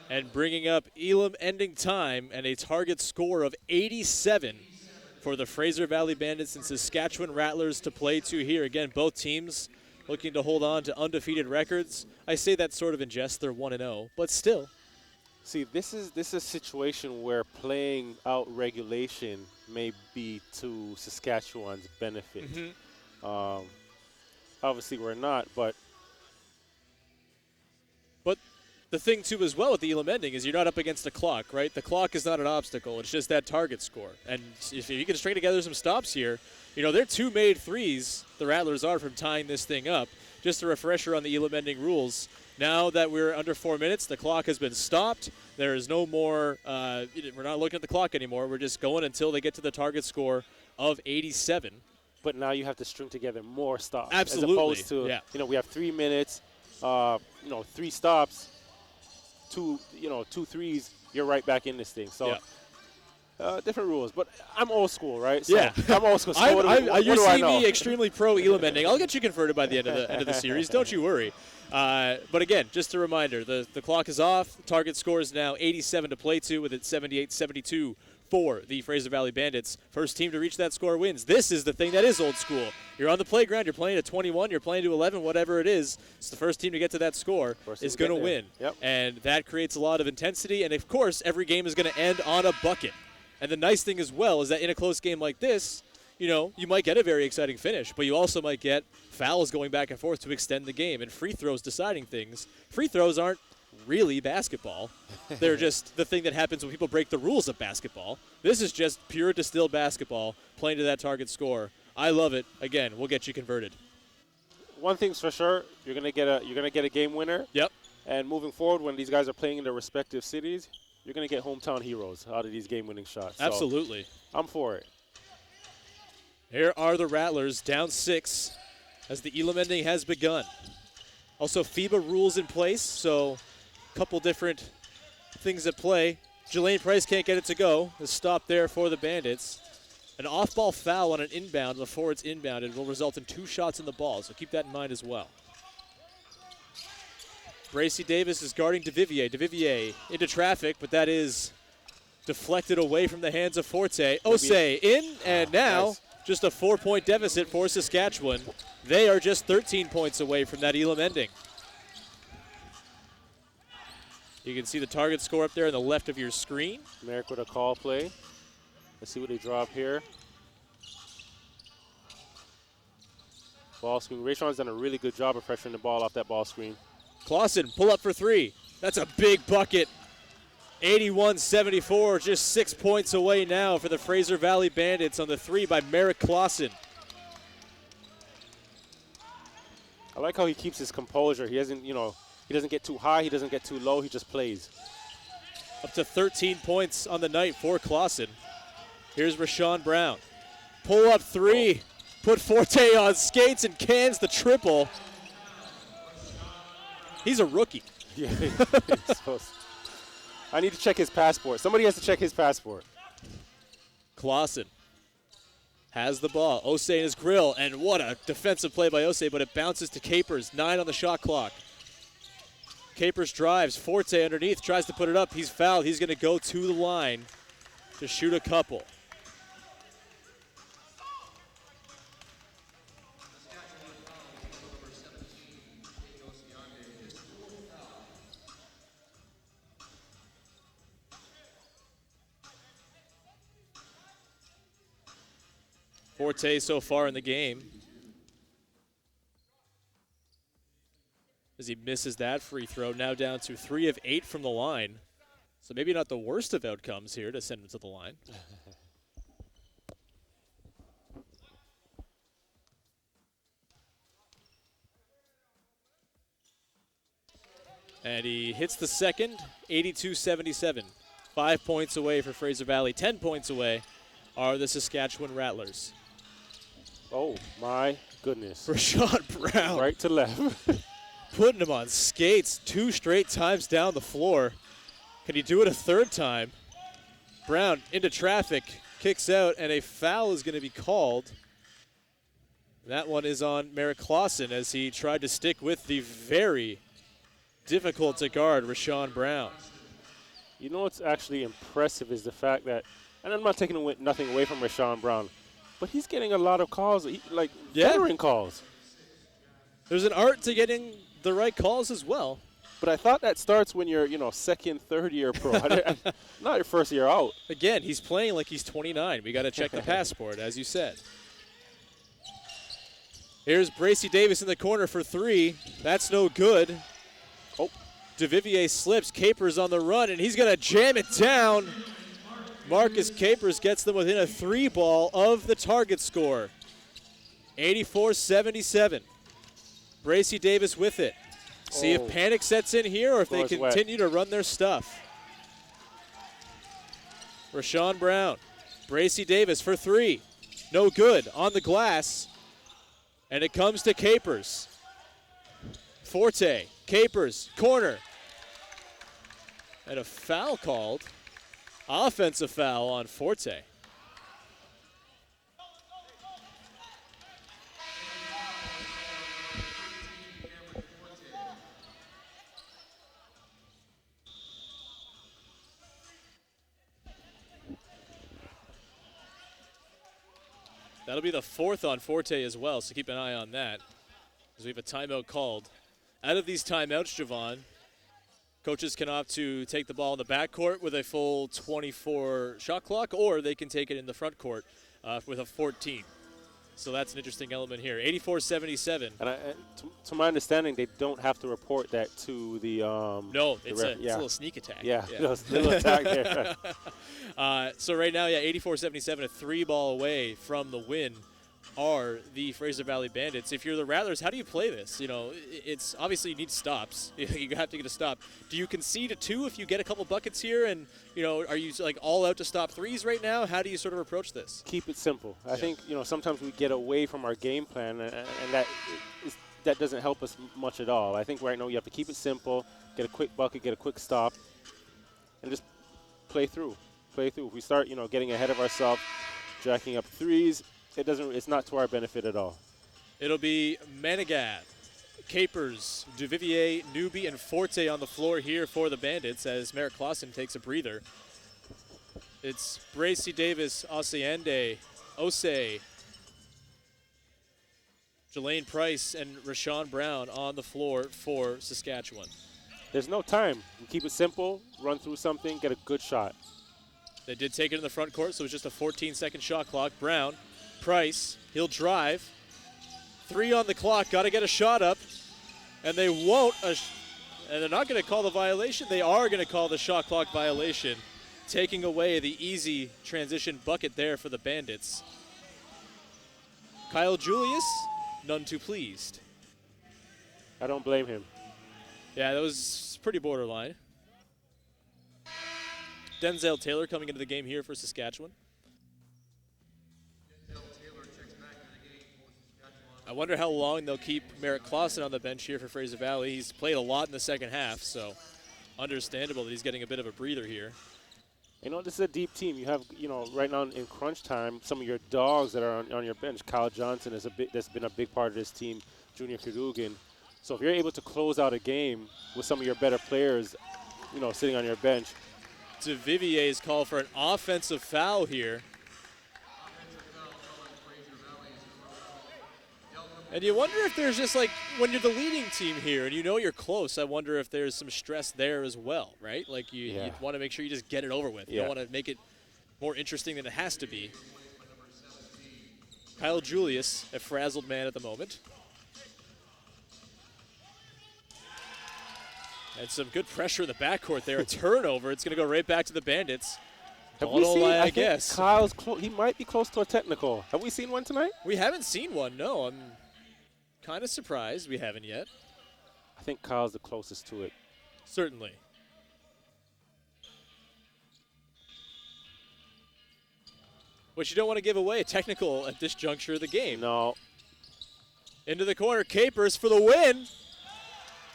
and bringing up Elam ending time and a target score of 87 for the Fraser Valley Bandits and Saskatchewan Rattlers to play to here. Again, both teams looking to hold on to undefeated records. I say that sort of in jest, they're 1-0, but still.
See, this is a situation where playing out regulation may be to Saskatchewan's benefit.
Mm-hmm.
Obviously, we're not, but
the thing, too, as well with the Elam ending is you're not up against the clock, right? The clock is not an obstacle. It's just that target score. And if you can string together some stops here, they're 2 made threes, the Rattlers are, from tying this thing up. Just a refresher on the Elam ending rules. Now that we're under 4 minutes, the clock has been stopped. There is no more, we're not looking at the clock anymore. We're just going until they get to the target score of 87.
But now you have to string together more stops.
Absolutely.
As opposed to, we have 3 minutes, 3 stops, two threes, you're right back in this thing. So different rules. But I'm old school, right? So I'm old school. So
you see me extremely pro Elam ending. I'll get you converted by the end of the series. Don't you worry. But again, just a reminder, the clock is off. Target score is now 87 to play to, with it 78-72 for the Fraser Valley Bandits. First team to reach that score wins. This is the thing that is old school. You're on the playground, you're playing at 21, you're playing to 11, whatever it is. It's the first team to get to that score is going to win.
Yep.
And that creates a lot of intensity. And, of course, every game is going to end on a bucket. And the nice thing as well is that in a close game like this, you might get a very exciting finish, but you also might get fouls going back and forth to extend the game and free throws deciding things. Free throws aren't really basketball. They're just the thing that happens when people break the rules of basketball. This is just pure distilled basketball playing to that target score. I love it. Again, we'll get you converted.
One thing's for sure, you're gonna get a game winner.
Yep.
And moving forward, when these guys are playing in their respective cities, you're gonna get hometown heroes out of these game-winning shots.
Absolutely.
So I'm for it.
Here are the Rattlers down 6 as the Elam ending has begun. Also, FIBA rules in place, so a couple different things at play. Jelaine Price can't get it to go. The stop there for the Bandits. An off-ball foul on an inbound before it's inbounded will result in 2 shots in the ball, so keep that in mind as well. Bracy Davis is guarding DeVivier. DeVivier into traffic, but that is deflected away from the hands of Forte. Osei in, and now just a 4-point deficit for Saskatchewan. They are just 13 points away from that Elam ending. You can see the target score up there on the left of your screen.
Merrick with a call play. Let's see what they draw up here. Ball screen. Rashawn's done a really good job of pressuring the ball off that ball screen.
Clausen, pull up for 3. That's a big bucket. 81-74, just 6 points away now for the Fraser Valley Bandits on the 3 by Merrick Clausen.
I like how he keeps his composure. He doesn't get too high, he doesn't get too low, he just plays.
Up to 13 points on the night for Clausen. Here's Rashawn Brown. Pull up 3, put Forte on skates and cans the triple. He's a rookie.
Yeah, I need to check his passport. Somebody has to check his passport.
Clausen has the ball. Osei in his grill, and what a defensive play by Osei, but it bounces to Capers. 9 on the shot clock. Capers drives. Forte underneath, tries to put it up. He's fouled. He's going to go to the line to shoot a couple. Forte so far in the game, as he misses that free throw, now down to 3 of 8 from the line. So maybe not the worst of outcomes here to send him to the line. And he hits the second, 82-77. 5 points away for Fraser Valley. 10 points away are the Saskatchewan Rattlers.
Oh, my goodness.
Rashawn Brown.
Right to left.
Putting him on skates 2 straight times down the floor. Can he do it a 3rd time? Brown into traffic, kicks out, and a foul is going to be called. That one is on Merrick Clausen as he tried to stick with the very difficult to guard Rashawn Brown.
You know what's actually impressive is the fact that, and I'm not taking nothing away from Rashawn Brown, but he's getting a lot of calls, veteran calls.
There's an art to getting the right calls as well.
But I thought that starts when you're, second, third year pro. Not your first year out.
Again, he's playing like he's 29. We got to check the passport, as you said. Here's Bracy Davis in the corner for 3. That's no good. Oh, DeVivier slips. Capers on the run, and he's going to jam it down. Marcus Capers gets them within a 3 ball of the target score. 84-77. Bracy Davis with it. See if panic sets in here or if they
Floor's
continue to run their stuff. Rashawn Brown. Bracy Davis for three. No good on the glass. And it comes to Capers. Forte. Capers. Corner. And a foul called. Offensive foul on Forte. That'll be the fourth on Forte as well, so keep an eye on that as we have a timeout called. Out of these timeouts, Javon, coaches can opt to take the ball in the backcourt with a full 24 shot clock, or they can take it in the front court with a 14. So that's an interesting element here. 84-77.
And to my understanding, they don't have to report that to the.
No, it's a little sneak attack.
Yeah, little attack there.
So right now, 84-77, a 3-ball away from the win are the Fraser Valley Bandits. If you're the Rattlers, how do you play this? You know, it's obviously you need stops. You have to get a stop. Do you concede a 2 if you get a couple buckets here? And, you know, are you like all out to stop threes right now? How do you sort of approach this?
Keep it simple. I think, you know, sometimes we get away from our game plan, and that doesn't help us much at all. I think right now you have to keep it simple, get a quick bucket, get a quick stop, and just play through. Play through. If we start, you know, getting ahead of ourselves, jacking up threes, it's not to our benefit at all.
It'll be Manigat, Capers, Duvivier, Newbie, and Forte on the floor here for the Bandits as Merrick Clausen takes a breather. It's Bracy Davis, Osiende, Osei, Jelaine Price, and Rashawn Brown on the floor for Saskatchewan.
There's no time. We keep it simple, run through something, get a good shot.
They did take it in the front court, so it was just a 14-second shot clock. Brown, Price, he'll drive. 3 on the clock, got to get a shot up. And they won't, and they're not going to call the violation. They are going to call the shot clock violation, taking away the easy transition bucket there for the Bandits. Kyle Julius, none too pleased.
I don't blame him.
Yeah, that was pretty borderline. Denzel Taylor coming into the game here for Saskatchewan. I wonder how long they'll keep Merrick Clausen on the bench here for Fraser Valley. He's played a lot in the second half, so understandable that he's getting a bit of a breather here.
You know, this is a deep team. You have, you know, right now in crunch time, some of your dogs that are on your bench. Kyle Johnson is that's been a big part of this team, Junior Kadugan. So if you're able to close out a game with some of your better players, you know, sitting on your bench.
Devivier's call for an offensive foul here. And you wonder if there's just like, when you're the leading team here and you know you're close, I wonder if there's some stress there as well, right? Like you want to make sure you just get it over with. You don't want to make it more interesting than it has to be. Kyle Julius, a frazzled man at the moment. And some good pressure in the backcourt there. A turnover. It's going to go right back to the Bandits.
Have we seen,
I guess.
Kyle's he might be close to a technical. Have we seen one tonight?
We haven't seen one, no. I'm kind of surprised we haven't yet.
I think Kyle's the closest to it.
Certainly. Which you don't want to give away a technical at this juncture of the game.
No.
Into the corner, Capers for the win.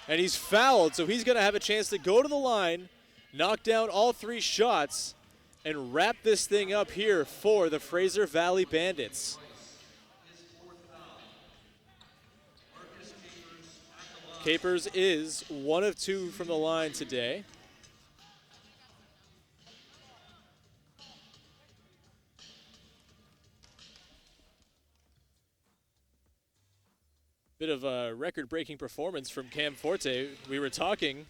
And he's fouled, so he's going to have a chance to go to the line, knock down all 3 shots, and wrap this thing up here for the Fraser Valley Bandits. Capers is 1 of 2 from the line today. Bit of a record-breaking performance from Cam Forte. We were talking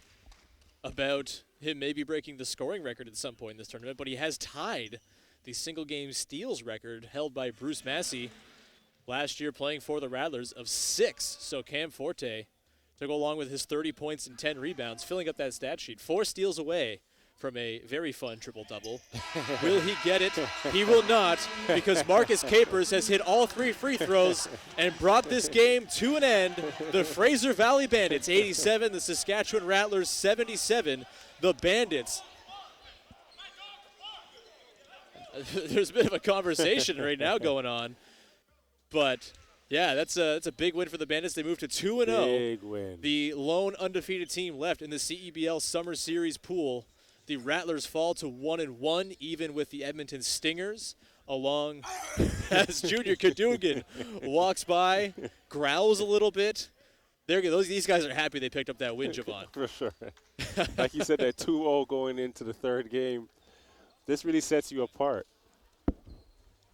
about him maybe breaking the scoring record at some point in this tournament, but he has tied the single-game steals record held by Bruce Massey last year playing for the Rattlers of 6. So Cam Forte to go along with his 30 points and 10 rebounds, filling up that stat sheet. 4 steals away from a very fun triple-double. Will he get it? He will not, because Marcus Capers has hit all 3 free throws and brought this game to an end. The Fraser Valley Bandits 87, the Saskatchewan Rattlers 77. The Bandits. There's a bit of a conversation right now going on, but yeah, that's a big win for the Bandits. They move to 2-0.
Big win.
The lone undefeated team left in the CEBL Summer Series pool. The Rattlers fall to 1-1, even with the Edmonton Stingers. Along as Junior Cadogan walks by, growls a little bit. These guys are happy they picked up that win, Javon.
For sure. Like you said, that 2-0 going into the third game. This really sets you apart,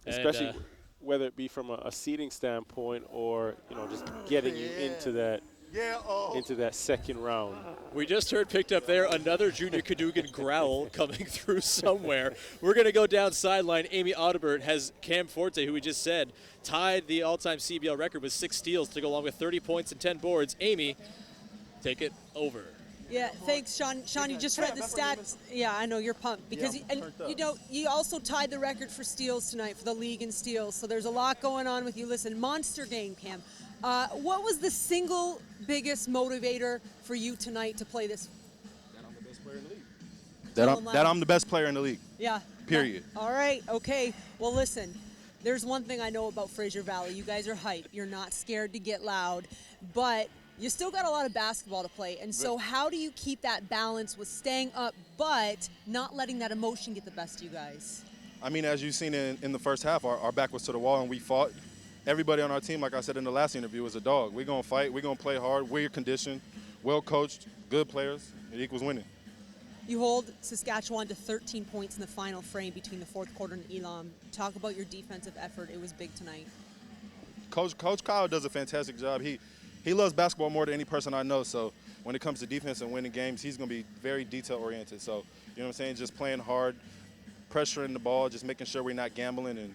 especially whether it be from a seeding standpoint or just getting you into that second round.
We just heard picked up there another Junior Cadogan growl coming through somewhere. We're going to go down sideline. Amy Audibert has Cam Forte, who we just said, tied the all-time CBL record with 6 steals to go along with 30 points and 10 boards. Amy, take it over.
Yeah, thanks, Sean. Sean, you just read the stats. Yeah, I know you're pumped because you also tied the record for steals tonight for the league in steals. So there's a lot going on with you. Listen, monster game, Cam. What was the single biggest motivator for you tonight to play this?
That I'm the best player in the league. That I'm the best player in the league.
Yeah.
Period.
All right. Okay. Well, listen. There's one thing I know about Fraser Valley. You guys are hype. You're not scared to get loud, but you still got a lot of basketball to play. And so how do you keep that balance with staying up but not letting that emotion get the best of you guys?
I mean, as you've seen in the first half, our back was to the wall and we fought. Everybody on our team, like I said in the last interview, is a dog. We're going to fight. We're going to play hard. We're conditioned, well coached, good players. It equals winning.
You hold Saskatchewan to 13 points in the final frame between the fourth quarter and Elam. Talk about your defensive effort. It was big tonight.
Coach Kyle does a fantastic job. He loves basketball more than any person I know. So when it comes to defense and winning games, he's going to be very detail-oriented. So, you know what I'm saying, just playing hard, pressuring the ball, just making sure we're not gambling, and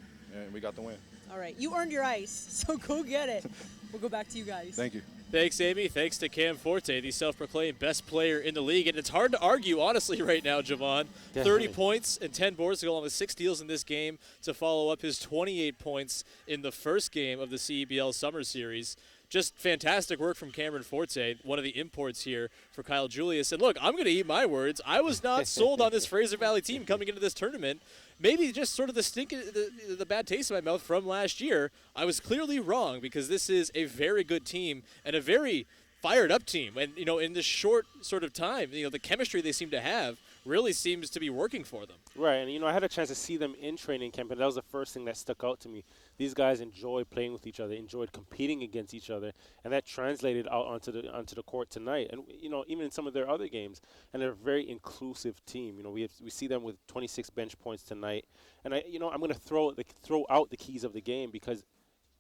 we got the win.
All right. You earned your ice, so go get it. We'll go back to you guys.
Thank you.
Thanks, Amy. Thanks to Cam Forte, the self-proclaimed best player in the league. And it's hard to argue, honestly, right now, Javon.
Definitely.
30 points and 10 boards to go along with 6 steals in this game to follow up his 28 points in the first game of the CEBL Summer Series. Just fantastic work from Cameron Forte, one of the imports here for Kyle Julius. And look, I'm going to eat my words. I was not sold on this Fraser Valley team coming into this tournament. Maybe just sort of the bad taste in my mouth from last year. I was clearly wrong because this is a very good team and a very fired up team. And, in this short sort of time, the chemistry they seem to have really seems to be working for them.
Right, and I had a chance to see them in training camp, and that was the first thing that stuck out to me. These guys enjoyed playing with each other, enjoyed competing against each other, and that translated out onto the court tonight. And even in some of their other games, and they're a very inclusive team. We see them with 26 bench points tonight, and I'm going to throw out the keys of the game because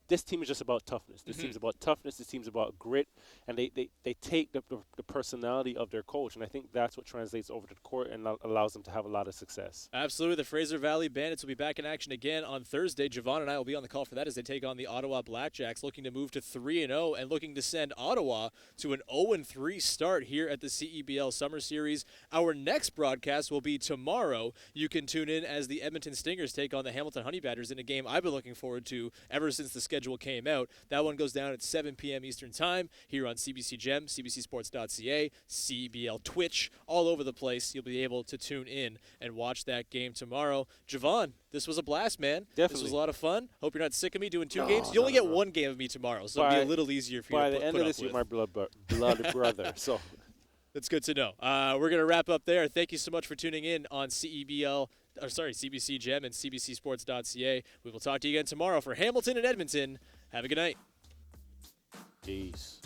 this team is just about toughness. This team's about toughness. This team's about grit, and they take the personality of their coach, and I think that's what translates over to the court and allows them to have a lot of success.
Absolutely. The Fraser Valley Bandits will be back in action again on Thursday. Javon and I will be on the call for that as they take on the Ottawa Blackjacks, looking to move to 3-0 and looking to send Ottawa to an 0-3 start here at the CEBL Summer Series. Our next broadcast will be tomorrow. You can tune in as the Edmonton Stingers take on the Hamilton Honey Badgers in a game I've been looking forward to ever since the schedule came out. That one goes down at 7 p.m. Eastern Time here on CBC Gem, CBCSports.ca, CBL Twitch, all over the place. You'll be able to tune in and watch that game tomorrow. Javon, this was a blast, man.
Definitely.
This was a lot of fun. Hope you're not sick of me doing 2 games. You only get 1 game of me tomorrow, so it'll be a little easier for you to put up with.
By the end of this, you're my blood brother. So
that's good to know. We're going to wrap up there. Thank you so much for tuning in on CBC Gem and CBCSports.ca. We will talk to you again tomorrow for Hamilton and Edmonton. Have a good night.
Peace.